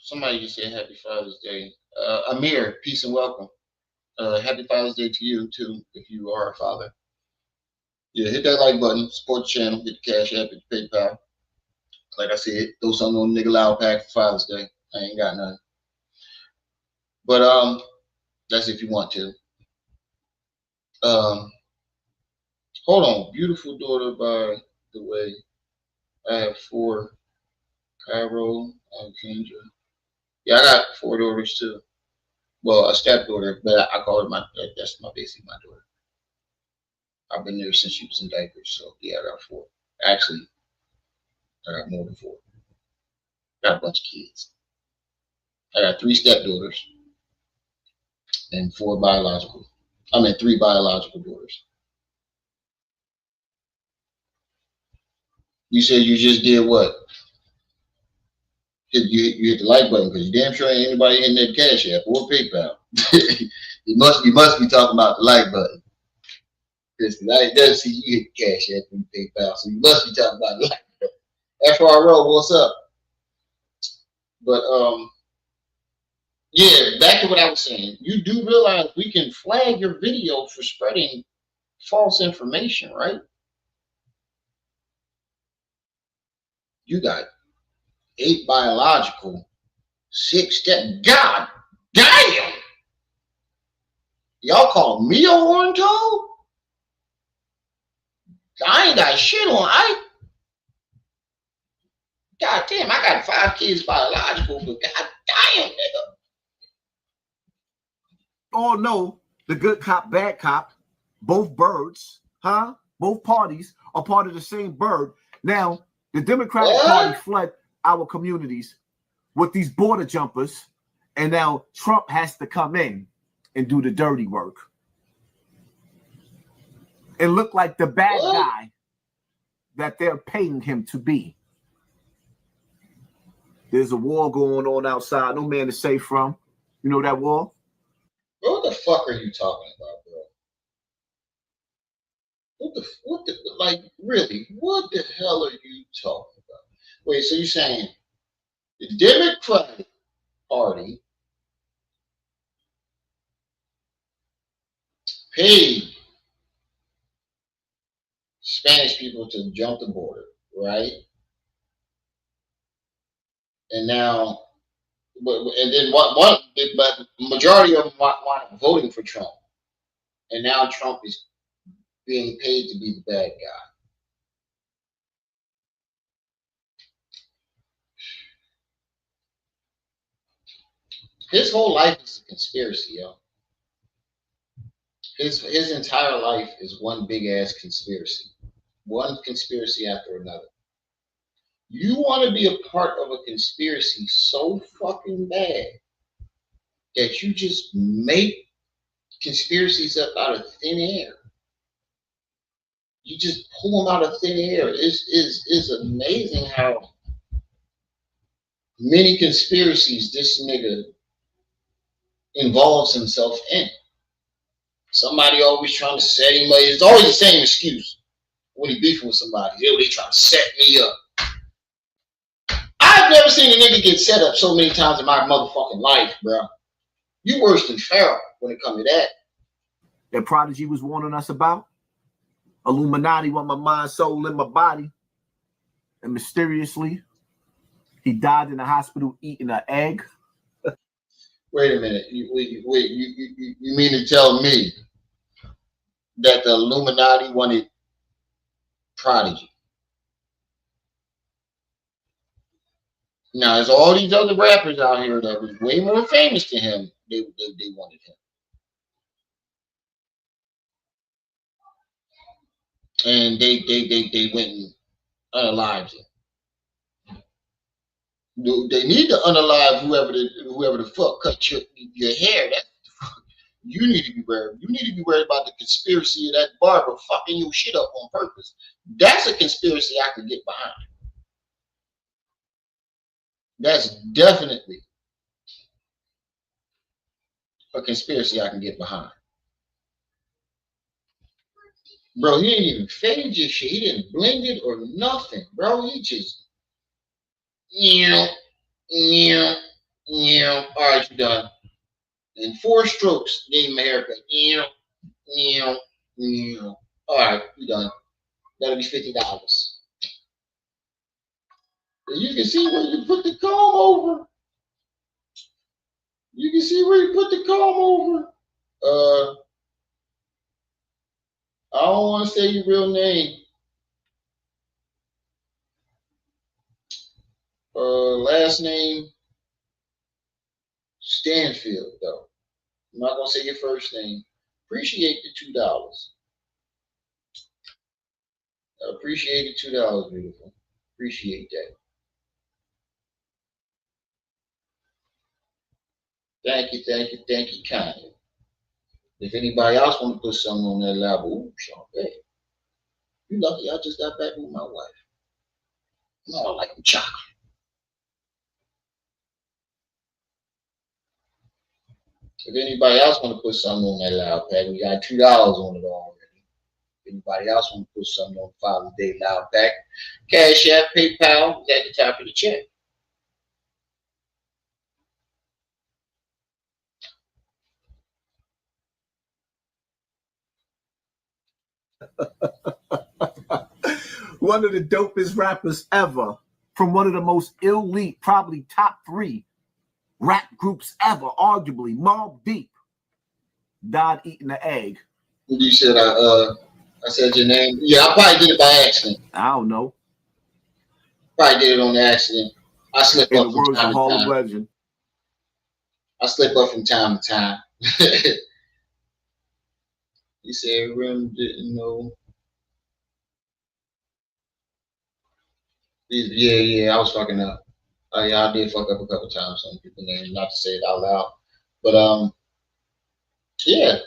Somebody just said Happy Father's Day. Amir, peace and welcome. Happy Father's Day to you too, if you are a father. Yeah, hit that like button, support the channel, hit the Cash App, hit the PayPal. Like I said, throw something on nigga loud pack for Father's Day. I ain't got none. But that's if you want to. Hold on, beautiful daughter, by the way. I have 4. Cairo, Alexandra. Yeah, I got 4 daughters too. Well, a stepdaughter, but I call her that's basically my daughter. I've been there since she was in diapers, so yeah, I got 4. Actually, I got more than 4. Got a bunch of kids. I got 3 stepdaughters and 3 biological daughters. You said you just did what? You hit the like button because you damn sure ain't anybody hitting that Cash App or PayPal. you must be talking about the like button. Because I doesn't see you hit the Cash App and PayPal, so you must be talking about the like button. FRO, what's up? But yeah, back to what I was saying. You do realize we can flag your video for spreading false information, right? You got 8 biological, 6 step. God damn! Y'all call me a horn toad? I ain't got shit on. God damn, I got 5 kids biological, but god damn, nigga. All know the good cop, bad cop, both birds, huh? Both parties are part of the same bird. Now, the Democratic Party fled our communities with these border jumpers, and now Trump has to come in and do the dirty work and look like the bad guy that they're paying him to be. There's a war going on outside. No man is safe from. You know that war? Bro, what the fuck are you talking about, bro? What the, like, really, what the hell are you talking about? Wait, so you're saying the Democratic Party paid Spanish people to jump the border, right? And now, and then but majority of them want voting for Trump, and now Trump is being paid to be the bad guy. His whole life is a conspiracy, yo. His entire life is one big ass conspiracy, one conspiracy after another. You want to be a part of a conspiracy so fucking bad that you just make conspiracies up out of thin air. You just pull them out of thin air. It's amazing how many conspiracies this nigga involves himself in. Somebody always trying to set him up. It's always the same excuse when he beefing with somebody. They trying to set me up. I've never seen a nigga get set up so many times in my motherfucking life, bro. You worse than Pharaoh when it comes to that. That Prodigy was warning us about. Illuminati want my mind, soul, and my body. And mysteriously, he died in the hospital eating an egg. Wait a minute. You mean to tell me that the Illuminati wanted Prodigy? Now, there's all these other rappers out here that was way more famous than him. They wanted him. And they went and unalived him. They need to unalive whoever the fuck cut your hair. That's you need to be worried. You need to be worried about the conspiracy of that barber fucking your shit up on purpose. That's a conspiracy I could get behind. That's definitely a conspiracy I can get behind. Bro, he didn't even fade your shit. He didn't blend it or nothing, bro. He just, all right, you done. In 4 strokes, gave him a haircut. All right, you done. That'll be $50. You can see where you put the comb over. You can see where you put the comb over. I don't want to say your real name. Last name Stanfield, though. I'm not gonna say your first name. Appreciate the $2. Appreciate the $2, beautiful. Appreciate that. Thank you kindly. If anybody else want to put something on that level, ooh, Sean, hey, you lucky I just got back with my wife. No, I like chocolate. If anybody else want to put something on that loud pack, we got $2 on it already. If anybody else want to put something on Father's Day loud pack, Cash App, PayPal is at the top of the check. One of the dopest rappers ever, from one of the most elite, probably top 3 rap groups ever, arguably, Mobb Deep, died eating an egg. You said I said your name. Yeah, I probably did it by accident. I don't know. Probably did it on accident. I slip In up the from words of time to Hall of time. Legend. I slip up from time to time. He said Rim didn't know. Yeah, I was fucking up. Yeah, I did fuck up a couple times on people's names, not to say it out loud. But yeah.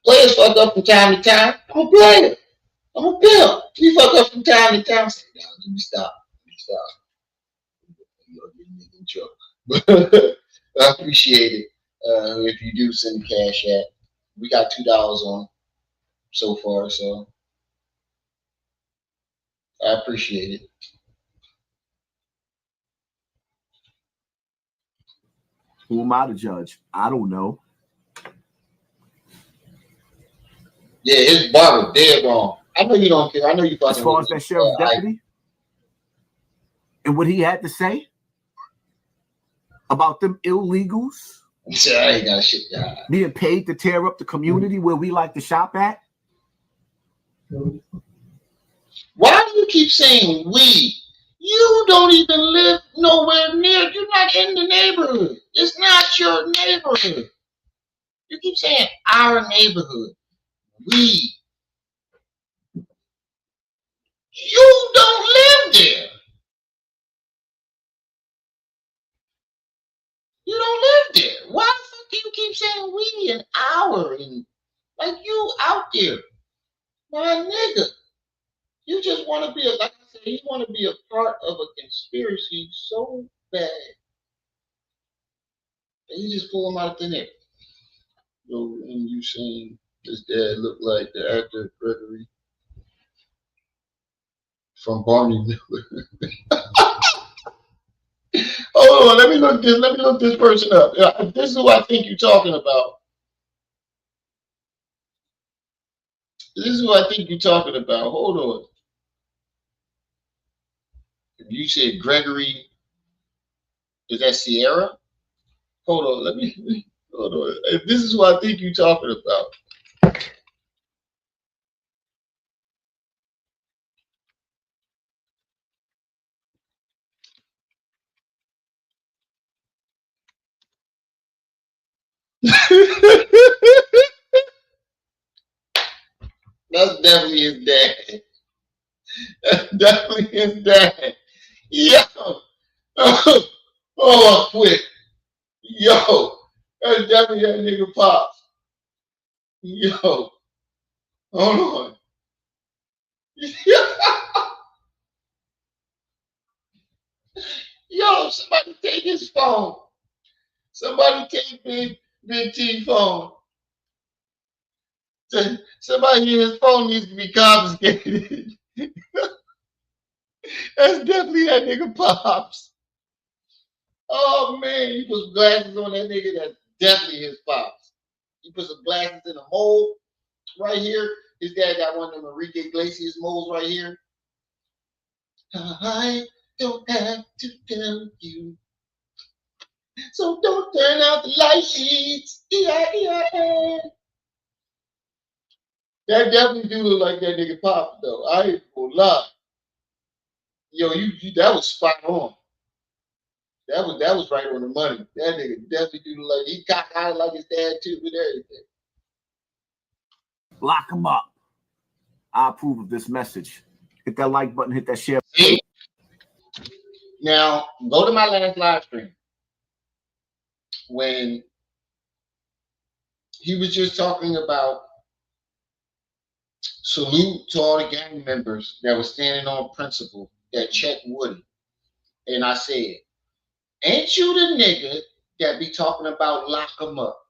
Players fuck up from time to time. I'm a player. I'm a pimp. You fuck up from time to time. Say, no, let me stop. You're getting in trouble. I appreciate it. If you do send the cash app. We got $2 on so far, so I appreciate it. Who am I to judge? I don't know. Yeah, his barber dead wrong. I know you don't care. I know you fucking. As far as that sheriff's deputy and what he had to say about them illegals I ain't got shit to hide. being paid to tear up the community where we like to shop at. Why do you keep saying we? You don't even live nowhere near. You're not in the neighborhood. It's not your neighborhood. You keep saying our neighborhood. We. You don't live there. You don't live there. Why the fuck do you keep saying we and our and like you out there? My nigga. You just want to be like I said, you want to be a part of a conspiracy so bad. And you just pull him out of thin air. So, and you saying his dad looked like the actor Gregory from Barney Miller. Hold on, let me look this person up. This is who I think you're talking about. This is who I think you're talking about. Hold on. You said Gregory. Is that Sierra? Hold on, hold on. If this is who I think you're talking about. That's definitely his dad. That's definitely his dad. Yo. Oh, I quit. Yo. That's definitely that nigga Pops. Yo. Hold on. Yo, somebody take his phone. Somebody take Big T phone. Somebody his phone needs to be confiscated. That's definitely that nigga Pops. Oh man, you put some glasses on that nigga. That's definitely his Pops. You put some glasses in a mold right here. His dad got one of them Enrique Iglesias molds right here. I don't have to tell you. So don't turn out the lights. Yeah. That definitely do look like that nigga Pop though. I ain't gonna lie. Yo, you that was spot on. That was right on the money. That nigga definitely do look like he cockeyed like his dad too with everything. Lock him up. I approve of this message. Hit that like button, hit that share. See? Now go to my last live stream when he was just talking about salute to all the gang members that were standing on principle that checked Woody. And I said, ain't you the nigga that be talking about lock him up?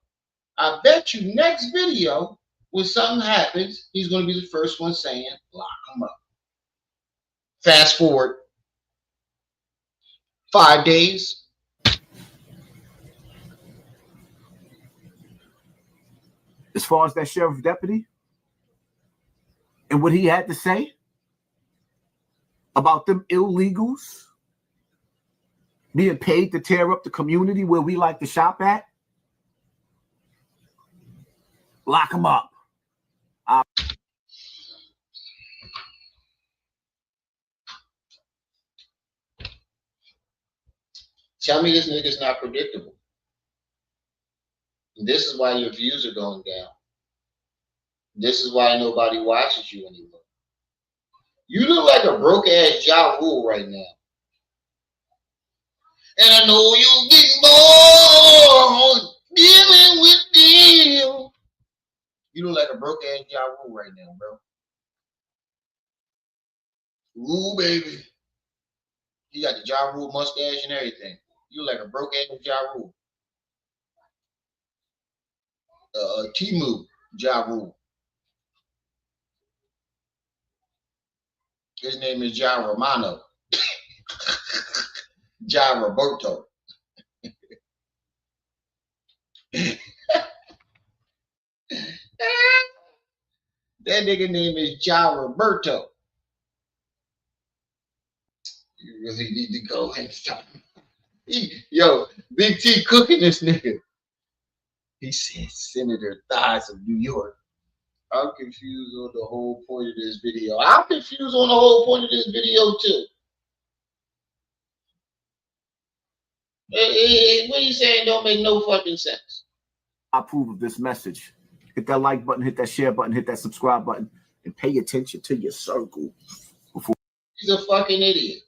I bet you next video, when something happens, he's going to be the first one saying, lock him up. Fast forward 5 days. As far as that sheriff deputy and what he had to say about them illegals being paid to tear up the community where we like to shop at, lock them up. Tell me this nigga's not predictable. This is why your views are going down. This is why nobody watches you anymore. You look like a broke ass Ja Rule right now. And I know you get bored dealing with them. You look like a broke ass Ja Rule right now, bro. Ooh, baby. He got the Ja Rule mustache and everything. You look like a broke ass Ja Rule. Timu Ja Rule. His name is Ja Romano. Ja Roberto. That nigga name is Ja Roberto. You really need to go and stop. Yo, Big T cooking this nigga. He said Senator Thighs of New York. I'm confused on the whole point of this video. I'm confused on the whole point of this video too. What are you saying don't make no fucking sense? I approve of this message. Hit that like button, hit that share button, hit that subscribe button, and pay attention to your circle. He's a fucking idiot.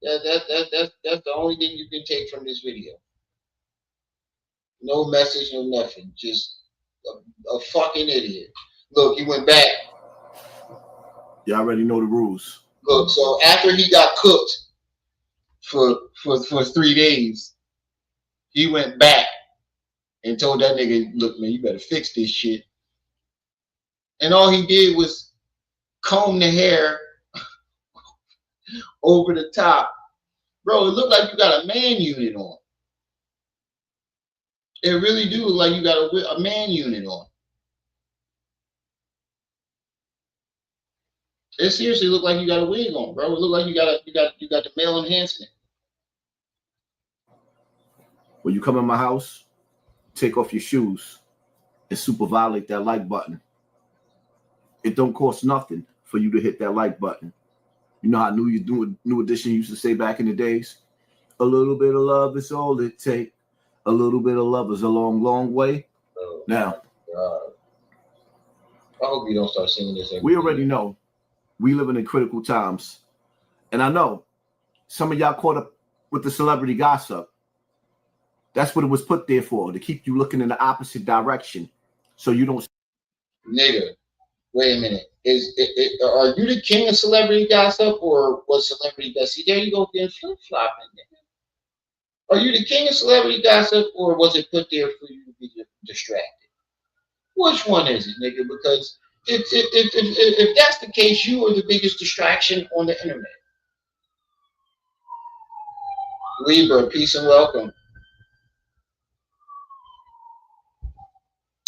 That's the only thing you can take from this video. No message, no nothing. Just a fucking idiot. Look, he went back. You already know the rules. Look, so after he got cooked for 3 days, he went back and told that nigga, look, man, you better fix this shit. And all he did was comb the hair over the top. Bro, it looked like you got a man unit on. It really do look like you got a man unit on. It seriously looked like you got a wig on, bro. It looked like you got the male enhancement. When you come in my house, take off your shoes and super violate that like button. It don't cost nothing for you to hit that like button. You know how New Edition used to say back in the days? A little bit of love is all it takes. A little bit of love is a long, long way. Oh, now, I hope you don't start singing this. We already know we living in critical times. And I know some of y'all caught up with the celebrity gossip. That's what it was put there for, to keep you looking in the opposite direction so you don't. Nigga, wait a minute. Are you the king of celebrity gossip or was celebrity gossip? See, there you go again, flip-flopping. Are you the king of celebrity gossip or was it put there for you to be distracted? Which one is it, nigga? Because if that's the case, you are the biggest distraction on the internet. Libra, peace and welcome.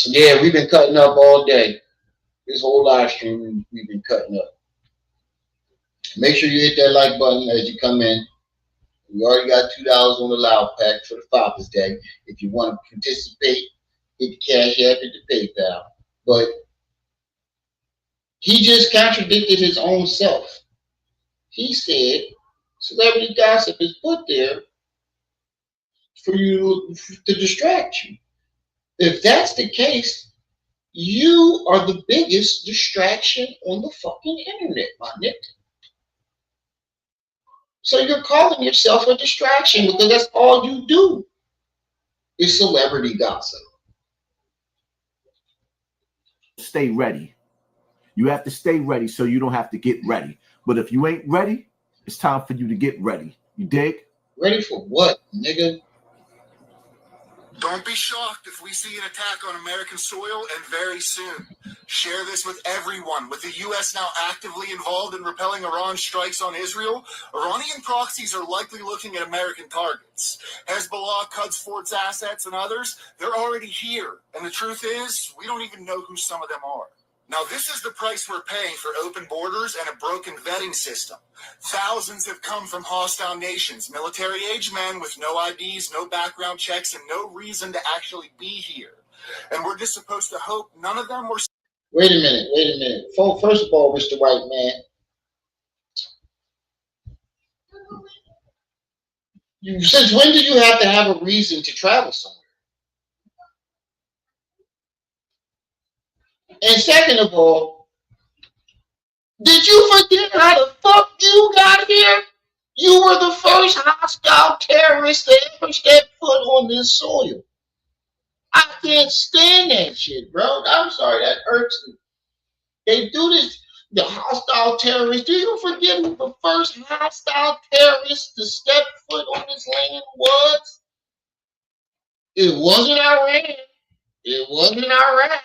Yeah, we've been cutting up all day. This whole live stream, we've been cutting up. Make sure you hit that like button as you come in. We already got $2 on the Loud Pack for the Father's Day. If you want to participate, hit the Cash App and the PayPal. But he just contradicted his own self. He said celebrity gossip is put there for you to distract you. If that's the case, you are the biggest distraction on the fucking internet, my nigga. So you're calling yourself a distraction because that's all you do is celebrity gossip. Stay ready. You have to stay ready so you don't have to get ready. But if you ain't ready, It's time for you to get ready. You dig? Ready for what, nigga? Don't be shocked if we see an attack on American soil, and very soon. Share this with everyone. With the U.S. now actively involved in repelling Iran's strikes on Israel, Iranian proxies are likely looking at American targets. Hezbollah, Quds Fort's assets, and others, they're already here. And the truth is, we don't even know who some of them are. Now, this is the price we're paying for open borders and a broken vetting system. Thousands have come from hostile nations, military-age men with no IDs, no background checks, and no reason to actually be here. And we're just supposed to hope none of them were... Wait a minute. First of all, Mr. White Man, since when do you have to have a reason to travel somewhere? And second of all, did you forget how the fuck you got here? You were the first hostile terrorist to ever step foot on this soil. I can't stand that shit, bro. I'm sorry, that irks me. They do this, the hostile terrorists. Do you forget who the first hostile terrorist to step foot on this land was? It wasn't Iran. It wasn't Iraq.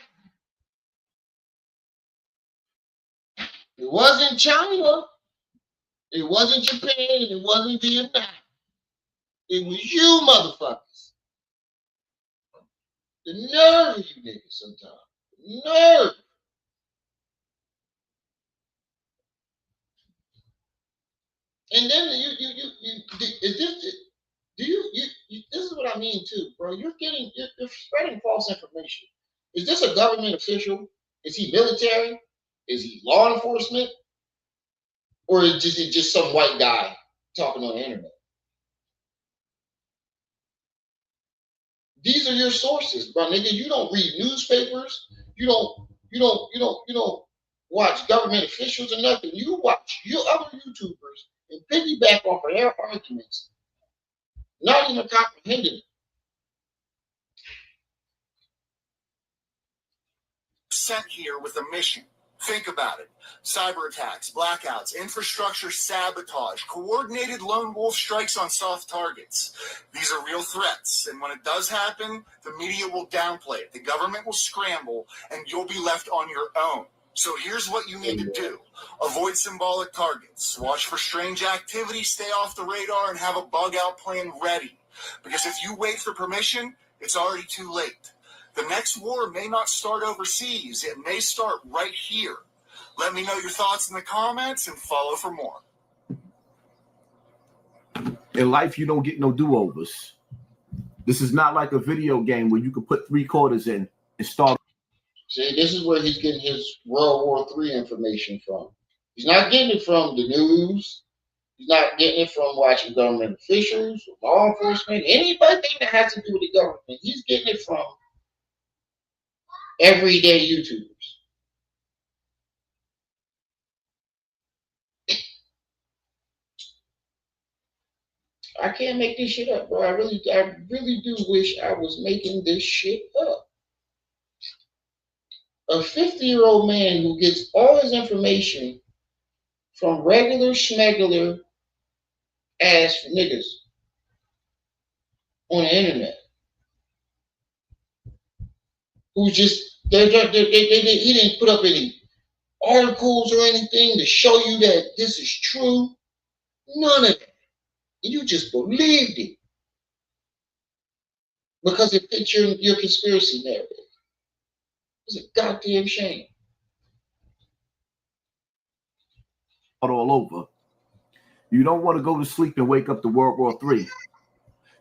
It wasn't China. It wasn't Japan. It wasn't Vietnam. It was you motherfuckers. The nerve of you niggas sometimes. The nerve. And then this is what I mean too, bro. You're spreading false information. Is this a government official? Is he military? Is he law enforcement? Or is it just some white guy talking on the internet? These are your sources, bro, nigga. You don't read newspapers. You don't watch government officials or nothing. You watch your other YouTubers and piggyback off of their arguments, not even comprehending it. Sent here with a mission. Think about it. Cyber attacks, blackouts, infrastructure sabotage, coordinated lone wolf strikes on soft targets. These are real threats, and when it does happen, the media will downplay it, the government will scramble, and you'll be left on your own. So here's what you need to do. Avoid symbolic targets. Watch for strange activity, stay off the radar, and have a bug-out plan ready. Because if you wait for permission, it's already too late. The next war may not start overseas. It may start right here. Let me know your thoughts in the comments and follow for more. In life, you don't get no do-overs. This is not like a video game where you can put 3 quarters in and start. See, this is where he's getting his World War III information from. He's not getting it from the news. He's not getting it from watching government officials, law enforcement, anything that has to do with the government. He's getting it from everyday YouTubers. I can't make this shit up, bro. I really do wish I was making this shit up. A 50-year-old man who gets all his information from regular schmegular ass niggas on the internet. Who just he didn't put up any articles or anything to show you that this is true. None of that. You just believed it because it fits your conspiracy narrative. It's a goddamn shame. All over. You don't want to go to sleep and wake up to World War III.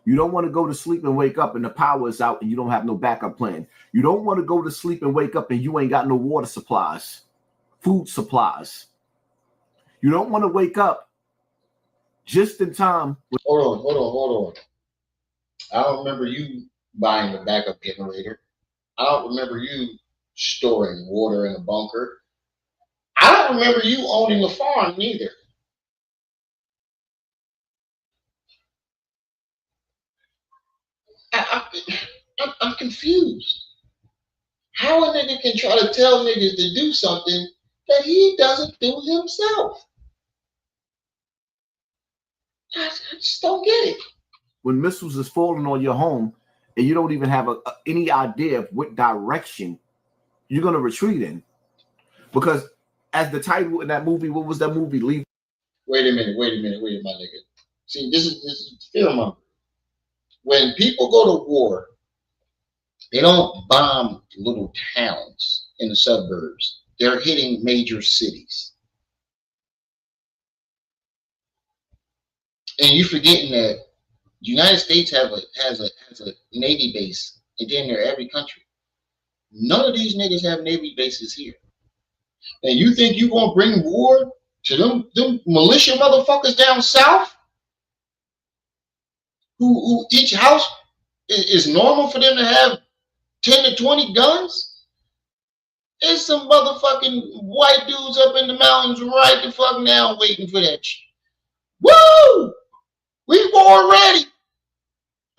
You don't want to go to sleep and wake up and the power is out and you don't have no backup plan. You don't want to go to sleep and wake up and you ain't got no water supplies, food supplies. You don't want to wake up just in time. Hold on. I don't remember you buying a backup generator. I don't remember you storing water in a bunker. I don't remember you owning a farm neither. I'm confused. How a nigga can try to tell niggas to do something that he doesn't do himself? I just don't get it. When missiles is falling on your home and you don't even have any idea of what direction you're going to retreat in. Because as the title in that movie, what was that movie? Leave. Wait a minute, my nigga. See, this is film. When people go to war, they don't bomb little towns in the suburbs. They're hitting major cities. And you're forgetting that the United States has a Navy base in damn near every country. None of these niggas have Navy bases here. And you think you're gonna bring war to them militia motherfuckers down south? Who each house is normal for them to have 10 to 20 guns? There's some motherfucking white dudes up in the mountains right the fuck now waiting for that shit. Woo! We war ready.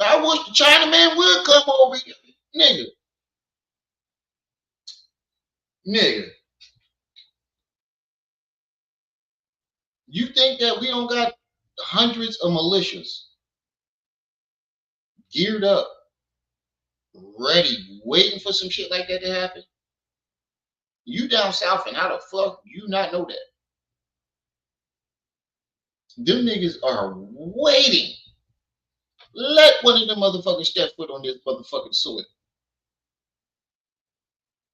I wish the Chinaman would come over here. Nigga. You think that we don't got hundreds of militias geared up, ready, waiting for some shit like that to happen? You down south and how the fuck you not know that? Them niggas are waiting. Let one of them motherfuckers step foot on this motherfucking soil.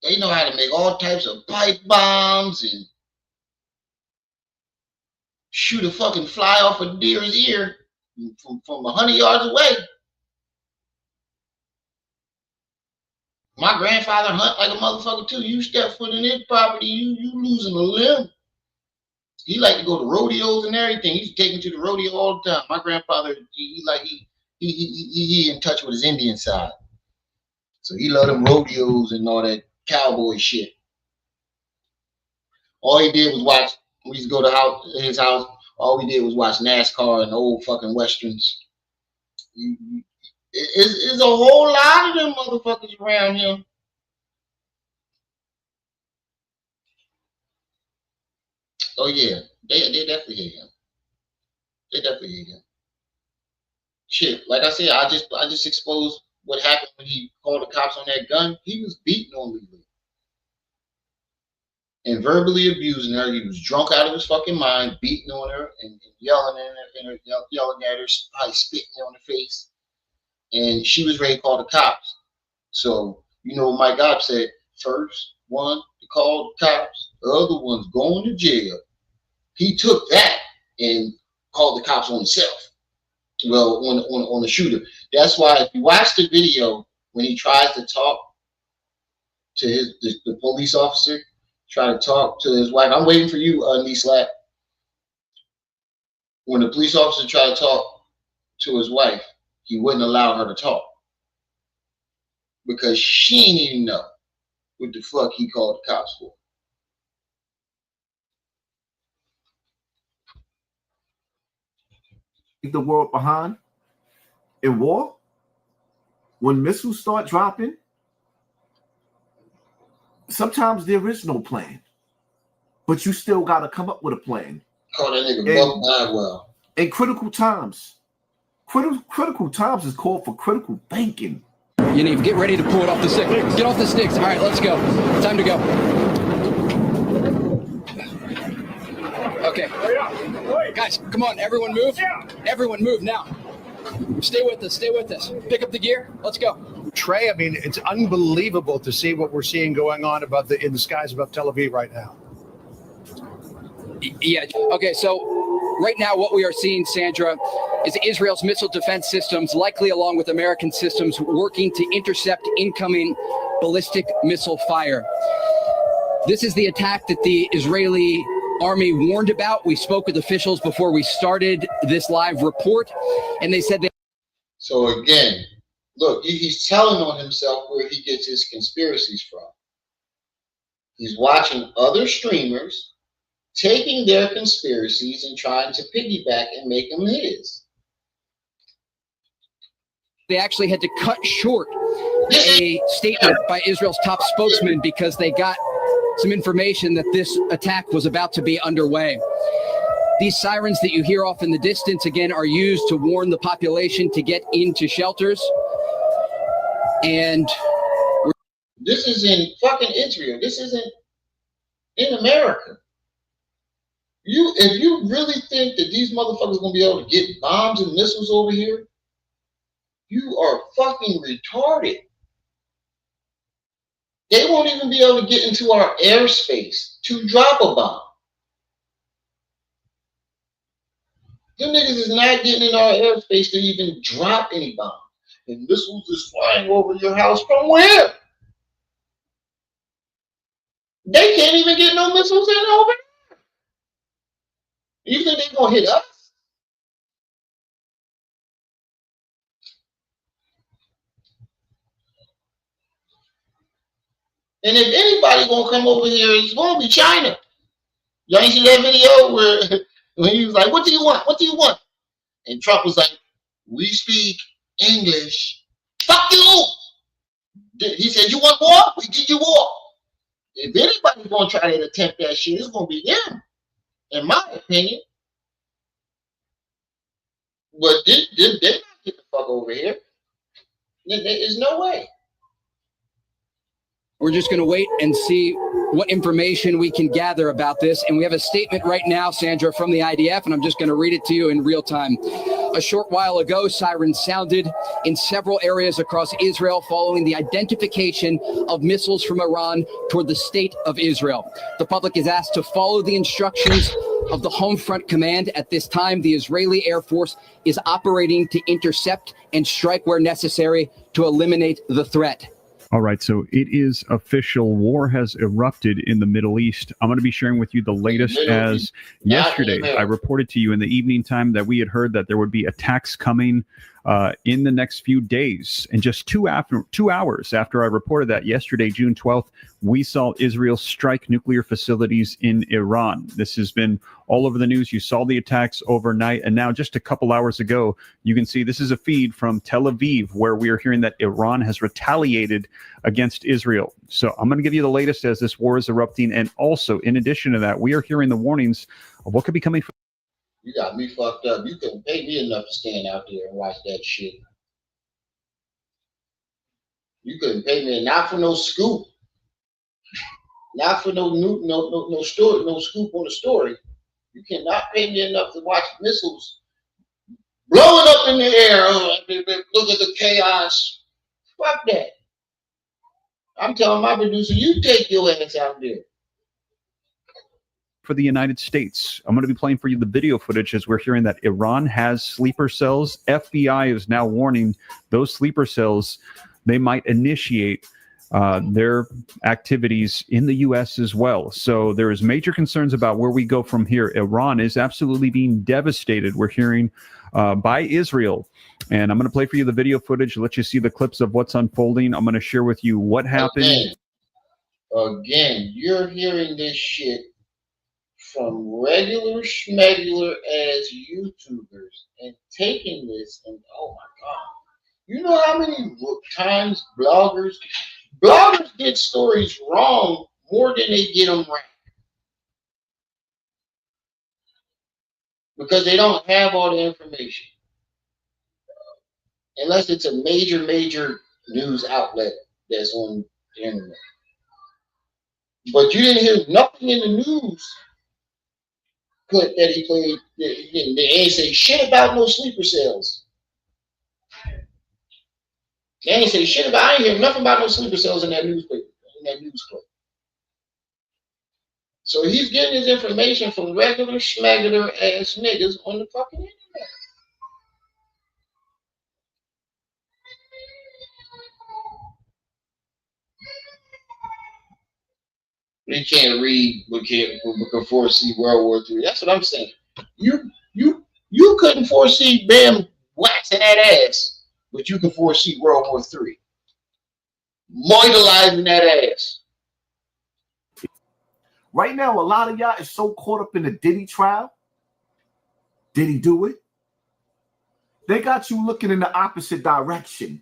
They know how to make all types of pipe bombs and shoot a fucking fly off a deer's ear from 100 yards away. My grandfather hunt like a motherfucker too. You step foot in his property, you losing a limb. He like to go to rodeos and everything. He's taking to the rodeo all the time. My grandfather, he in touch with his Indian side. So he loved them rodeos and all that cowboy shit. All he did was watch. We used to go to his house. All we did was watch NASCAR and old fucking westerns. It's a whole lot of them motherfuckers around him. Oh yeah, they definitely hate him. They definitely hate him. Shit, like I said, I just exposed what happened when he called the cops on that gun. He was beating on Lily and verbally abusing her. He was drunk out of his fucking mind, beating on her and yelling at her, probably spitting on her face. And she was ready to call the cops. So, you know, Mike Gobb said, first one to call the cops, the other one's going to jail. He took that and called the cops on himself. Well, on the shooter. That's why if you watch the video when he tries to talk to the police officer, try to talk to his wife. I'm waiting for you, Slap. When the police officer tried to talk to his wife, he wouldn't allow her to talk because she didn't even know what the fuck he called the cops for. The world behind in war. When missiles start dropping, sometimes there is no plan, but you still got to come up with a plan. Call that nigga Well. In critical times, critical times is called for critical thinking. You need to get ready to pull it off the stick. Get off the sticks. All right, let's go. Time to go. Okay. Guys, come on. Everyone move. Everyone move now. Stay with us. Stay with us. Pick up the gear. Let's go. Trey, I mean, it's unbelievable to see what we're seeing going on in the skies above Tel Aviv right now. Yeah. Okay, so right now what we are seeing, Sandra, is Israel's missile defense systems, likely along with American systems, working to intercept incoming ballistic missile fire. This is the attack that the Israeli Army warned about. We spoke with officials before we started this live report, and they said that. So again, look, he's telling on himself where he gets his conspiracies from. He's watching other streamers, taking their conspiracies and trying to piggyback and make them his. They actually had to cut short a statement by Israel's top spokesman because they got some information that this attack was about to be underway. These sirens that you hear off in the distance, again, are used to warn the population to get into shelters. And this is in fucking Israel. This isn't in America. If you really think that these motherfuckers gonna be able to get bombs and missiles over here, you are fucking retarded. They won't even be able to get into our airspace to drop a bomb. Them niggas is not getting in our airspace to even drop any bombs. And missiles is flying over your house from where? They can't even get no missiles in over there. You think they're gonna hit us? And if anybody gonna come over here, it's gonna be China. Y'all ain't see that video where when he was like, "What do you want? What do you want?" And Trump was like, "We speak English." Fuck you. He said, "You want war? We give you war." If anybody's gonna try to attempt that shit, it's gonna be them, in my opinion. But they not get the fuck over here. There's no way. we're just going to wait and see what information we can gather about this. And we have a statement right now, Sandra, from the IDF, and I'm just going to read it to you in real time. A short while ago, sirens sounded in several areas across Israel following the identification of missiles from Iran toward the state of Israel. The public is asked to follow the instructions of the Home Front Command. At this time, the Israeli Air Force is operating to intercept and strike where necessary to eliminate the threat. All right, so it is official. War has erupted in the Middle East. I'm going to be sharing with you the latest as yesterday. I reported to you in the evening time that we had heard that there would be attacks coming in the next few days. And just 2 hours after I reported that yesterday, June 12th, we saw Israel strike nuclear facilities in Iran. This has been all over the news. You saw the attacks overnight. And now just a couple hours ago, you can see this is a feed from Tel Aviv where we are hearing that Iran has retaliated against Israel. So I'm going to give you the latest as this war is erupting. And also, in addition to that, we are hearing the warnings of what could be coming from. You got me fucked up. You couldn't pay me enough to stand out there and watch that shit. You couldn't pay me, not for no scoop. Not for no story, no scoop on the story. You cannot pay me enough to watch missiles blowing up in the air. Oh, look at the chaos. Fuck that. I'm telling my producer, you take your ass out there. For the United States, I'm going to be playing for you the video footage as we're hearing that Iran has sleeper cells. FBI is now warning those sleeper cells they might initiate their activities in the U.S. as well. So there is major concerns about where we go from here. Iran is absolutely being devastated, we're hearing, by Israel. And I'm going to play for you the video footage, let you see the clips of what's unfolding. I'm going to share with you what happened. Again, you're hearing this shit from regular schmegular as YouTubers and taking this and oh my God. You know how many times bloggers get stories wrong more than they get them right. Because they don't have all the information. Unless it's a major news outlet that's on the internet. But you didn't hear nothing in the news clip that he played. They ain't say shit about no sleeper cells. They ain't say shit about. I ain't hear nothing about no sleeper cells in that newspaper, in that news clip. So he's getting his information from regular schmegular ass niggas on the fucking internet. We can't read, we can foresee World War III. That's what I'm saying. You couldn't foresee Bam waxing that ass, but you can foresee World War III. Mortalizing that ass. Right now, a lot of y'all is so caught up in the Diddy trial. Did he do it? They got you looking in the opposite direction.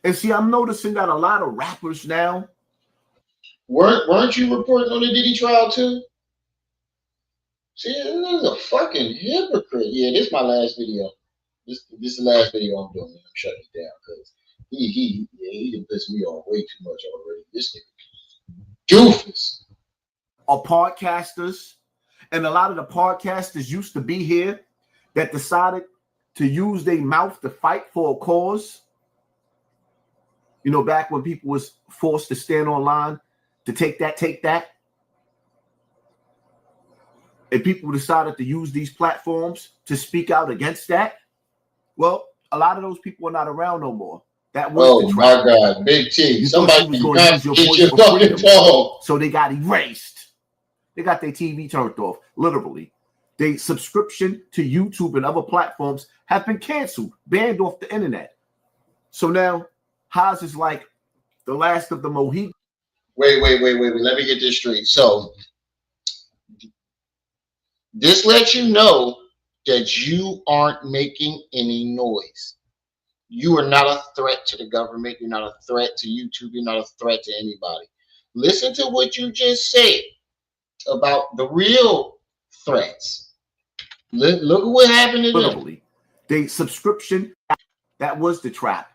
And see, I'm noticing that a lot of rappers now. Weren't you reporting on the Diddy trial too? See, this is a fucking hypocrite. Yeah, this is my last video. This is the last video I'm doing. I'm shutting it down because he done pissed me off way too much already. This nigga doofus. Are podcasters, and a lot of the podcasters used to be here that decided to use their mouth to fight for a cause. You know, back when people was forced to stand online to take that. And people decided to use these platforms to speak out against that. Well, a lot of those people are not around no more. That was the trap. My God, Big T. You Somebody was going to use your voice your for freedom, phone. so they got erased. They got their TV turned off, literally. Their subscription to YouTube and other platforms have been canceled, banned off the internet. So now, Haas is like the last of the Mohicans. Wait. Let me get this straight. So, this lets you know that you aren't making any noise. You are not a threat to the government. You're not a threat to YouTube. You're not a threat to anybody. Listen to what you just said about the real threats. Look at what happened to them. The subscription, that was the trap.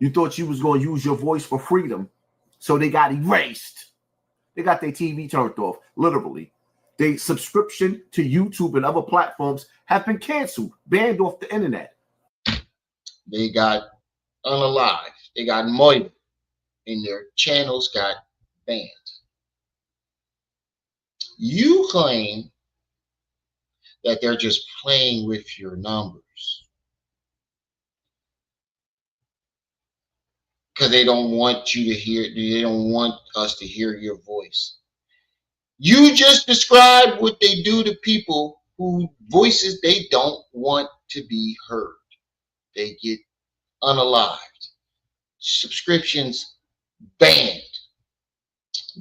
You thought you was going to use your voice for freedom, so they got erased. They got their TV turned off, literally. The subscription to YouTube and other platforms have been canceled, banned off the internet. They got unalived. They got murdered, and their channels got banned. You claim that they're just playing with your numbers because they don't want you to hear. They don't want us to hear your voice. You just described what they do to people whose voices they don't want to be heard. They get unalived. Subscriptions banned.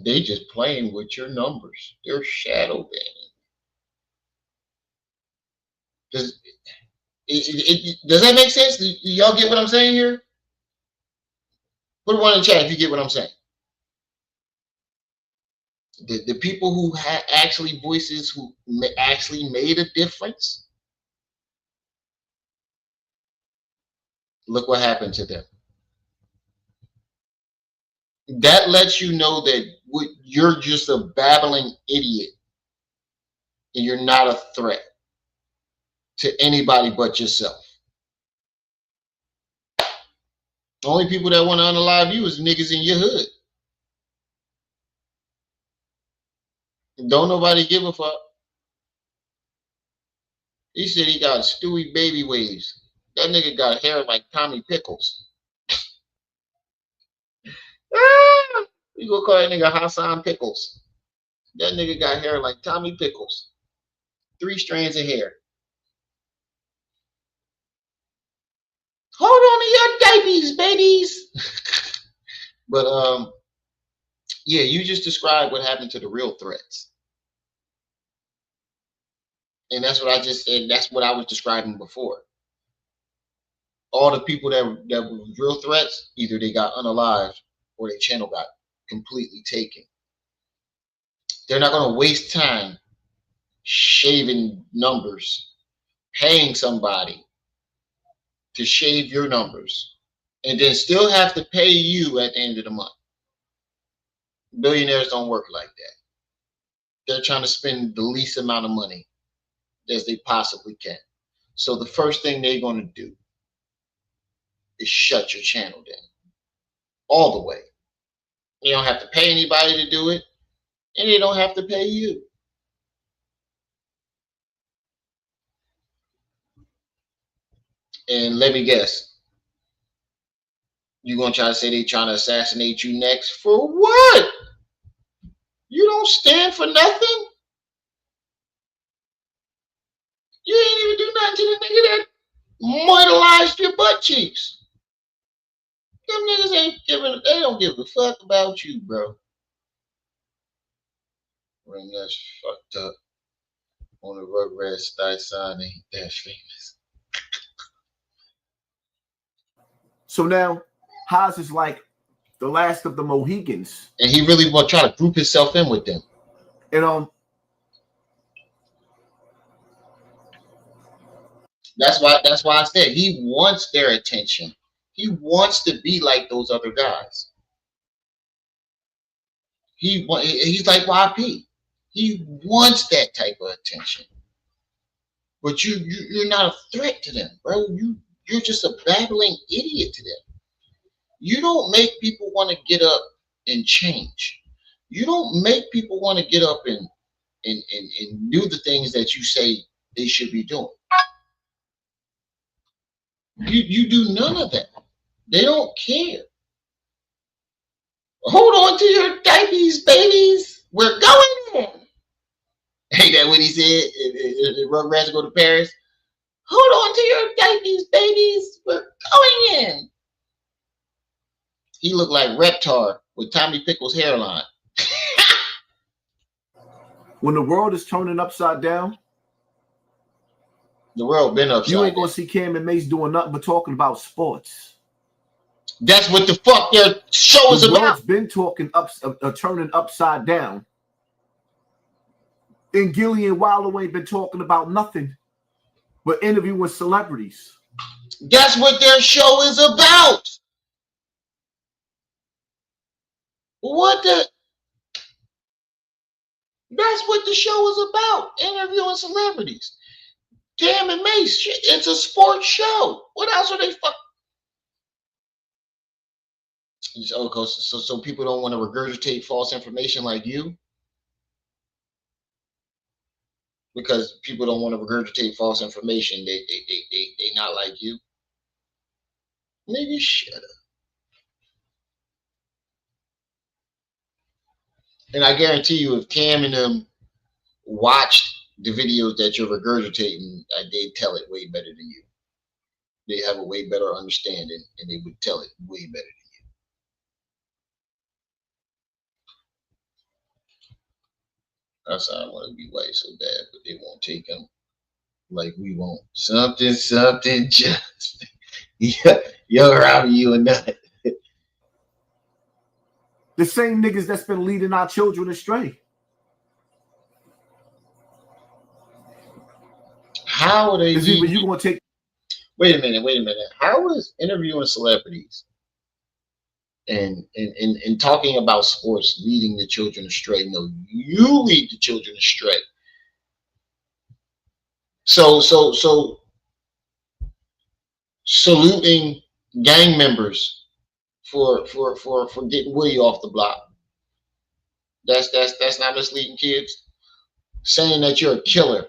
They just playing with your numbers. They're shadow banning. Does that make sense? Do y'all get what I'm saying here? Put one in the chat if you get what I'm saying. The people who had actually voices who actually made a difference, look what happened to them. That lets you know that you're just a babbling idiot and you're not a threat to anybody but yourself. The only people that want to unalive you is niggas in your hood. Don't nobody give a fuck. He said he got Stewie baby waves. That nigga got hair like Tommy Pickles. You gonna call that nigga Hassan Pickles. That nigga got hair like Tommy Pickles. 3 strands of hair. Hold on to your babies, babies. But yeah, you just described what happened to the real threats. And that's what I just said. That's what I was describing before. All the people that were real threats, either they got unalived or their channel got completely taken. They're not going to waste time shaving numbers, paying somebody to shave your numbers, and then still have to pay you at the end of the month. Billionaires don't work like that. They're trying to spend the least amount of money as they possibly can. So the first thing they're going to do is shut your channel down all the way. You don't have to pay anybody to do it, and they don't have to pay you. And let me guess, you're going to try to say they're trying to assassinate you next? For what? You don't stand for nothing? You ain't even do nothing to the nigga that mortalized your butt cheeks. Them niggas ain't giving, they don't give a fuck about you, bro. When that's fucked up on the Rugrats Tyson ain't that famous. So now, Haas is like the last of the Mohicans. And he really will try to group himself in with them. And That's why I said he wants their attention. He wants to be like those other guys. He's like YP. He wants that type of attention. But you're not a threat to them, bro. You're just a babbling idiot to them. You don't make people want to get up and change. You don't make people want to get up and do the things that you say they should be doing. You do none of that. They don't care. Hold on to your diapers, babies. We're going in. Ain't that what he said? Rugrats go to Paris. Hold on to your diapers, babies. We're going in. He looked like Reptar with Tommy Pickles' hairline. When the world is turning upside down, the world been upside down. You ain't gonna see Cam and Mace doing nothing but talking about sports. That's what the fuck their show is about. The world's been talking turning upside down. And Gillian Wallow ain't been talking about nothing but interviewing celebrities. That's what their show is about. What the? That's what the show is about. Interviewing celebrities. Cam and Mace, it's a sports show. What else are they fuck? So people don't want to regurgitate false information like you? Because people don't want to regurgitate false information. They not like you. Nigga, shut up. And I guarantee you, if Cam and them watched the videos that you're regurgitating, they'd tell it way better than you. They have a way better understanding, and they would tell it way better than you. That's how I want to be white so bad, but they won't take them like we won't. Something, just you're out of you and nothing. The same niggas that's been leading our children astray. How are they? You gonna take? Wait a minute. How is interviewing celebrities and talking about sports leading the children astray? No, you lead the children astray. So saluting gang members for getting Willie off the block. That's not misleading kids. Saying that you're a killer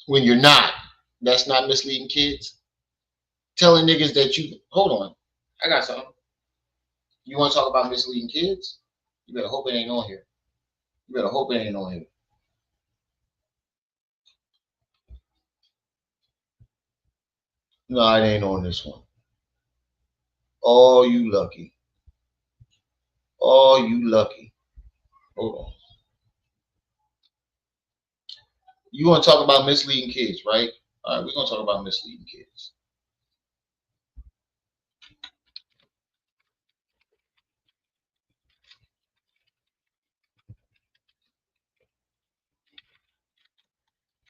when you're not, that's not misleading kids. Telling niggas that you, hold on, I got something. You want to talk about misleading kids? You better hope it ain't on here. You better hope it ain't on here. No, it ain't on this one. Oh, you lucky. Oh, you lucky. Hold on. You want to talk about misleading kids, right? All right, we're going to talk about misleading kids.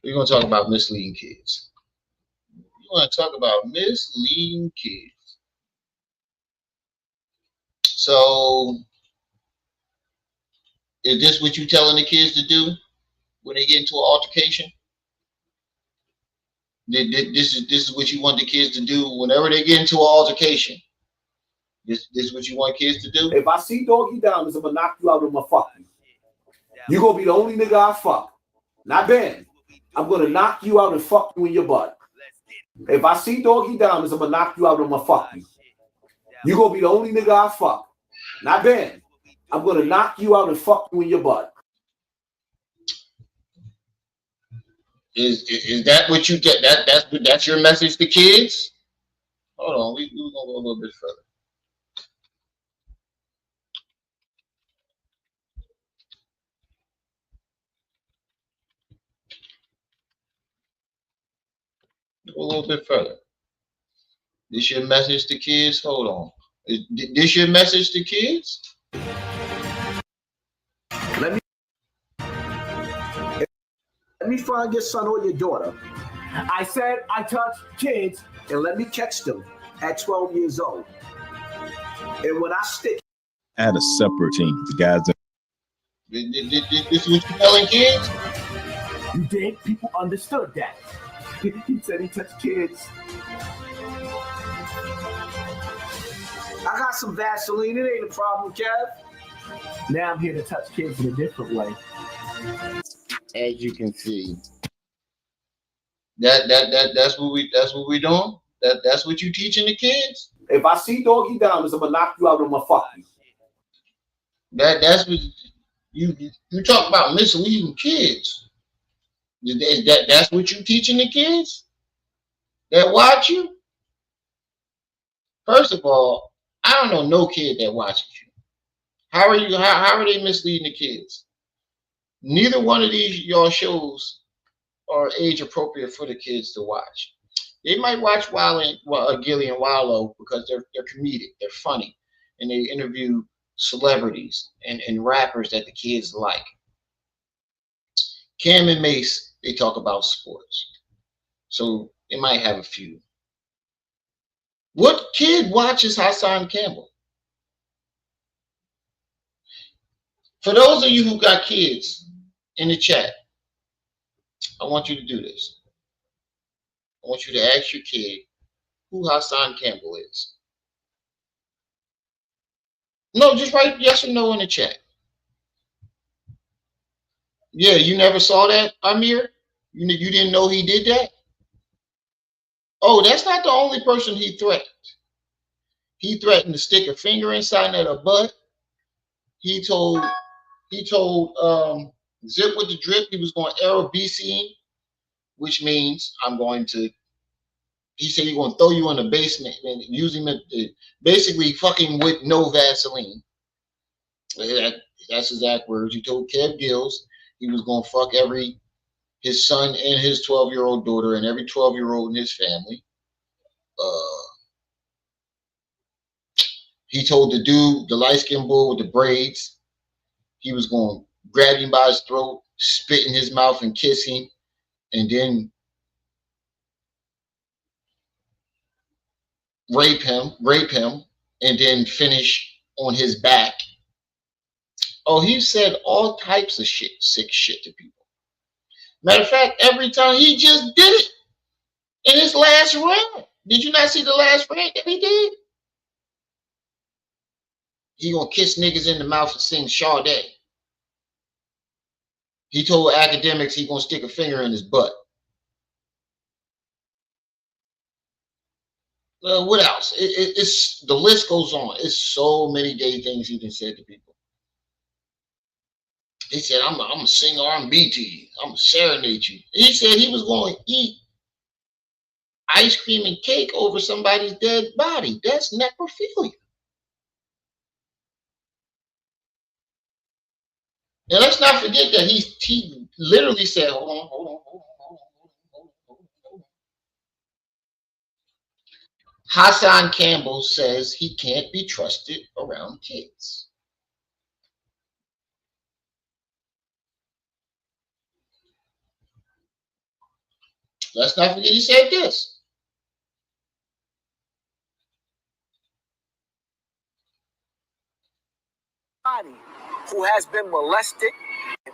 We're going to talk about misleading kids. You want to talk about misleading kids. So, is this what you telling the kids to do when they get into an altercation? This is what you want the kids to do whenever they get into an altercation. This is what you want kids to do? If I see Doggy Diamonds, I'm gonna knock you out of my fucking. You're gonna be the only nigga I fuck. Not Ben. I'm gonna knock you out and fuck you in your butt. If I see Doggy Diamonds, I'm gonna knock you out of my fucking. You're gonna be the only nigga I fuck. Not Ben. I'm gonna knock you out and fuck you in your butt. Is that what you get? That's your message to kids? Hold on, we're gonna go a little bit further. Go a little bit further. This your message to kids? Hold on. Is this your message to kids? Let me find your son or your daughter. I said I touch kids and let me catch them at 12 years old. And when I stick. I had a separate team. The guys that. This is what you telling kids? You did? People understood that. He said he touched kids. I got some Vaseline. It ain't a problem, Kev. Now I'm here to touch kids in a different way. As you can see, that's what we doing. That's what you teaching the kids. If I see Doggy Diamonds, I'm gonna knock you out on my fucking. That's what you talk about misleading kids. That's what you teaching the kids that watch you. First of all, I don't know no kid that watches you. How are they misleading the kids? Neither one of these y'all shows are age appropriate for the kids to watch. They might watch Gilly and Wallow because they're comedic, they're funny, and they interview celebrities and rappers that the kids like. Cam and Mace, they talk about sports, so they might have a few. What kid watches Hassan Campbell? For those of you who got kids in the chat, I want you to do this. I want you to ask your kid who Hassan Campbell is. No, just write yes or no in the chat. Yeah, you never saw that, Amir? You didn't know he did that? Oh, that's not the only person he threatened. He threatened to stick a finger inside of her butt. He told Zip with the Drip he was going to arrow BC, which means he said he's going to throw you in the basement and use him basically fucking with no Vaseline. That's his exact words. He told Kev Gills he was going to fuck his son and his 12-year-old daughter and every 12-year-old in his family. He told the dude, the light-skinned bull with the braids, he was going to grab him by his throat, spit in his mouth and kiss him, and then rape him, and then finish on his back. Oh, he said all types of shit, sick shit to people. Matter of fact, every time he just did it in his last rant. Did you not see the last rant that he did? He gonna kiss niggas in the mouth and sing Sade. He told academics he gonna stick a finger in his butt. What else? It's the list goes on. It's so many gay things he done said to people. He said, I'm gonna sing R&B to you. I'm gonna serenade you. He said he was going to eat ice cream and cake over somebody's dead body. That's necrophilia. And let's not forget that he literally said, hold on. Hassan Campbell says he can't be trusted around kids. Let's not forget he said this. Who has been molested,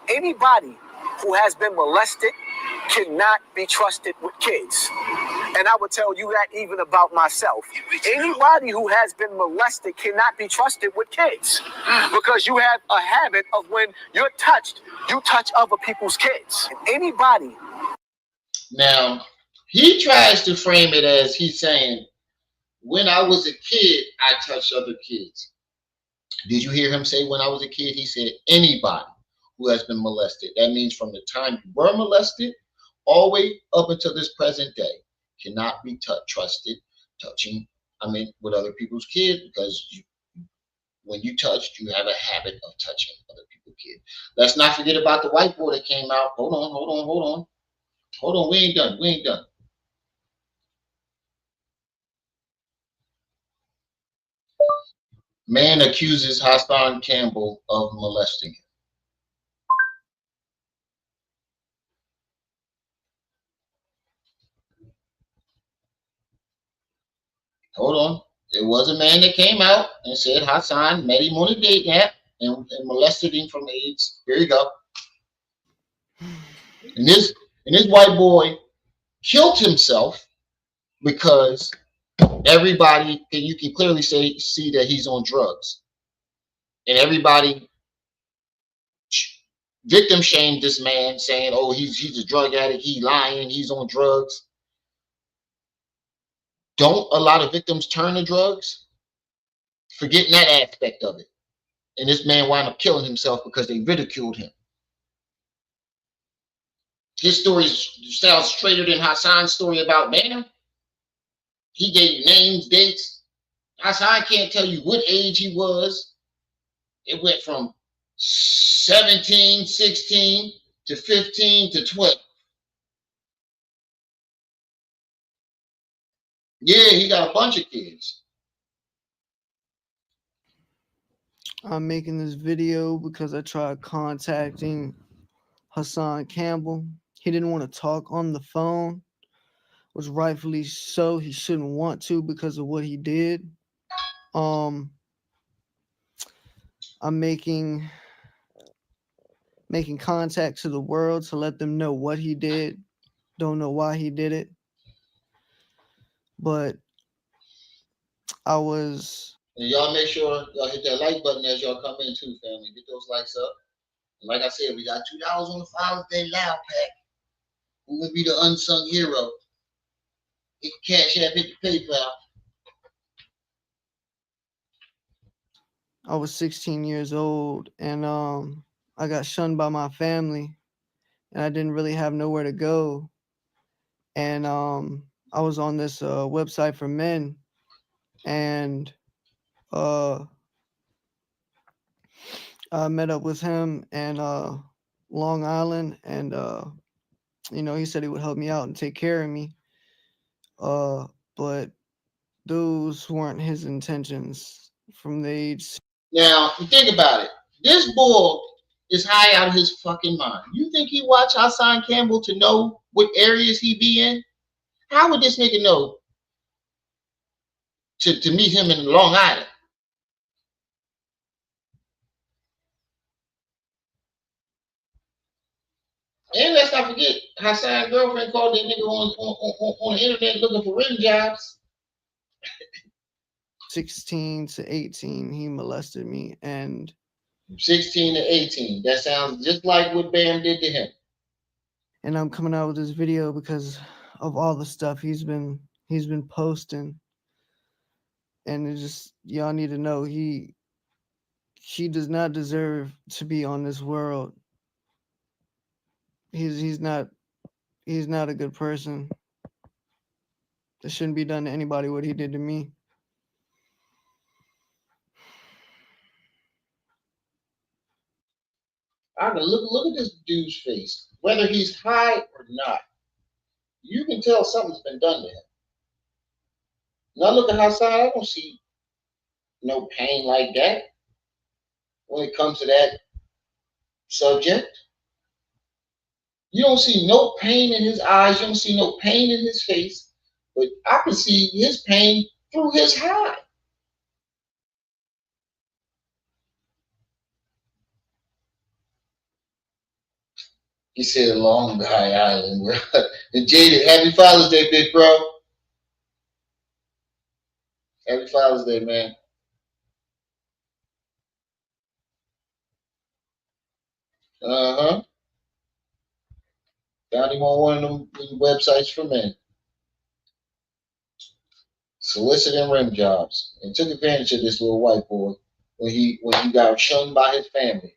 anybody who has been molested cannot be trusted with kids. And I would tell you that even about myself. Anybody who has been molested cannot be trusted with kids because you have a habit of when you're touched, you touch other people's kids. Anybody. Now, he tries to frame it as he's saying, when I was a kid, I touched other kids. Did you hear him say when I was a kid? He said anybody who has been molested. That means from the time you were molested all the way up until this present day cannot be trusted touching, with other people's kids because when you touched, you have a habit of touching other people's kids. Let's not forget about the white boy that came out. Hold on. We ain't done. Man accuses Hassan Campbell of molesting him. Hold on. It was a man that came out and said Hassan met him on a date nap and molested him from AIDS. Here you go. And this white boy killed himself because everybody, you can clearly see that he's on drugs, and everybody victim shamed this man, saying, "Oh, he's a drug addict. He lying. He's on drugs." Don't a lot of victims turn to drugs, forgetting that aspect of it? And this man wound up killing himself because they ridiculed him. His story sounds straighter than Hassan's story about Bam. He gave you names, dates. Hassan can't tell you what age he was. It went from 17, 16 to 15 to 12. Yeah, he got a bunch of kids. I'm making this video because I tried contacting Hassan Campbell. He didn't want to talk on the phone, which rightfully so. He shouldn't want to because of what he did. I'm making contact to the world to let them know what he did. Don't know why he did it, but I was. And y'all make sure y'all hit that like button as y'all come in too, family. Get those likes up. And like I said, we got $2 on the Father's Day Loud Pack. Who would be the unsung hero? Hit the Cash App, hit the PayPal. I was 16 years old, and I got shunned by my family, and I didn't really have nowhere to go. And I was on this website for men, and I met up with him in Long Island, and he said he would help me out and take care of me. But those weren't his intentions from the age. Now, think about it. This bull is high out of his fucking mind. You think he watched Hassan Campbell to know what areas he be in? How would this nigga know to meet him in Long Island? And let's not forget, Hassan's girlfriend called that nigga on the internet looking for rim jobs. 16 to 18, he molested me, and 16 to 18. That sounds just like what Bam did to him. And I'm coming out with this video because of all the stuff he's been posting, and it just, y'all need to know he does not deserve to be on this world. He's not a good person. It shouldn't be done to anybody what he did to me. I mean, look at this dude's face. Whether he's high or not, you can tell something's been done to him. Now look at Hassan. I don't see no pain like that when it comes to that subject. You don't see no pain in his eyes. You don't see no pain in his face. But I can see his pain through his high. He said Long Island, bro. And Jaded, happy Father's Day, big bro. Happy Father's Day, man. Uh-huh. Found him on one of them websites for men. Soliciting rim jobs. And took advantage of this little white boy when he got shunned by his family.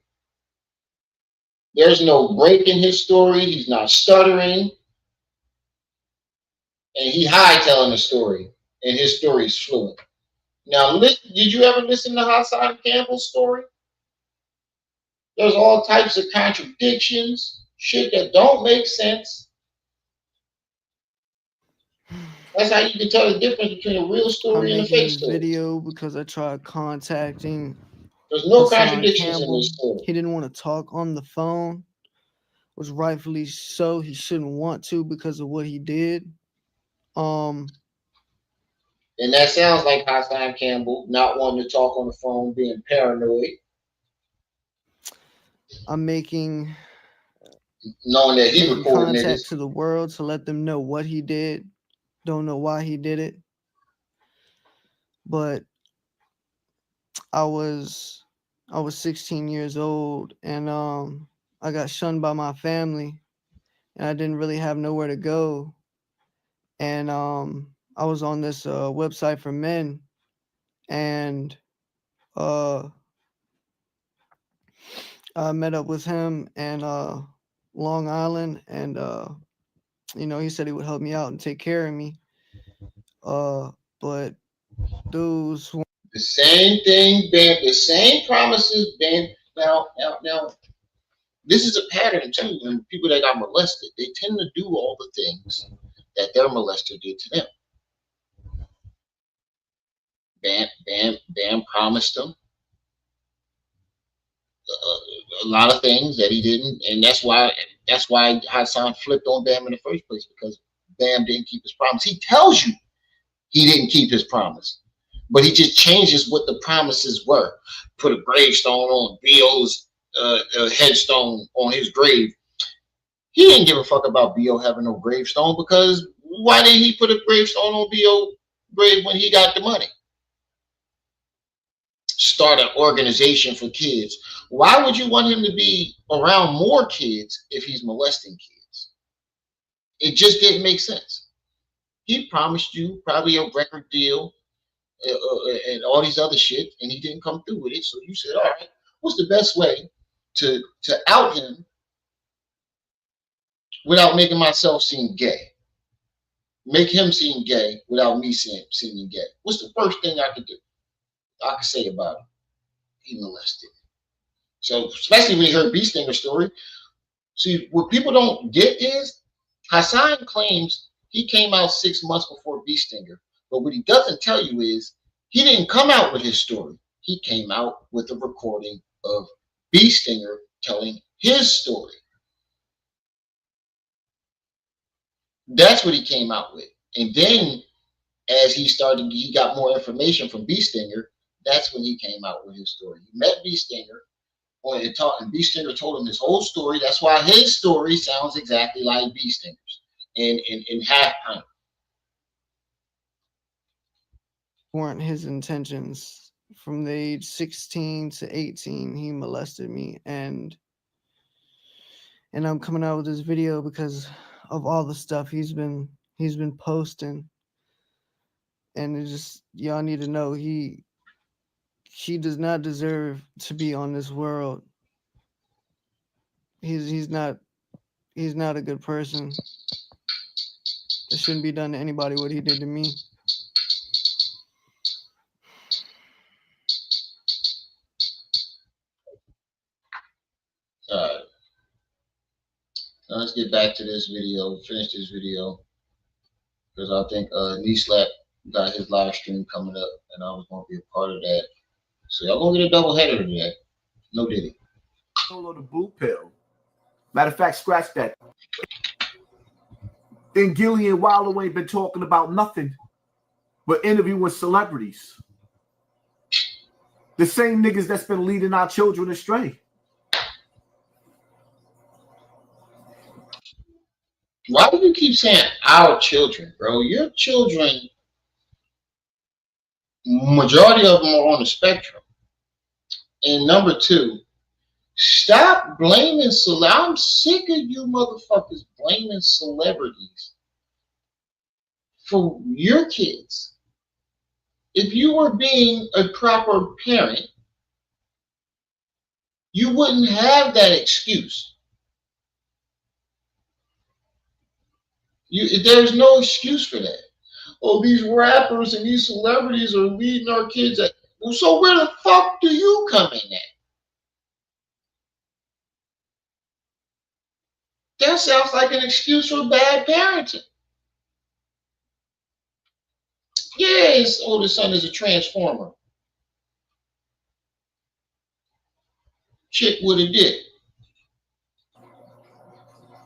There's no break in his story. He's not stuttering. And he high telling the story. And his story is fluent. Now, did you ever listen to Hassan Campbell's story? There's all types of contradictions, shit that don't make sense. That's how you can tell the difference between a real story and a fake story. Video because I tried contacting. There's no Hassan contradictions Campbell. in this story. He didn't want to talk on the phone, which rightfully so. He shouldn't want to because of what he did. And And that sounds like Hassan Campbell not wanting to talk on the phone, being paranoid, I'm making knowing that he recording contact niggas. to the world to let them know what he did. Don't know why he did it, but I was 16 years old, and I got shunned by my family, and I didn't really have nowhere to go. And I was on this website for men, and I met up with him in Long Island, and you know, he said he would help me out and take care of me. But those who The same thing, Ben. The same promises, Ben. Now, this is a pattern too. When people that got molested, they tend to do all the things that their molester did to them. Bam promised them a lot of things that he didn't, and that's why Hassan flipped on Bam in the first place, because Bam didn't keep his promise. He tells you he didn't keep his promise, but he just changes what the promises were. Put a gravestone on B.O.'s headstone on his grave. He didn't give a fuck about B.O. having no gravestone, because why didn't he put a gravestone on B.O. grave when he got the money? Start an organization for kids. Why would you want him to be around more kids if he's molesting kids? It just didn't make sense. He promised you probably a record deal and all these other shit, and he didn't come through with it. So you said, all right, what's the best way to out him without making myself seem gay? Make him seem gay without me seeming gay. What's the first thing I could do? I could say about him? He molested. So especially when you heard B Stinger's story. See, what people don't get is Hassan claims he came out 6 months before B Stinger. But what he doesn't tell you is he didn't come out with his story. He came out with a recording of B Stinger telling his story. That's what he came out with. And then as he got more information from B Stinger, that's when he came out with his story. He met B Stinger and B Stinger told him his whole story. That's why his story sounds exactly like B Stinger's in half time. weren't his intentions. From the age 16 to 18, he molested me, and I'm coming out with this video because of all the stuff he's been posting. And it just, y'all need to know he does not deserve to be on this world. He's not a good person. It shouldn't be done to anybody what he did to me. All right. Now let's get back to this video. Finish this video, because I think Knee Slap got his live stream coming up, and I was going to be a part of that. So y'all gonna get a double header today. No diddy. Or the blue pill. Matter of fact, scratch that. Then Gillian Wallow ain't been talking about nothing but interviewing celebrities. The same niggas that's been leading our children astray. Why do you keep saying our children, bro? Your children, majority of them are on the spectrum. And number two, stop blaming I'm sick of you motherfuckers blaming celebrities for your kids. If you were being a proper parent, you wouldn't have that excuse. There's no excuse for that. Oh, these rappers and these celebrities are leading our kids. So where the fuck do you come in at? That sounds like an excuse for bad parenting. Yeah, his oldest son is a transformer. Chick with a dick.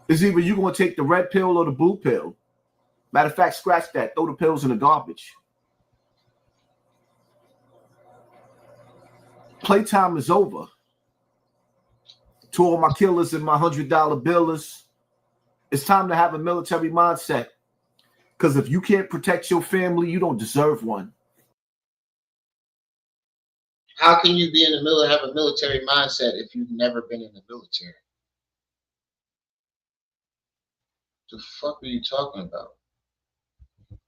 It's either you going to take the red pill or the blue pill. Matter of fact, scratch that. Throw the pills in the garbage. playtime is over. To all my killers and my $100 billers, it's time to have a military mindset. Because if you can't protect your family, you don't deserve one. How can you be in the middle, have a military mindset if you've never been in the military? The fuck are you talking about?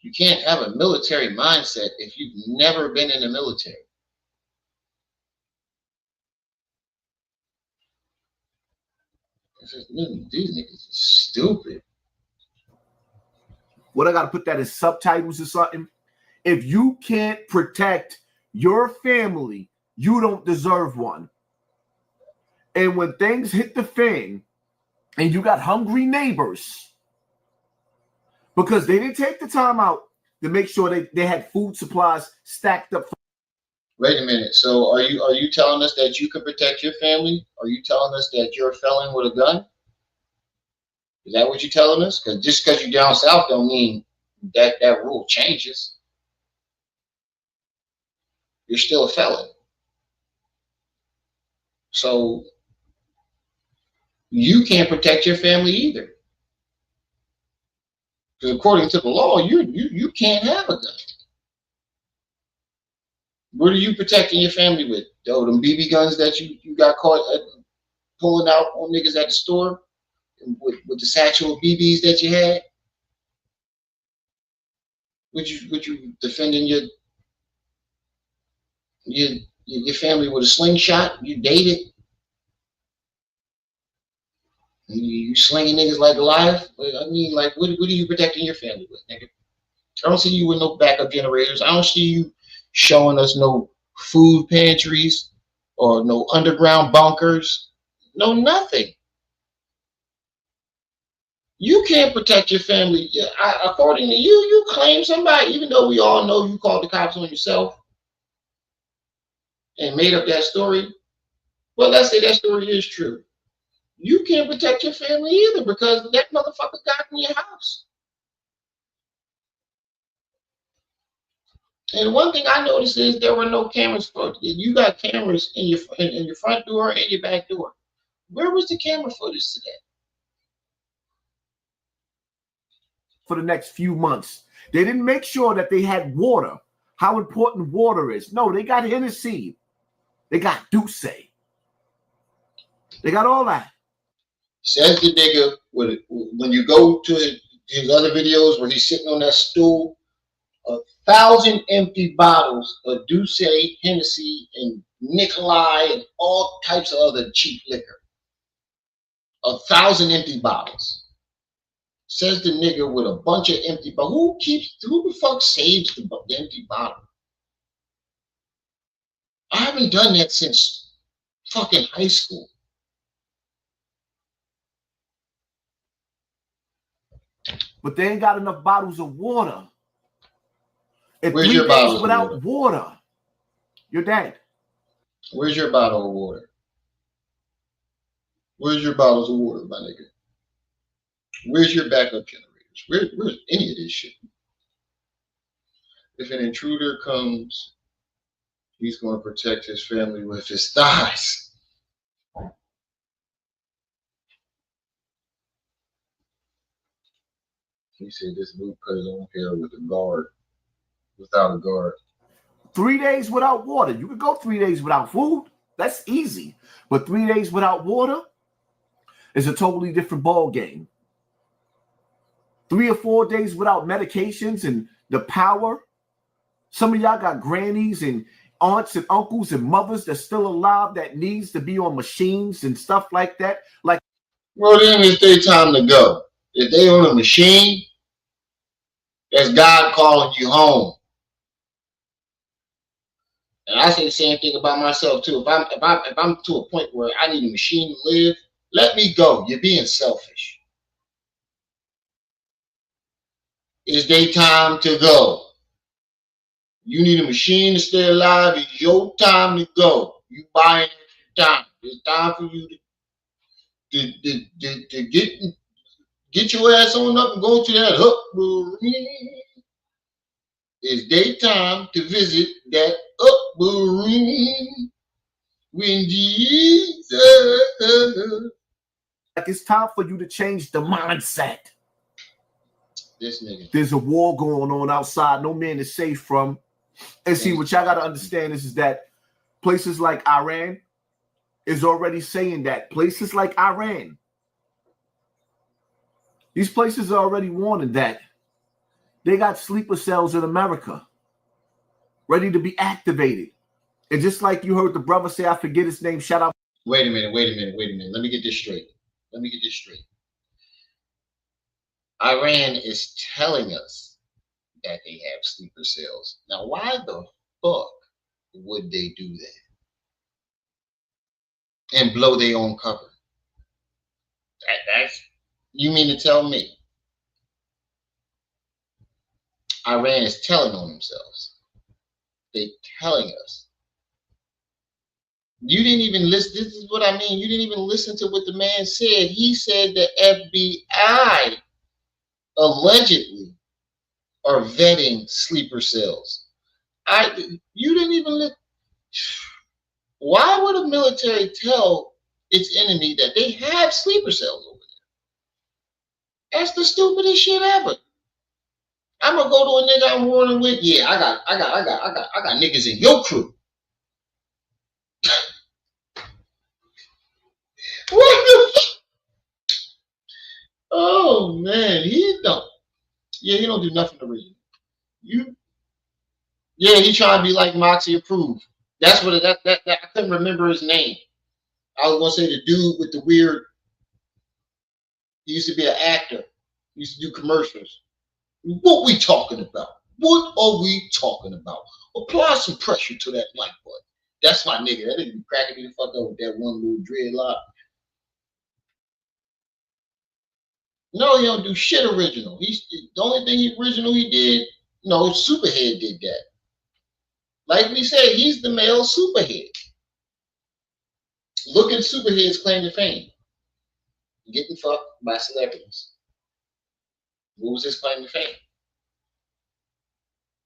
You can't have a military mindset if you've never been in the military. These niggas are stupid. What, I gotta put that as subtitles or something? If you can't protect your family, you don't deserve one. And when things hit the fan and you got hungry neighbors because they didn't take the time out to make sure they had food supplies stacked up. Wait a minute. So are you telling us that you can protect your family? Are you telling us that you're a felon with a gun? Is that what you're telling us? Because just because you're down south don't mean that rule changes. You're still a felon. So you can't protect your family either. Because according to the law, you can't have a gun. What are you protecting your family with? Oh, them BB guns that you got caught pulling out on niggas at the store with the satchel of BBs that you had? Would you defending your family with a slingshot? You dated? You slinging niggas like Goliath? I mean, like, what are you protecting your family with, nigga? I don't see you with no backup generators. I don't see you showing us no food pantries or no underground bunkers. No, nothing. You can't protect your family. According to you, you claim somebody, even though we all know you called the cops on yourself and made up that story. Well, let's say that story is true. You can't protect your family either because that motherfucker got in your house. And one thing I noticed is there were no cameras for you. Got cameras in your front door and your back door. Where was the camera footage today? For the next few months, they didn't make sure that they had water. How important water is. No, they got Hennessy. They got Douce. They got all that. Says the nigga when you go to his other videos where he's sitting on that stool, 1,000 empty bottles of Douce, Hennessy, and Nikolai, and all types of other cheap liquor. 1,000 empty bottles. Says the nigga with a bunch of empty bottles. Who the fuck saves the empty bottle? I haven't done that since fucking high school. But they ain't got enough bottles of water. And Where's 3 your bottle days without water, you're dead. Where's your bottle of water? Where's your bottles of water, my nigga? Where's your backup generators? Where's any of this shit? If an intruder comes, he's going to protect his family with his thighs. He said this dude cut his own hair with a guard, without a guard. 3 days without water. You could go 3 days without food. That's easy. But 3 days without water is a totally different ball game. 3 or 4 days without medications and the power. Some of y'all got grannies and aunts and uncles and mothers that's still alive that needs to be on machines and stuff like that. Like, well, then it's their time to go. If they on a machine, that's God calling you home. And I say the same thing about myself too. If I'm to a point where I need a machine to live, let me go. You're being selfish. It's their time to go. You need a machine to stay alive. It's your time to go. You buying time. It's time for you to get your ass on up and go to that hook. It's their time to visit that upbringing. When Jesus. Like it's time for you to change the mindset. This nigga. There's a war going on outside. No man is safe from. And see, what y'all got to understand is that places like Iran is already saying that. Places like Iran. These places are already warning that. They got sleeper cells in America ready to be activated. And just like you heard the brother say, I forget his name, shout out. Wait a minute. Let me get this straight. Iran is telling us that they have sleeper cells. Now, why the fuck would they do that? And blow their own cover? That's, you mean to tell me Iran is telling on themselves? They telling us. You didn't even listen. This is what I mean. You didn't even listen to what the man said. He said the FBI allegedly are vetting sleeper cells. You didn't even look. Why would a military tell its enemy that they have sleeper cells over there? That's the stupidest shit ever. I'm gonna go to a nigga I'm warring with. Yeah, I got niggas in your crew. What the? Oh man, he don't. Yeah, he don't do nothing original. Yeah, he trying to be like Moxie approved. That's what that I couldn't remember his name. I was gonna say the dude with the weird. He used to be an actor. He used to do commercials. What we talking about? What are we talking about? Apply some pressure to that like button. That's my nigga. That nigga be cracking me the fuck up with that one little dreadlock. No, he don't do shit original. The only thing original he did. No, Superhead did that. Like we said, he's the male Superhead. Look at Superhead's claim to fame. Getting fucked by celebrities. What was his claim to fame?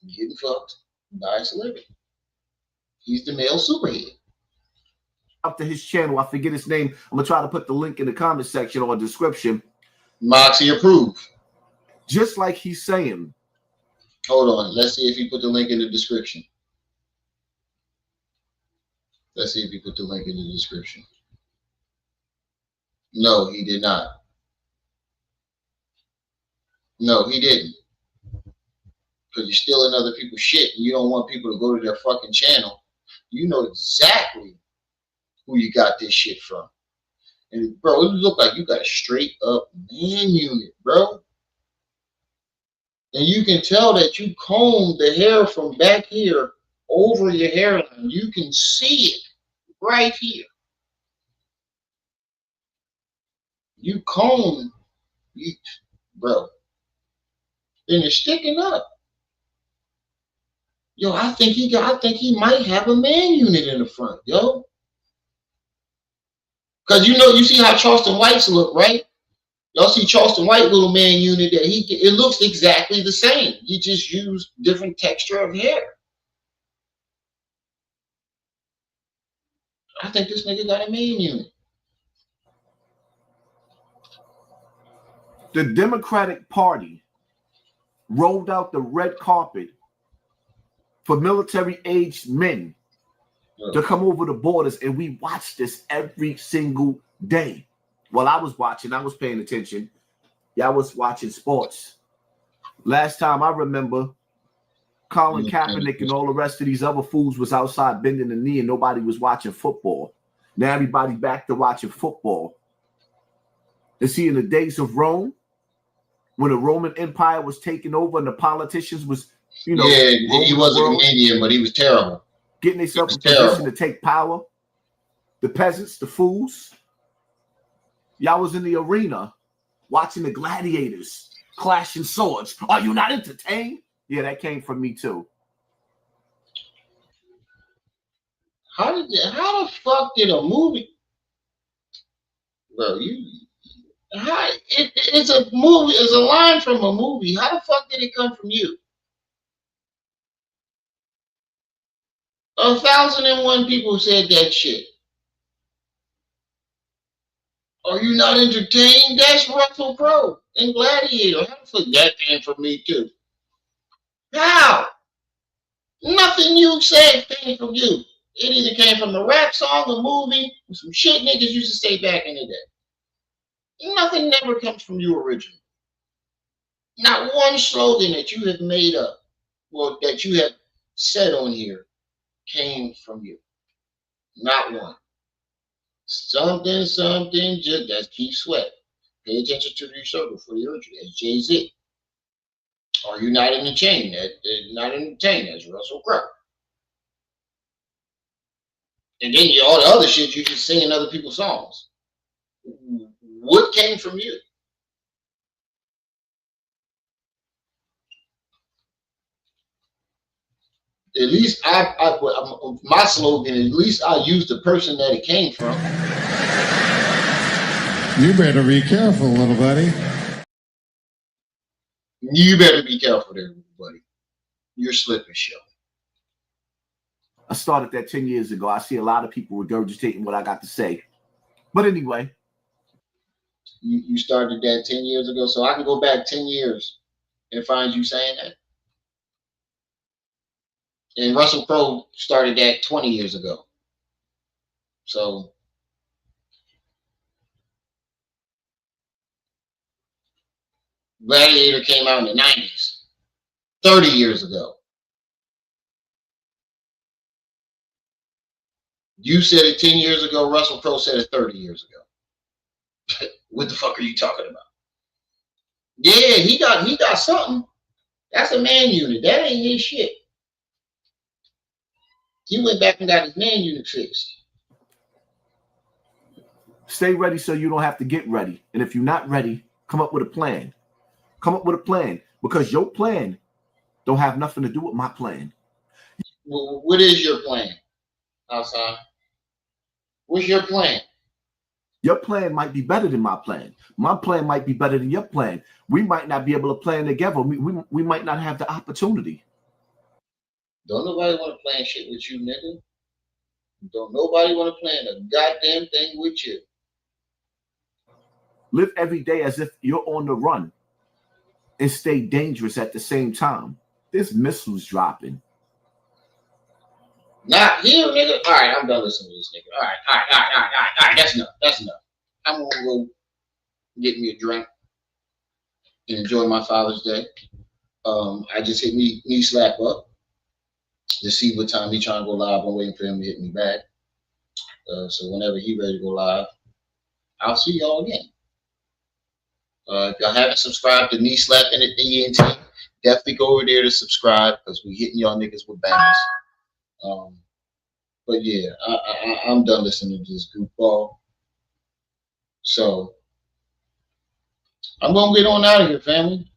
Getting fucked by a celebrity. He's the male Superhead. Up to his channel, I forget his name. I'm gonna try to put the link in the comment section or description. Moxie approved. Just like he's saying. Hold on. Let's see if he put the link in the description. Let's see if he put the link in the description. No, he did not. No, he didn't. Because you're stealing other people's shit and you don't want people to go to their fucking channel. You know exactly who you got this shit from. And bro, it look like you got a straight up man unit, bro. And you can tell that you combed the hair from back here over your hairline. You can see it right here. You comb, bro. And it's sticking up. Yo, I think he might have a man unit in the front, yo. Cause you see how Charleston White's look, right? Y'all see Charleston White little man unit that it looks exactly the same. He just used different texture of hair. I think this nigga got a man unit. The Democratic Party rolled out the red carpet for military-aged men to come over the borders, and we watch this every single day. While I was watching, I was paying attention. Y'all was watching sports. Last time I remember, Colin Kaepernick and all the rest of these other fools was outside bending the knee and nobody was watching football. Now everybody back to watching football. And see, in the days of Rome, when the Roman Empire was taking over and the politicians was, yeah, he was a comedian, but he was terrible. Getting themselves in position to take power. The peasants, the fools. Y'all was in the arena watching the gladiators clashing swords. Are you not entertained? Yeah, that came from me too. How the fuck did a movie, bro? It's a movie. It's a line from a movie. How the fuck did it come from you? 1,001 people said that shit. Are you not entertained? That's Russell Crowe and Gladiator. How the fuck that came from me too? How? Nothing you said came from you. It either came from a rap song, a movie, or some shit niggas used to say back in the day. Nothing never comes from you originally. Not one slogan that you have made up, or that you have said on here, came from you. Not one. Something, just that's Keith Sweat. Pay attention to your circle for the urgent. That's Jay-Z. Are you not in the chain? Not in the chain. That's Russell Crowe. And then all the other shit you just singing other people's songs. What came from you? At least my slogan, at least I used the person that it came from. You better be careful, little buddy. You better be careful there, buddy. You're slipping, show. I started that 10 years ago. I see a lot of people regurgitating what I got to say. But anyway. You started that 10 years ago, so I can go back 10 years and find you saying that. And Russell Crowe started that 20 years ago. So Gladiator came out in the 90s, 30 years ago. You said it 10 years ago. Russell Crowe said it 30 years ago. What the fuck are you talking about? Yeah, he got something. That's a man unit. That ain't his shit. He went back and got his man unit fixed. Stay ready so you don't have to get ready. And if you're not ready, come up with a plan. Come up with a plan, because your plan don't have nothing to do with my plan. Well, what is your plan, Hassan? What's your plan? Your plan might be better than my plan. My plan might be better than your plan. We might not be able to plan together. We might not have the opportunity. Don't nobody want to plan shit with you, nigga. Don't nobody want to plan a goddamn thing with you. Live every day as if you're on the run and stay dangerous at the same time. There's missiles dropping. Not here, nigga. All right, I'm done listening to this nigga. All right. That's enough. That's enough. I'm gonna go get me a drink and enjoy my Father's Day. I just hit knee slap up to see what time he trying to go live. I'm waiting for him to hit me back. So whenever he ready to go live, I'll see y'all again. If y'all haven't subscribed to Knee Slapping at ENT, definitely go over there to subscribe, because we hitting y'all niggas with bangers. But yeah, I'm done listening to this goofball. So I'm gonna get on out of here, family.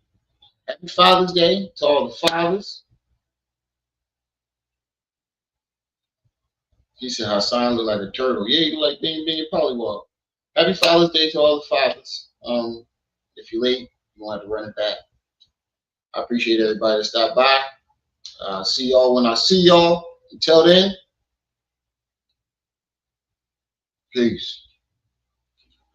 Happy Father's Day to all the fathers. He said Hassan look like a turtle. Yeah, you look like being Pollywog. Happy Father's Day to all the fathers. If you're late, you won't have to run it back. I appreciate everybody that stopped by. See y'all when I see y'all. Until then, peace.